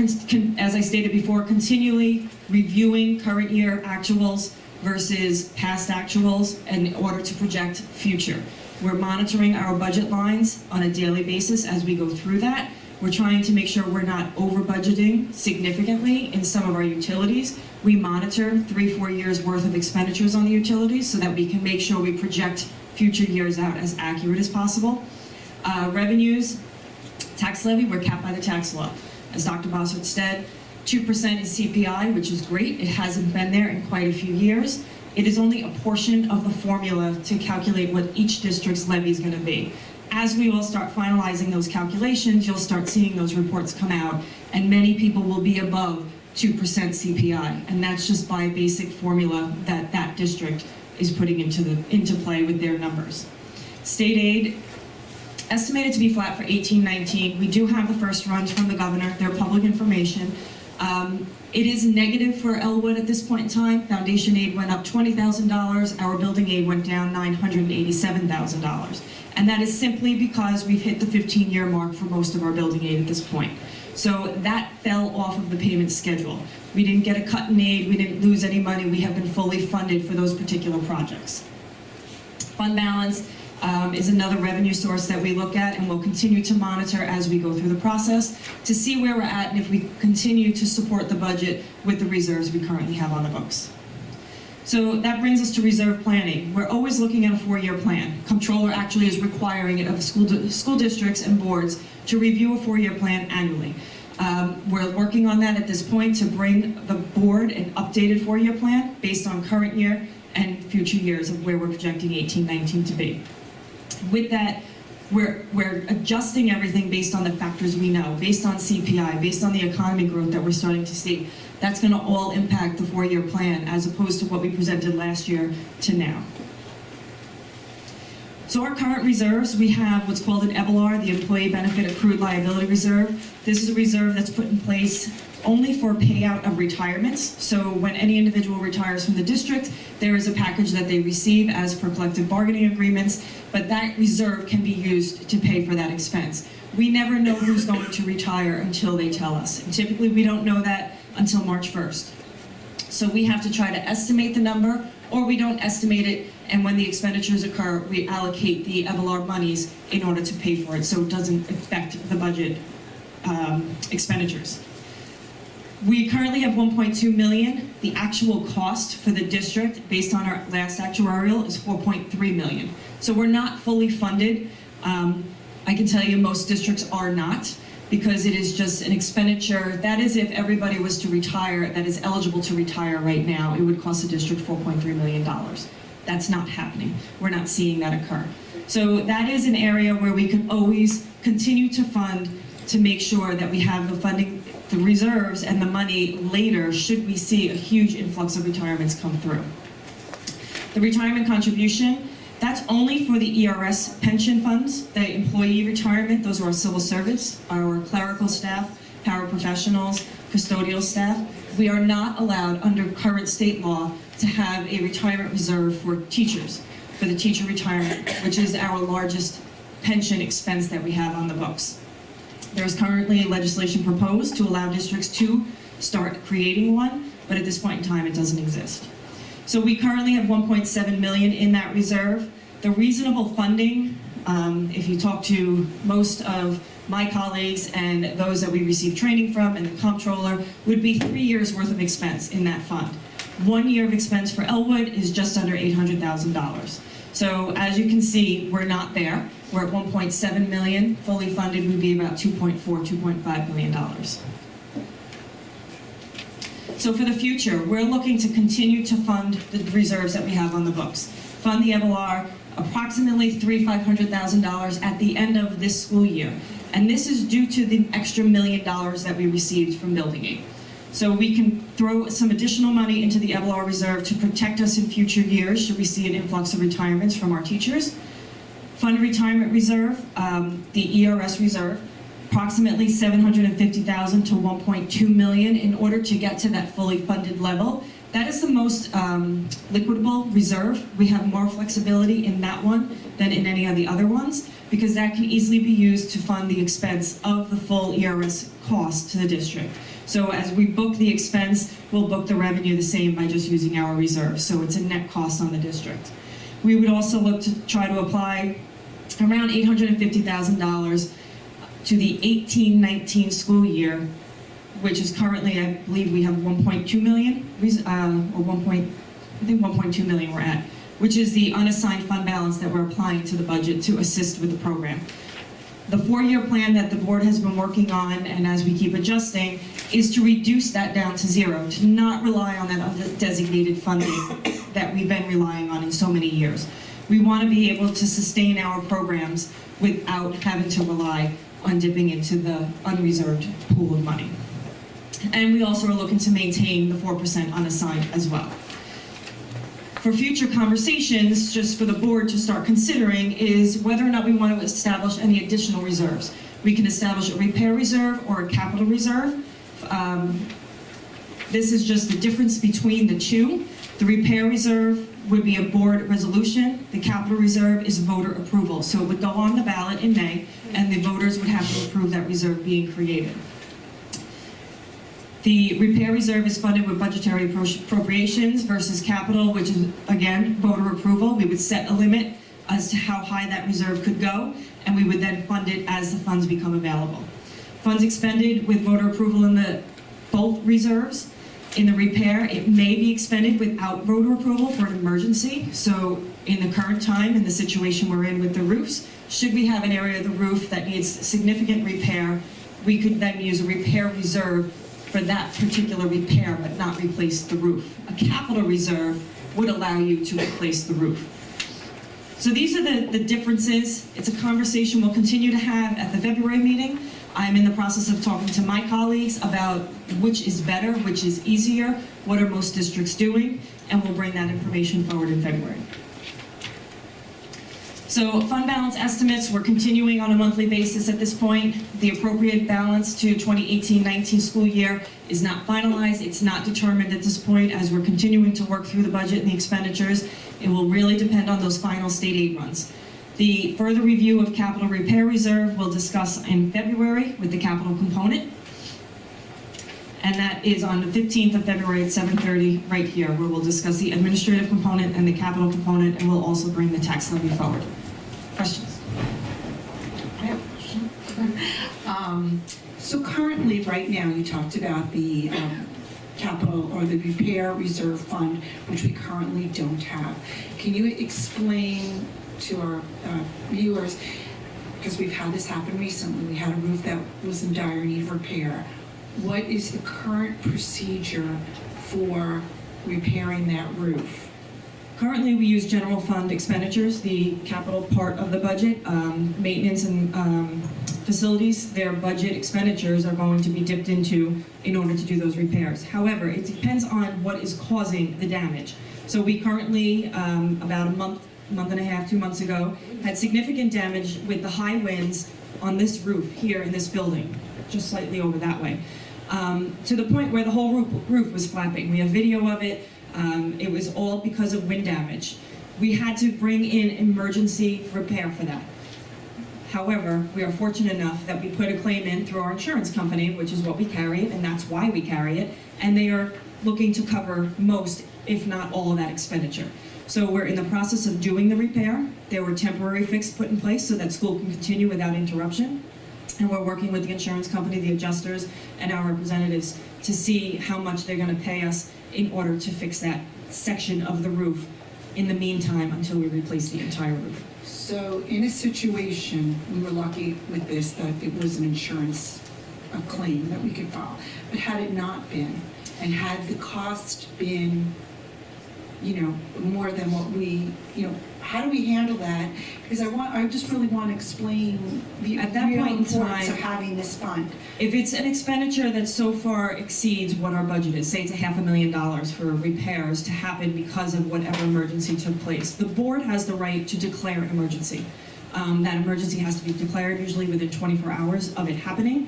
as I stated before, continually reviewing current year actuals versus past actuals in order to project future. We're monitoring our budget lines on a daily basis as we go through that. We're trying to make sure we're not over budgeting significantly in some of our utilities. We monitor 3-4 years worth of expenditures on the utilities so that we can make sure we project future years out as accurate as possible. Revenues, tax levy, we're capped by the tax law. As Dr. Bossert said, 2% is CPI, which is great. It hasn't been there in quite a few years. It is only a portion of the formula to calculate what each district's levy is going to be. As we will start finalizing those calculations, you'll start seeing those reports come out, and many people will be above 2% CPI, and that's just by basic formula that that district is putting into play with their numbers. State aid, estimated to be flat for 18-19. We do have the first runs from the governor. They're public information. It is negative for Elwood at this point in time. Foundation aid went up $20,000. Our building aid went down $987,000. And that is simply because we've hit the 15-year mark for most of our building aid at this point. So that fell off of the payment schedule. We didn't get a cut in aid. We didn't lose any money. We have been fully funded for those particular projects. Fund balance is another revenue source that we look at and will continue to monitor as we go through the process to see where we're at and if we continue to support the budget with the reserves we currently have on the books. So that brings us to reserve planning. We're always looking at a 4-year plan. Comptroller actually is requiring it of school districts and boards to review a 4-year plan annually. We're working on that at this point to bring the board an updated 4-year plan based on current year and future years of where we're projecting 18-19 to be. With that, we're adjusting everything based on the factors we know, based on CPI, based on the economy growth that we're starting to see. That's going to all impact the 4-year plan as opposed to what we presented last year to now. So our current reserves, we have what's called an EBLR, the Employee Benefit Accrued Liability Reserve. This is a reserve that's put in place only for payout of retirements. So when any individual retires from the district, there is a package that they receive as per collective bargaining agreements, but that reserve can be used to pay for that expense. We never know who's going to retire until they tell us. And typically we don't know that until March 1st. So we have to try to estimate the number, or we don't estimate it, and when the expenditures occur, we allocate the EBLR monies in order to pay for it so it doesn't affect the budget expenditures. We currently have 1.2 million. The actual cost for the district, based on our last actuarial, is 4.3 million. So we're not fully funded. I can tell you most districts are not, because it is just an expenditure. That is if everybody was to retire, that is eligible to retire right now, it would cost the district $4.3 million. That's not happening. We're not seeing that occur. So that is an area where we can always continue to fund to make sure that we have the funding, the reserves and the money later should we see a huge influx of retirements come through. The retirement contribution, that's only for the ERS pension funds, the employee retirement. Those are our civil service, our clerical staff, paraprofessionals, custodial staff. We are not allowed under current state law to have a retirement reserve for teachers, for the teacher retirement, which is our largest pension expense that we have on the books. There's currently legislation proposed to allow districts to start creating one, but at this point in time it doesn't exist. So we currently have 1.7 million in that reserve. The reasonable funding, if you talk to most of my colleagues and those that we receive training from and the comptroller, would be 3 years worth of expense in that fund. 1 year of expense for Elwood is just under $800,000. So as you can see, we're not there. We're at 1.7 million. Fully funded would be about $2.4, $2.5 million. So for the future, we're looking to continue to fund the reserves that we have on the books. Fund the EBLR approximately $500,000 at the end of this school year. And this is due to the extra $1 million that we received from Building 8. So we can throw some additional money into the EBLR reserve to protect us in future years should we see an influx of retirements from our teachers. Fund retirement reserve, the ERS reserve, approximately $750,000 to $1.2 million in order to get to that fully funded level. That is the most liquidable reserve. We have more flexibility in that one than in any of the other ones because that can easily be used to fund the expense of the full ERS cost to the district. So as we book the expense, we'll book the revenue the same by just using our reserve. So it's a net cost on the district. We would also look to try to apply around $850,000 to the 18-19 school year, which is currently, I believe we have 1.2 million, I think 1.2 million we're at, which is the unassigned fund balance that we're applying to the budget to assist with the program. The 4-year plan that the board has been working on, and as we keep adjusting, is to reduce that down to zero, to not rely on that undesignated funding that we've been relying on in so many years. We want to be able to sustain our programs without having to rely on dipping into the unreserved pool of money. And we also are looking to maintain the 4% unassigned as well. For future conversations, just for the board to start considering, is whether or not we want to establish any additional reserves. We can establish a repair reserve or a capital reserve. This is just the difference between the two. The repair reserve would be a board resolution. The capital reserve is voter approval. So it would go on the ballot in May, and the voters would have to approve that reserve being created. The repair reserve is funded with budgetary appropriations versus capital, which is, again, voter approval. We would set a limit as to how high that reserve could go, and we would then fund it as the funds become available. Funds expended with voter approval in the both reserves. In the repair, it may be expended without voter approval for an emergency. So in the current time, in the situation we're in with the roofs, should we have an area of the roof that needs significant repair, we could then use a repair reserve for that particular repair, but not replace the roof. A capital reserve would allow you to replace the roof. So these are the differences. It's a conversation we'll continue to have at the February meeting. I'm in the process of talking to my colleagues about which is better, which is easier, what are most districts doing, and we'll bring that information forward in February. So fund balance estimates, we're continuing on a monthly basis at this point. The appropriate balance to 2018-19 school year is not finalized. It's not determined at this point as we're continuing to work through the budget and the expenditures. It will really depend on those final state aid runs. The further review of capital repair reserve we'll discuss in February with the capital component. And that is on the 15th of February at 7:30 right here, where we'll discuss the administrative component and the capital component, and we'll also bring the tax levy forward. Questions? I have a question. So currently, right now, you talked about the capital or the repair reserve fund, which we currently don't have. Can you explain to our viewers, because we've had this happen recently, we had a roof that was in dire need of repair. What is the current procedure for repairing that roof? Currently, we use general fund expenditures, the capital part of the budget. Maintenance and facilities, their budget expenditures are going to be dipped into in order to do those repairs. However, it depends on what is causing the damage. So we currently, about a month and a half, 2 months ago, had significant damage with the high winds on this roof here in this building, just slightly over that way, to the point where the whole roof was flapping. We have video of it. It was all because of wind damage. We had to bring in emergency repair for that. However, we are fortunate enough that we put a claim in through our insurance company, which is what we carry it, and that's why we carry it, and they are looking to cover most, if not all, of that expenditure. So we're in the process of doing the repair. There were temporary fixes put in place so that school can continue without interruption. And we're working with the insurance company, the adjusters, and our representatives to see how much they're going to pay us in order to fix that section of the roof in the meantime until we replace the entire roof. So in a situation, we were lucky with this that it was an insurance claim that we could file. But had it not been, And had the cost been, more than what we, how do we handle that? Because I just really want to explain the At that real point in importance time, of having this fund. If it's an expenditure that so far exceeds what our budget is, say it's $500,000 for repairs to happen because of whatever emergency took place, the board has the right to declare an emergency. That emergency has to be declared usually within 24 hours of it happening.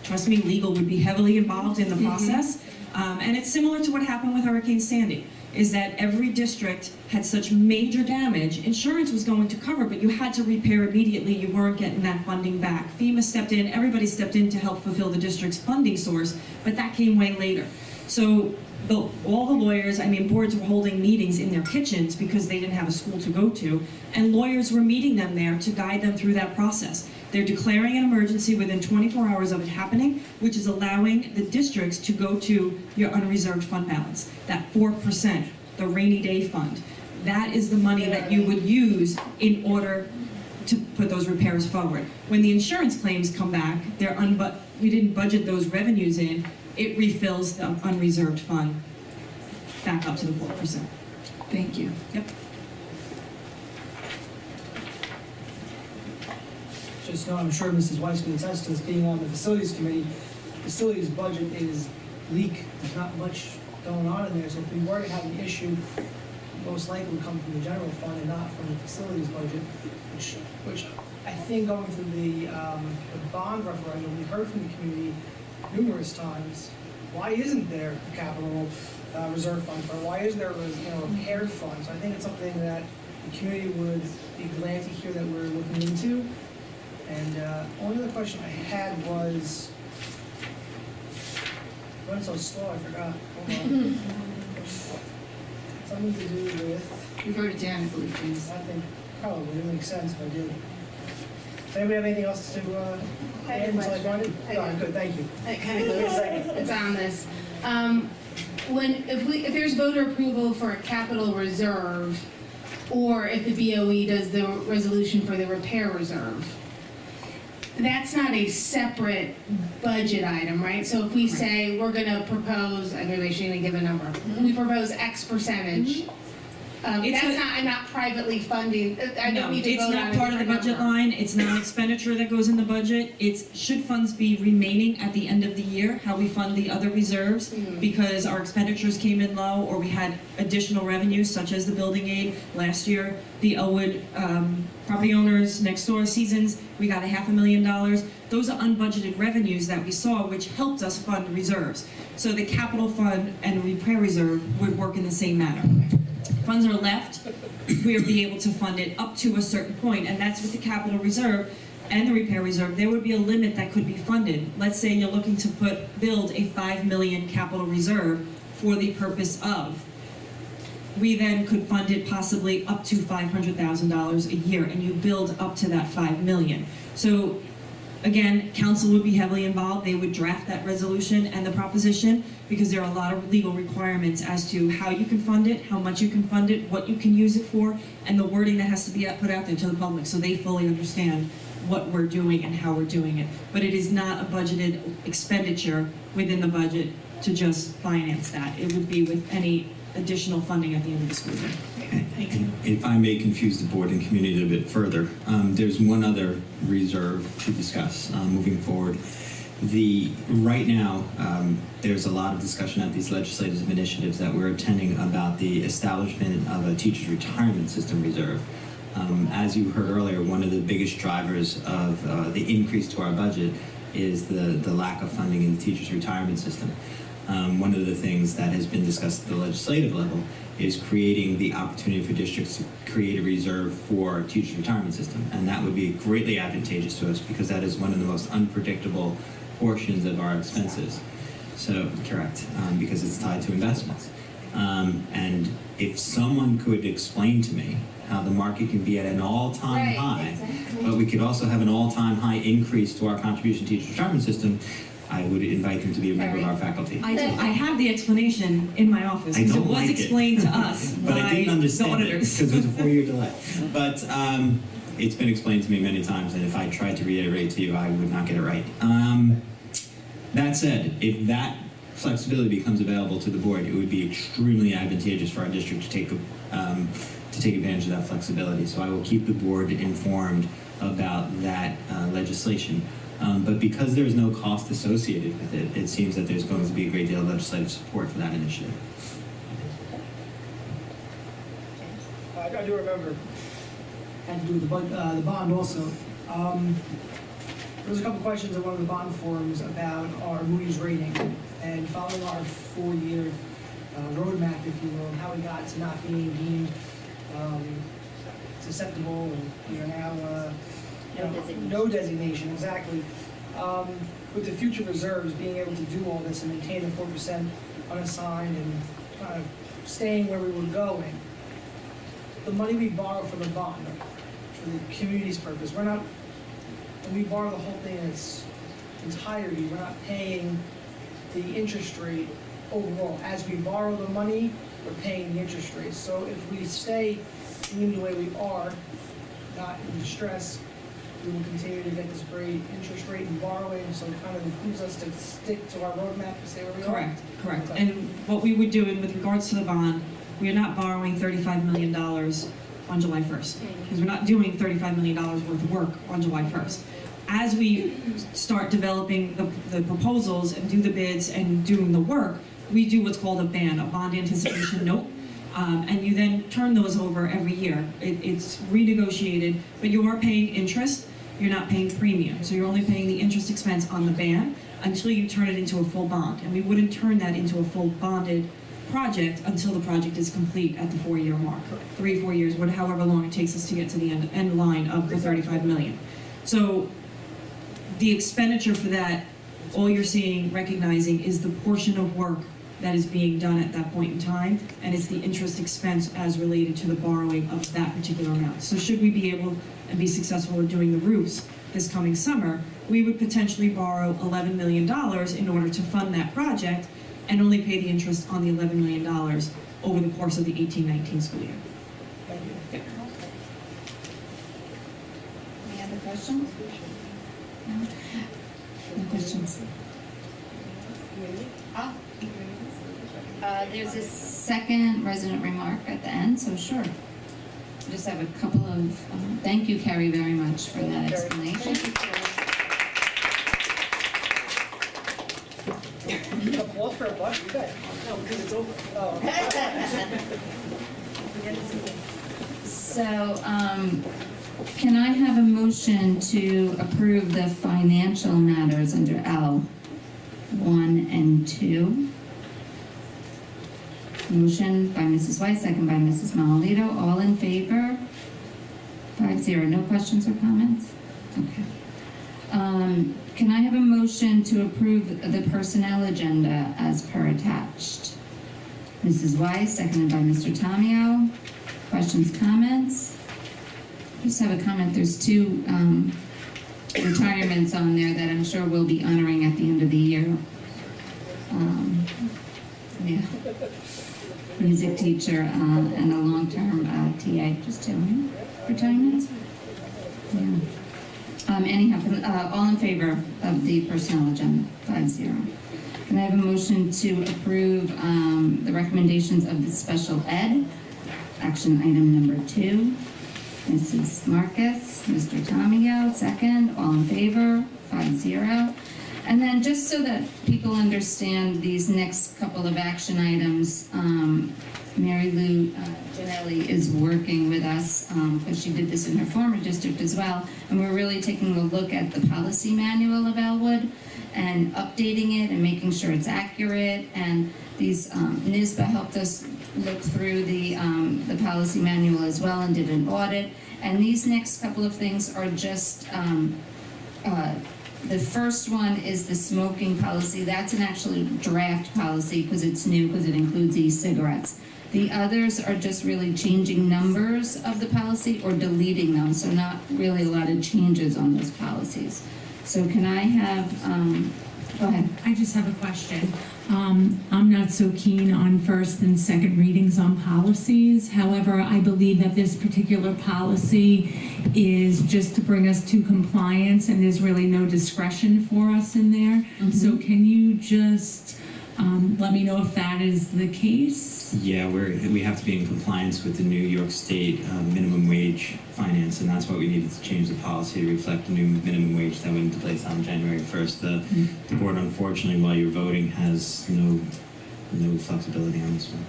Trust me, legal would be heavily involved in the process. And it's similar to what happened with Hurricane Sandy, is that every district had such major damage, insurance was going to cover, but you had to repair immediately, you weren't getting that funding back. FEMA stepped in, everybody stepped in to help fulfill the district's funding source, but that came way later. So all the lawyers, boards were holding meetings in their kitchens because they didn't have a school to go to, and lawyers were meeting them there to guide them through that process. They're declaring an emergency within 24 hours of it happening, which is allowing the districts to go to your unreserved fund balance, that 4%, the rainy day fund. That is the money that you would use in order to put those repairs forward. When the insurance claims come back, we didn't budget those revenues in, it refills the unreserved fund back up to the 4%. Thank you. Yep. Just know, I'm sure Mrs. Weiss can attest to this, being on the facilities committee, facilities budget is bleak. There's not much going on in there, so if we were to have an issue, most likely would come from the general fund and not from the facilities budget, which I think going through the bond referendum, we've heard from the community numerous times, why isn't there a capital reserve fund for it? Why isn't there a repair fund? So I think it's something that the community would be glad to hear that we're looking into. And only other question I had was, went so slow, I forgot. Hold on. Something to do with. You wrote it down, I believe, James. I think probably it makes sense if I did. Does anybody have anything else to add until I find it? All right, good, thank you. It kind of goes, it's on this. If there's voter approval for a capital reserve, or if the BOE does the resolution for the repair reserve, that's not a separate budget item, right? So if we say we're gonna propose, I maybe I shouldn't even give a number, we propose X percentage, I'm not privately funding, I don't need to vote on a It's not part of the different budget number. line, it's not expenditure that goes in the budget, it's should funds be remaining at the end of the year, how we fund the other reserves, because our expenditures came in low, or we had additional revenues, such as the building aid last year, the Elwood property owners next door seasons, we got $500,000. Those are unbudgeted revenues that we saw, which helped us fund reserves. So the capital fund and repair reserve would work in the same manner. Funds are left, we'll be able to fund it up to a certain point, and that's with the capital reserve and the repair reserve. There would be a limit that could be funded. Let's say you're looking to build a $5 million capital reserve for the purpose of. We then could fund it possibly up to $500,000 a year, and you build up to that $5 million. So again, council would be heavily involved. They would draft that resolution and the proposition, because there are a lot of legal requirements as to how you can fund it, how much you can fund it, what you can use it for, and the wording that has to be put out there to the public so they fully understand what we're doing and how we're doing it. But it is not a budgeted expenditure within the budget to just finance that. It would be with any additional funding at the end of the school year. Thank you. If I may confuse the board and community a bit further, there's one other reserve to discuss moving forward. Right now, there's a lot of discussion at these legislative initiatives that we're attending about the establishment of a teacher's retirement system reserve. As you heard earlier, one of the biggest drivers of the increase to our budget is the lack of funding in the teacher's retirement system. One of the things that has been discussed at the legislative level is creating the opportunity for districts to create a reserve for a teacher's retirement system. And that would be greatly advantageous to us because that is one of the most unpredictable portions of our expenses. So, correct, because it's tied to investments. And if someone could explain to me how the market can be at an all-time high, but we could also have an all-time high increase to our contribution to teacher retirement system, I would invite them to be a member of our faculty. I have the explanation in my office, because it was explained to us but by I didn't understand the it auditors. because it was a 4-year delay. But it's been explained to me many times, and if I tried to reiterate to you, I would not get it right. That said, if that flexibility becomes available to the board, it would be extremely advantageous for our district to take advantage of that flexibility. So I will keep the board informed about that legislation. But because there's no cost associated with it, it seems that there's going to be a great deal of legislative support for that initiative. I do remember, had to do with the bond also. There was a couple questions in one of the bond forums about our Moody's rating and following our 4-year roadmap, if you will, and how we got to not being deemed susceptible, and we are now no designation, exactly. With the future reserves, being able to do all this and maintain the 4% unassigned and kind of staying where we were going, the money we borrow from the bond for the community's purpose, we're not, when we borrow the whole thing in its entirety, we're not paying the interest rate overall. As we borrow the money, we're paying the interest rate. So if we stay deemed the way we are, not in distress, we will continue to get this great interest rate and borrowing, so it kind of behooves us to stick to our roadmap and stay where we are. Correct. Okay. And what we would do with regards to the bond, we are not borrowing $35 million on July 1st, because we're not doing $35 million worth of work on July 1st. As we start developing the proposals and do the bids and doing the work, we do what's called a BAN, a bond anticipation note, and you then turn those over every year. It's renegotiated, but you are paying interest, you're not paying premium. So you're only paying the interest expense on the BAN until you turn it into a full bond. And we wouldn't turn that into a full bonded project until the project is complete at the 4-year mark, 3-4 years, however long it takes us to get to the end line of the 35 million. So the expenditure for that, all you're seeing, recognizing, is the portion of work that is being done at that point in time, and it's the interest expense as related to the borrowing of that particular amount. So should we be able and be successful in doing the roofs this coming summer, we would potentially borrow $11 million in order to fund that project and only pay the interest on the $11 million over the course of the 18-19 school year. Thank you. Any other questions? No? No questions? There's a second resident remark at the end, so sure. Just have a couple of, thank you, Carrie, very much for that explanation. Applause for a buck, you bet. No, because it's over. Oh. So, can I have a motion to approve the financial matters under L 1 and 2? Motion by Mrs. Weiss, second by Mrs. Malolito. All in favor? 5-0. No questions or comments? Okay. Can I have a motion to approve the personnel agenda as per attached? Mrs. Weiss, seconded by Mr. Tamio. Questions, comments? I just have a comment. There's 2 retirements on there that I'm sure we'll be honoring at the end of the year. Yeah. Music teacher and a long-term TA, just 2 retirements. Yeah. Anyhow, all in favor of the personnel agenda, 5-0. Can I have a motion to approve the recommendations of the special ed, action item number 2? Mrs. Marcus, Mr. Tamio, second. All in favor, 5-0. And then just so that people understand these next couple of action items, Mary Lou Janelli is working with us because she did this in her former district as well, and we're really taking a look at the policy manual of Elwood and updating it and making sure it's accurate. And these NISBA helped us look through the policy manual as well and did an audit. And these next couple of things are just the first one is the smoking policy. That's an actually draft policy because it's new, because it includes e-cigarettes. The others are just really changing numbers of the policy or deleting them, so not really a lot of changes on those policies. So can I have, go ahead. I just have a question. I'm not so keen on first and second readings on policies. However, I believe that this particular policy is just to bring us to compliance, and there's really no discretion for us in there. So can you just Let me know if that is the case. Yeah, we have to be in compliance with the New York State minimum wage finance, and that's why we needed to change the policy to reflect the new minimum wage that went into place on January 1st. The board, unfortunately, while you're voting, has no flexibility on this one.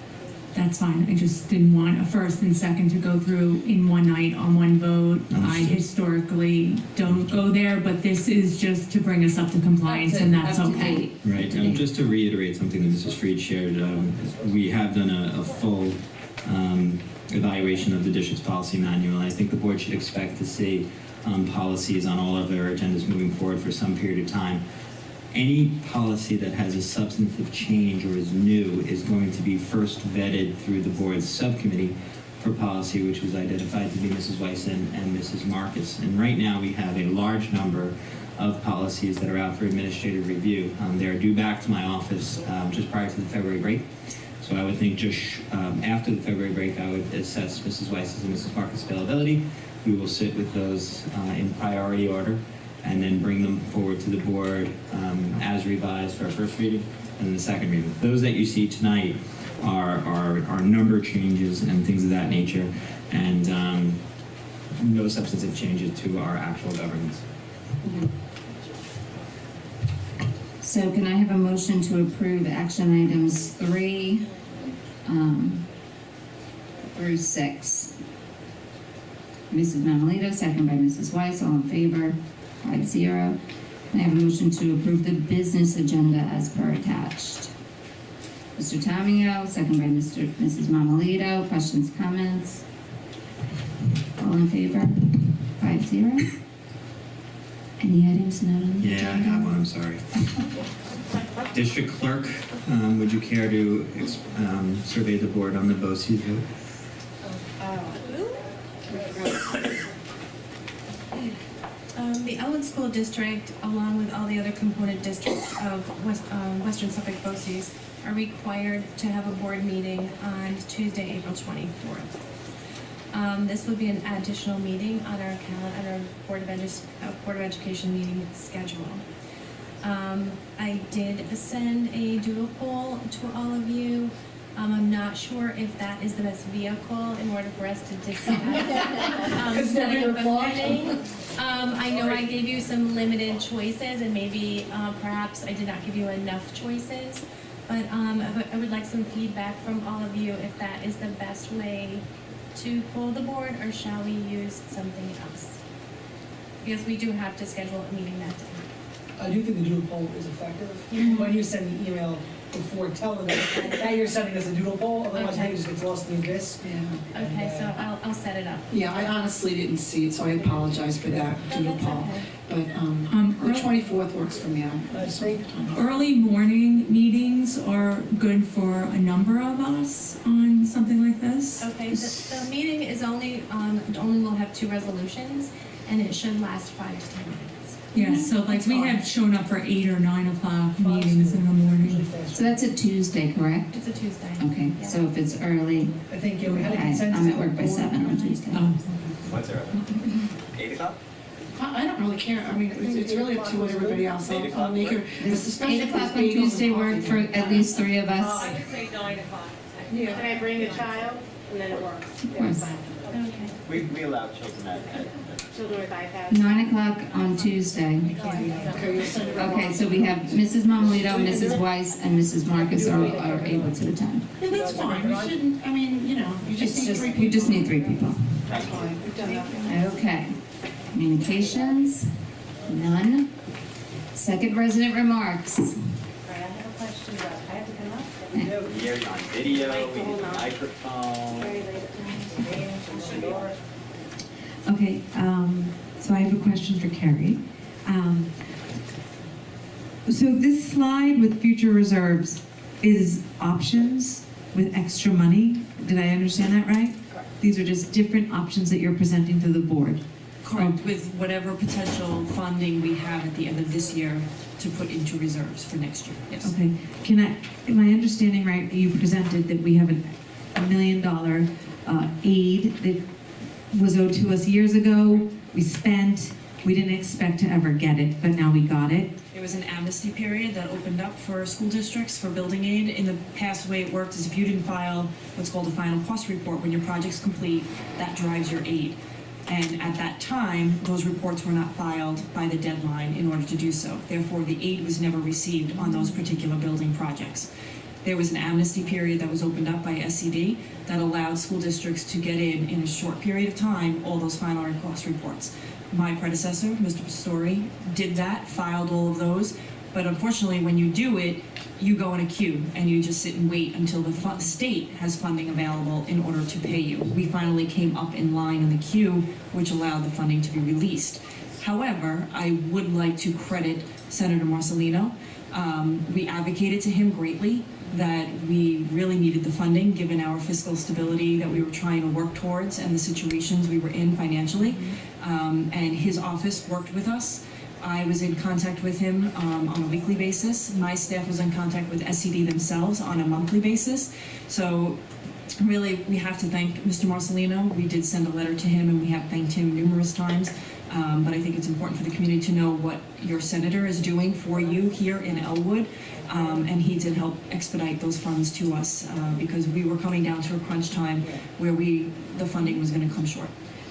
That's fine. I just didn't want a first and second to go through in one night on one vote. I historically don't go there, but this is just to bring us up to compliance, and that's okay. Right. Just to reiterate something that Mrs. Freed shared, we have done a full evaluation of the district's policy manual, and I think the board should expect to see policies on all of their agendas moving forward for some period of time. Any policy that has a substantive change or is new is going to be first vetted through the board's subcommittee for policy, which was identified to be Mrs. Weiss and Mrs. Marcus. And right now we have a large number of policies that are out for administrative review. They are due back to my office just prior to the February break. So I would think just after the February break, I would assess Mrs. Weiss's and Mrs. Marcus' availability. We will sit with those in priority order, and then bring them forward to the board as revised for our first reading and then the second reading. Those that you see tonight are number changes and things of that nature, and no substantive changes to our actual governance. So can I have a motion to approve action items 3 through 6? Mrs. Mamalito, second by Mrs. Weiss, all in favor, 5-0. Can I have a motion to approve the business agenda as per attached? Mr. Tamio, second by Mrs. Mamalito. Questions, comments? All in favor, 5-0. Any items not on the agenda? Yeah, I have one, I'm sorry. District Clerk, would you care to survey the board on the BOCES vote? The Elwood School District, along with all the other component districts of Western Suffolk BOCES, are required to have a board meeting on Tuesday, April 24th. This would be an additional meeting on our Board of Education meeting schedule. I did send a doodle poll to all of you. I'm not sure if that is the best vehicle in order for us to discuss setting up a meeting. I know I gave you some limited choices, and maybe perhaps I did not give you enough choices, but I would like some feedback from all of you if that is the best way to pull the board, or shall we use something else? Because we do have to schedule a meeting that day. I do think the doodle poll is effective. When you send the email before, tell them that now you're sending us a doodle poll, otherwise it just gets lost in the abyss. Okay, so I'll set it up. Yeah, I honestly didn't see it, so I apologize for that doodle poll. But the 24th works for me. Early morning meetings are good for a number of us on something like this. Okay, the meeting is only will have 2 resolutions, and it should last 5 to 10 minutes. Yeah, so like we have shown up for 8 or 9 o'clock meetings in the morning. So that's a Tuesday, correct? It's a Tuesday. Okay, Yeah. so if it's early, I think we had a okay, consensus. I'm at work by 7 on Tuesday. What's early? 8 o'clock? I don't really care. I mean, it's really up to everybody else. I'll make her, especially 8 if there's o'clock on bagels and Tuesday work coffee. for at least 3 of us? I would say 9 o'clock. Yeah. Can I bring a child? And then it works. Of course. Okay. We allow children at Children with iPads. 9 o'clock on Tuesday. Okay, so we have Mrs. Mamalito, Mrs. Weiss, and Mrs. Marcus are able to attend. Yeah, that's fine. You shouldn't, I mean, you know, you just need 3 people. You just need 3 people. That's fine. We've done that. Okay. Communications, none. Second resident remarks. I have a question, but I have to come up. You're on video, we need a microphone. Okay, so I have a question for Carrie. So this slide with future reserves is options with extra money. Did I understand that right? These are just different options that you're presenting to the board. Correct, with whatever potential funding we have at the end of this year to put into reserves for next year, yes. Okay, am I understanding right, that you presented that we have $1 million aid that was owed to us years ago, we spent, We didn't expect to ever get it, but now we got it. There was an amnesty period that opened up for school districts for building aid. In the past, the way it worked is if you didn't file what's called a final cost report when your project's complete, that drives your aid. And at that time, those reports were not filed by the deadline in order to do so. Therefore, the aid was never received on those particular building projects. There was an amnesty period that was opened up by SCD that allowed school districts to get in a short period of time, all those final cost reports. My predecessor, Mr. Pastori, did that, filed all of those, but unfortunately, when you do it, you go in a queue and you just sit and wait until the state has funding available in order to pay you. We finally came up in line in the queue, which allowed the funding to be released. However, I would like to credit Senator Marcelino. We advocated to him greatly that we really needed the funding given our fiscal stability that we were trying to work towards and the situations we were in financially. And his office worked with us. I was in contact with him on a weekly basis. My staff was in contact with SCD themselves on a monthly basis. So really, we have to thank Mr. Marcelino. We did send a letter to him and we have thanked him numerous times. But I think it's important for the community to know what your senator is doing for you here in Elwood. And he did help expedite those funds to us because we were coming down to a crunch time where the funding was going to come short.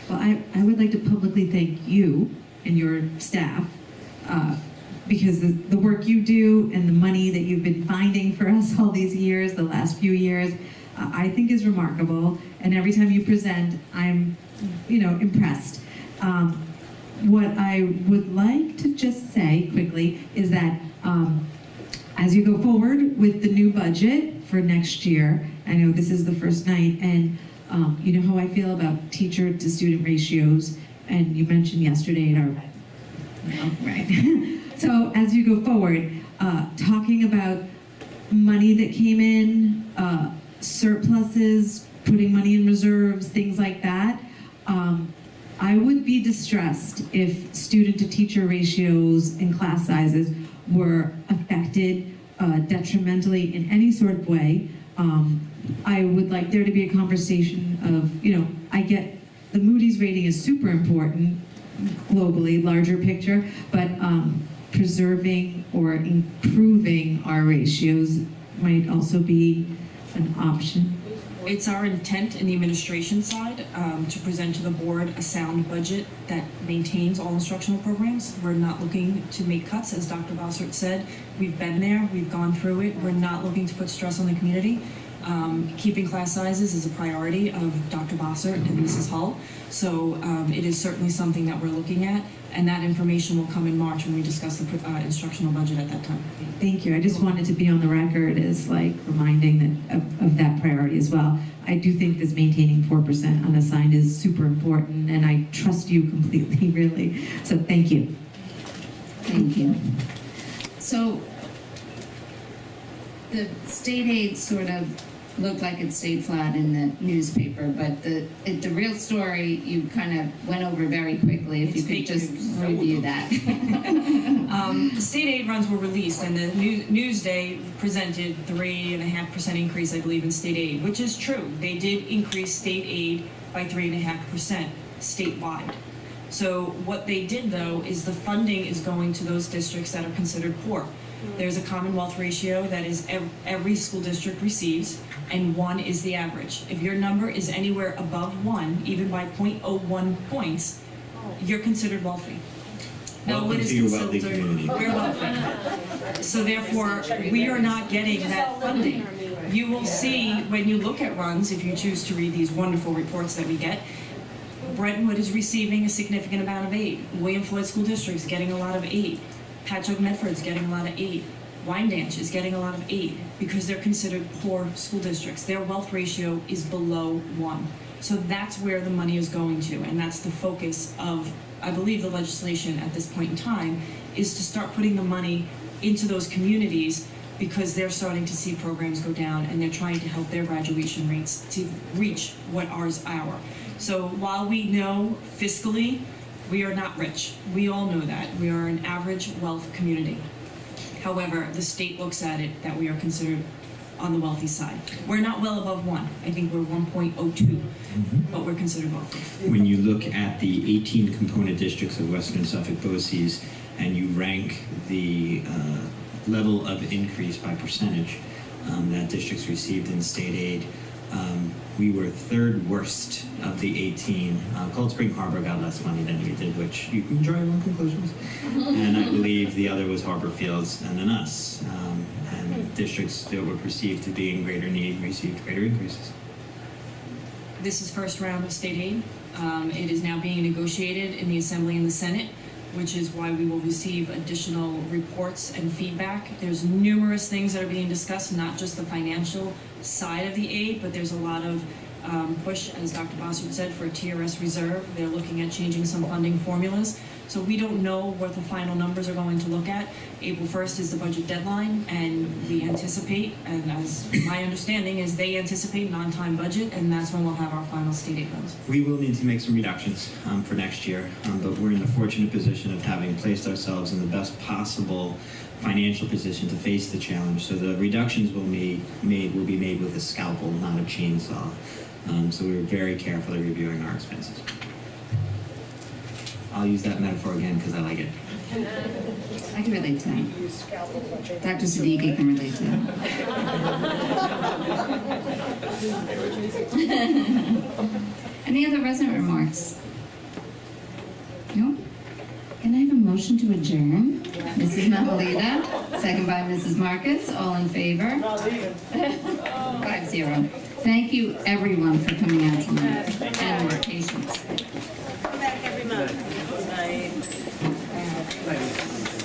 Well, I would like to publicly thank you and your staff because the work you do and the money that you've been finding for us all these years, the last few years, I think is remarkable. And every time you present, I'm, impressed. What I would like to just say quickly is that as you go forward with the new budget for next year, I know this is the first night, and you know how I feel about teacher to student ratios, and you mentioned yesterday at our, right. So as you go forward, talking about money that came in, surpluses, putting money in reserves, things like that, I would be distressed if student to teacher ratios and class sizes were affected detrimentally in any sort of way. I would like there to be a conversation of, I get the Moody's rating is super important globally, larger picture, but preserving or improving our ratios might also be an option. It's our intent in the administration side to present to the board a sound budget that maintains all instructional programs. We're not looking to make cuts, as Dr. Bossert said. We've been there, we've gone through it. We're not looking to put stress on the community. Keeping class sizes is a priority of Dr. Bossert and Mrs. Hull. So it is certainly something that we're looking at, and that information will come in March when we discuss the instructional budget at that time. Thank you. I just wanted to be on the record as reminding that of that priority as well. I do think this maintaining 4% unassigned is super important, and I trust you completely, really. So thank you. Thank you. So the state aid sort of looked like it stayed flat in the newspaper, but the real story you kind of went over very quickly. If you could just review that. The state aid runs were released, and the Newsday presented 3.5% increase, I believe, in state aid, which is true. They did increase state aid by 3.5% statewide. So what they did, though, is the funding is going to those districts that are considered poor. There's a Commonwealth ratio that is every school district receives, and 1 is the average. If your number is anywhere above 1, even by 0.01 points, you're considered wealthy. Welcome to your wealthy community. We're wealthy. So therefore, we are not getting that funding. You will see when you look at runs, if you choose to read these wonderful reports that we get, Brentwood is receiving a significant amount of aid. William Floyd School District is getting a lot of aid. Patchogue Medford is getting a lot of aid. Wyandanch is getting a lot of aid because they're considered poor school districts. Their wealth ratio is below 1. So that's where the money is going to, and that's the focus of, I believe, the legislation at this point in time, is to start putting the money into those communities because they're starting to see programs go down and they're trying to help their graduation rates to reach what ours are. So while we know fiscally we are not rich, we all know that. We are an average wealth community. However, the state looks at it that we are considered on the wealthy side. We're not well above 1. I think we're 1.02, but we're considered wealthy. When you look at the 18 component districts of Western Suffolk BOCES and you rank the level of increase by percentage that districts received in state aid, we were third worst of the 18. Cold Spring Harbor got less money than we did, which you can draw your own conclusions. And I believe the other was Harbor Fields and then us. And districts that were perceived to be in greater need received greater increases. This is first round of state aid. It is now being negotiated in the Assembly and the Senate, which is why we will receive additional reports and feedback. There's numerous things that are being discussed, not just the financial side of the aid, but there's a lot of push, as Dr. Bossert said, for a TRS reserve. They're looking at changing some funding formulas. So we don't know what the final numbers are going to look at. April 1st is the budget deadline, and we anticipate, and as my understanding is they anticipate an on-time budget, and that's when we'll have our final state aid funds. We will need to make some reductions for next year, but we're in the fortunate position of having placed ourselves in the best possible financial position to face the challenge. So the reductions will be made with a scalpel, not a chainsaw. So we're very carefully reviewing our expenses. I'll use that metaphor again because I like it. I can relate to that. Dr. Siddiqui can relate to that. Any other resident remarks? No? Can I have a motion to adjourn? Mrs. Mahalita, second by Mrs. Marcus, all in favor? 5-0. Thank you, everyone, for coming out tonight and your patience. Come back every month. Bye.